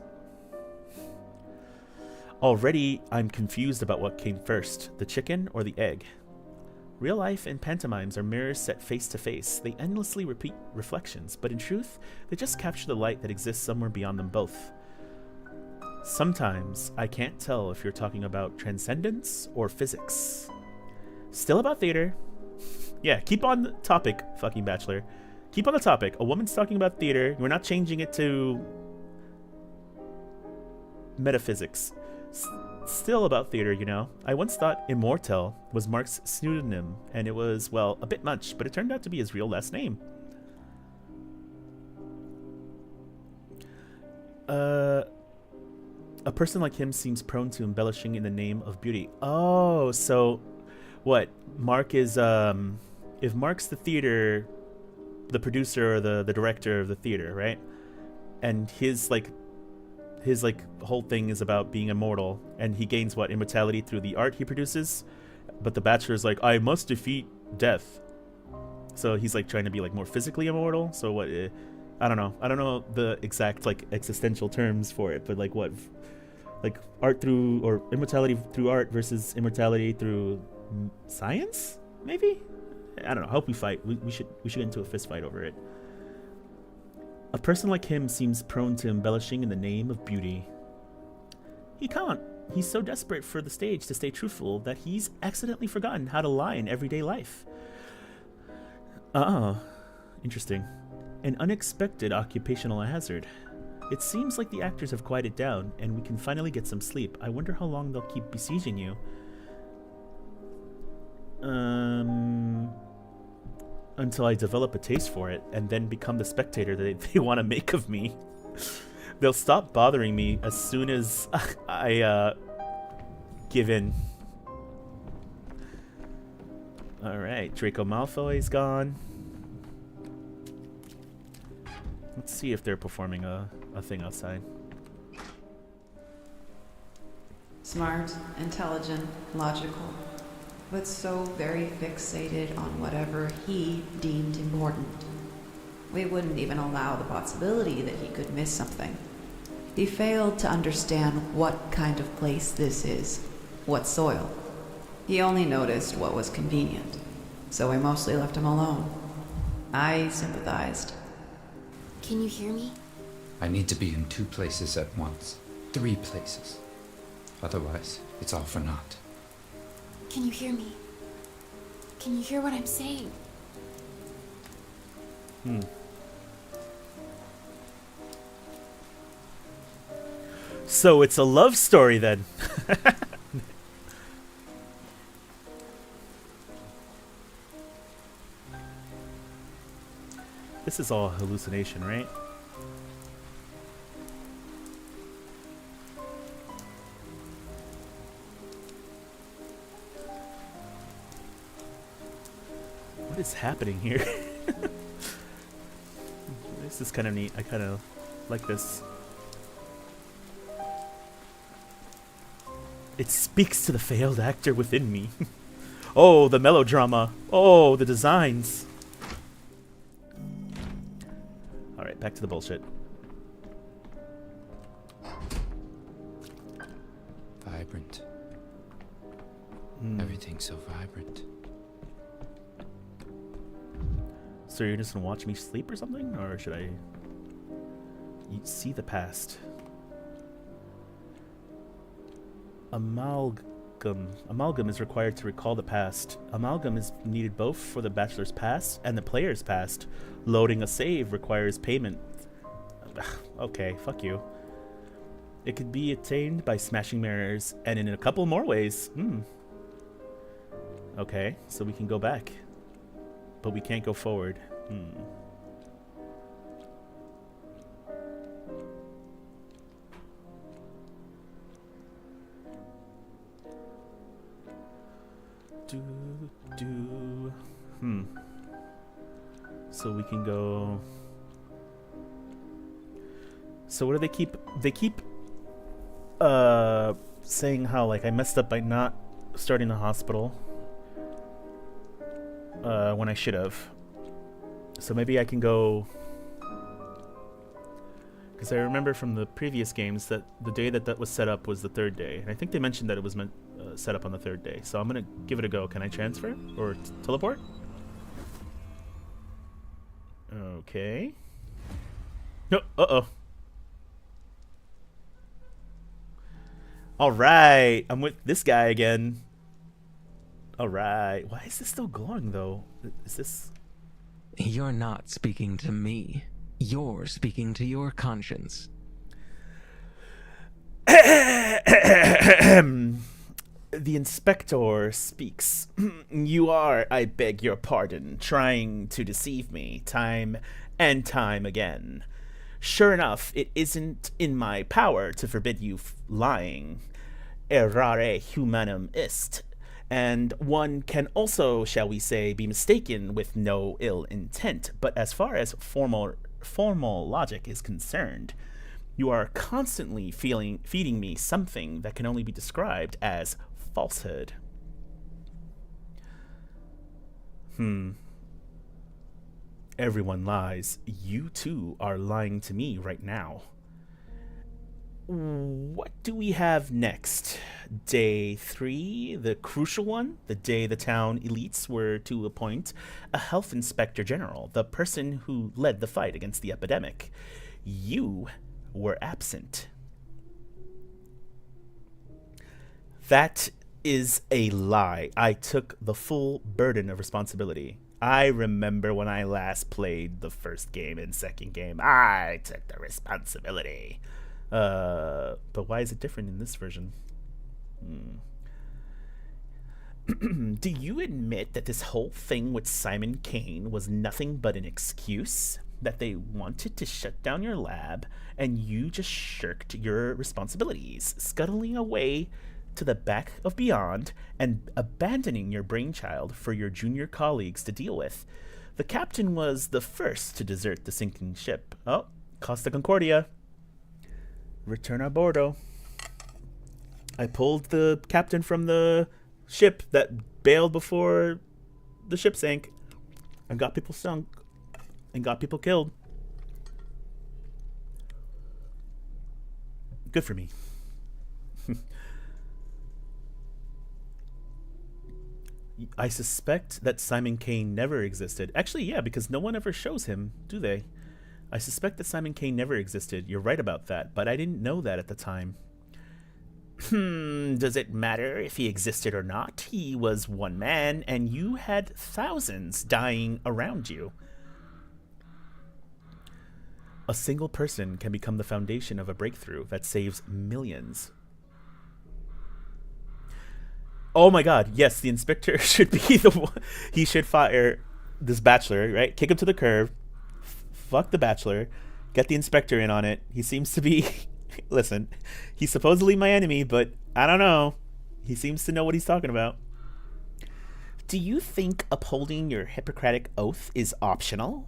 Already, I'm confused about what came first, the chicken or the egg. Real life and pantomimes are mirrors set face to face. They endlessly repeat reflections, but in truth, they just capture the light that exists somewhere beyond them both. Sometimes, I can't tell if you're talking about transcendence or physics. Still about theater. Yeah, keep on the topic, fucking Bachelor. Keep on the topic. A woman's talking about theater. We're not changing it to metaphysics. Still about theater, you know. I once thought Immortel was Mark's pseudonym, and it was, well, a bit much, but it turned out to be his real last name. A person like him seems prone to embellishing in the name of beauty. Oh, so what? Mark is, if Mark's the theater, the producer or the director of the theater, right? And his whole thing is about being immortal, and he gains what? Immortality through the art he produces. But the Bachelor's like, I must defeat death. So he's like trying to be like more physically immortal. So what? I don't know the exact like existential terms for it, but like what? Like art through, or immortality through art versus immortality through science? Maybe? I don't know. I hope we fight. We should get into a fist fight over it. A person like him seems prone to embellishing in the name of beauty. He can't. He's so desperate for the stage to stay truthful that he's accidentally forgotten how to lie in everyday life. Interesting. An unexpected occupational hazard. It seems like the actors have quieted down and we can finally get some sleep. I wonder how long they'll keep besieging you. Until I develop a taste for it and then become the spectator that they want to make of me. They'll stop bothering me as soon as I give in. Alright, Draco Malfoy's gone. Let's see if they're performing a thing outside. Smart, intelligent, logical, but so very fixated on whatever he deemed important. We wouldn't even allow the possibility that he could miss something. He failed to understand what kind of place this is, what soil. He only noticed what was convenient, so we mostly left him alone. I sympathized. Can you hear me? I need to be in 2 places at once. 3 places. Otherwise, it's all for naught. Can you hear me? Can you hear what I'm saying? So it's a love story then. This is all hallucination, right? What is happening here? This is kind of neat. I kind of like this. It speaks to the failed actor within me. Oh, the melodrama. Oh, the designs. Alright, back to the bullshit. Vibrant. Everything's so vibrant. So you're just gonna watch me sleep or something? Or should I... You see the past. Amalgam. Amalgam is required to recall the past. Amalgam is needed both for the Bachelor's past and the player's past. Loading a save requires payment. Okay, fuck you. It could be attained by smashing mirrors, and in a couple more ways. Okay, so we can go back. But we can't go forward. So we can go. So what do they keep? They keep saying how like I messed up by not starting the hospital when I should have. So maybe I can go, because I remember from the previous games that the day that was set up was the third day, and I think they mentioned that it was meant set up on the third day. So I'm gonna give it a go. Can I transfer or teleport? Okay. No. Uh-oh. All right. I'm with this guy again. All right. Why is this still glowing though? Is this? You're not speaking to me. You're speaking to your conscience. The inspector speaks. You are, I beg your pardon, trying to deceive me time and time again. Sure enough, it isn't in my power to forbid you lying. Errare humanum est. And one can also, shall we say, be mistaken with no ill intent. But as far as formal logic is concerned, you are constantly feeding me something that can only be described as falsehood. Everyone lies. You too are lying to me right now. What do we have next? Day 3, the crucial one, the day the town elites were to appoint a health inspector general, the person who led the fight against the epidemic. You were absent. That is a lie. I took the full burden of responsibility. I remember when I last played the first game and second game. I took the responsibility. But why is it different in this version? Do you admit that this whole thing with Simon Kane was nothing but an excuse? That they wanted to shut down your lab and you just shirked your responsibilities, scuttling away to the back of beyond and abandoning your brainchild for your junior colleagues to deal with? The captain was the first to desert the sinking ship. Oh, Costa Concordia. Return a bordo. I pulled the captain from the ship that bailed before the ship sank and got people sunk and got people killed. Good for me. I suspect that Simon Kane never existed. Actually, yeah, because no one ever shows him, do they? I suspect that Simon Kane never existed. You're right about that, but I didn't know that at the time. Does it matter if he existed or not? He was one man, and you had thousands dying around you. A single person can become the foundation of a breakthrough that saves millions. Oh my god, yes, the inspector should be the one. He should fire this bachelor, right? Kick him to the curb. Fuck the bachelor. Get the inspector in on it. He seems to be... Listen, he's supposedly my enemy, but I don't know. He seems to know what he's talking about. Do you think upholding your Hippocratic oath is optional?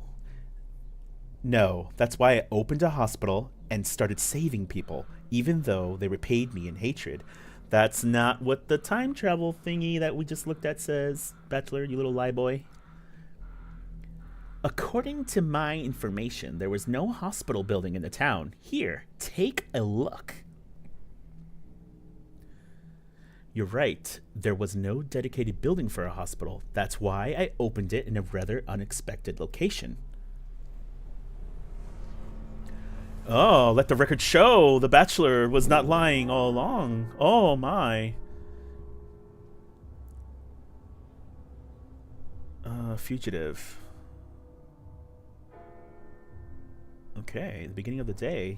No, that's why I opened a hospital and started saving people, even though they repaid me in hatred. That's not what the time travel thingy that we just looked at says, Bachelor, you little lie boy. According to my information, there was no hospital building in the town. Here, take a look. You're right. There was no dedicated building for a hospital. That's why I opened it in a rather unexpected location. Oh, let the record show the Bachelor was not lying all along. Oh my. Fugitive. Okay, the beginning of the day.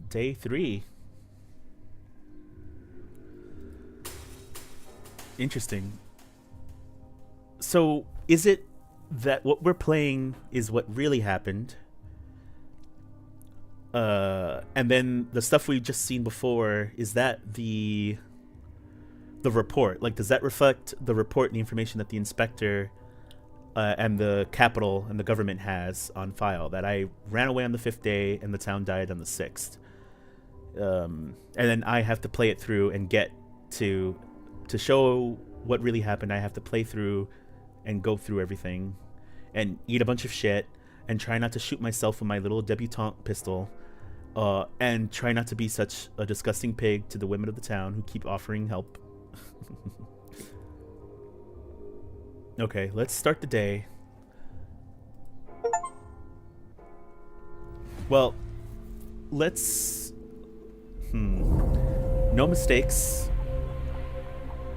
Day 3. Interesting. So, is it that what we're playing is what really happened? And then the stuff we've just seen before, is that the the report. Like, does that reflect the report and the information that the inspector and the capital and the government has on file, that I ran away on the 5th day and the town died on the 6th? And then I have to play it through and get to show what really happened. I have to play through and go through everything and eat a bunch of shit and try not to shoot myself with my little debutante pistol, and try not to be such a disgusting pig to the women of the town who keep offering help. Okay, let's start the day. Well, let's... No mistakes.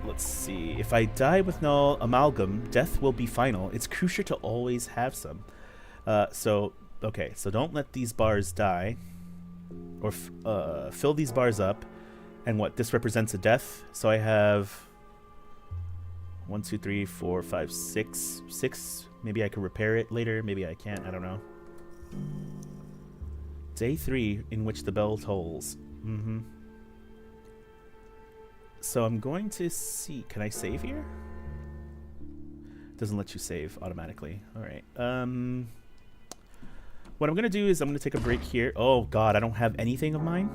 Let's see. If I die with no amalgam, death will be final. It's crucial to always have some. Okay, so don't let these bars die. Or fill these bars up. And what? This represents a death. So I have 1, 2, 3, 4, 5, 6. 6. Maybe I can repair it later. Maybe I can't. I don't know. Day 3 in which the bell tolls. So I'm going to see. Can I save here? Doesn't let you save automatically. All right. What I'm going to do is I'm going to take a break here. Oh, God. I don't have anything of mine.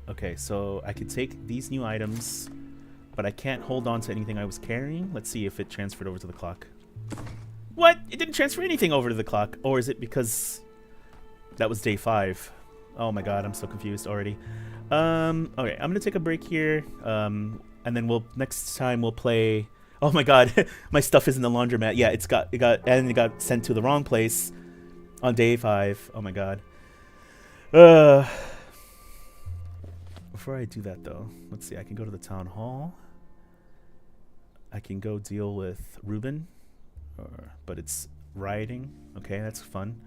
Okay, so I could take these new items, but I can't hold on to anything I was carrying. Let's see if it transferred over to the clock. What? It didn't transfer anything over to the clock. Or is it because that was day 5? Oh my god, I'm so confused already. Okay, I'm gonna take a break here. And then next time we'll play. Oh my god, my stuff is in the laundromat. Yeah, it got sent to the wrong place on day 5. Oh my god. Before I do that though, let's see. I can go to the town hall. I can go deal with Ruben, but it's rioting. Okay, that's fun.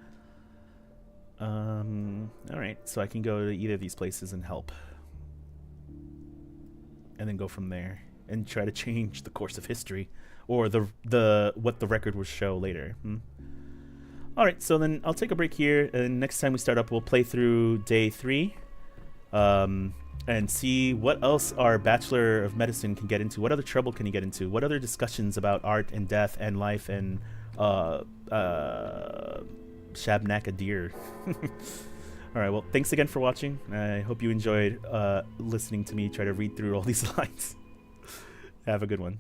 All right, so I can go to either of these places and help, and then go from there and try to change the course of history, or what the record will show later. All right, so then I'll take a break here, and next time we start up, we'll play through day 3, and see what else our Bachelor of Medicine can get into. What other trouble can he get into? What other discussions about art and death and life and Shabnak a deer. Alright, well, thanks again for watching. I hope you enjoyed listening to me try to read through all these lines. Have a good one.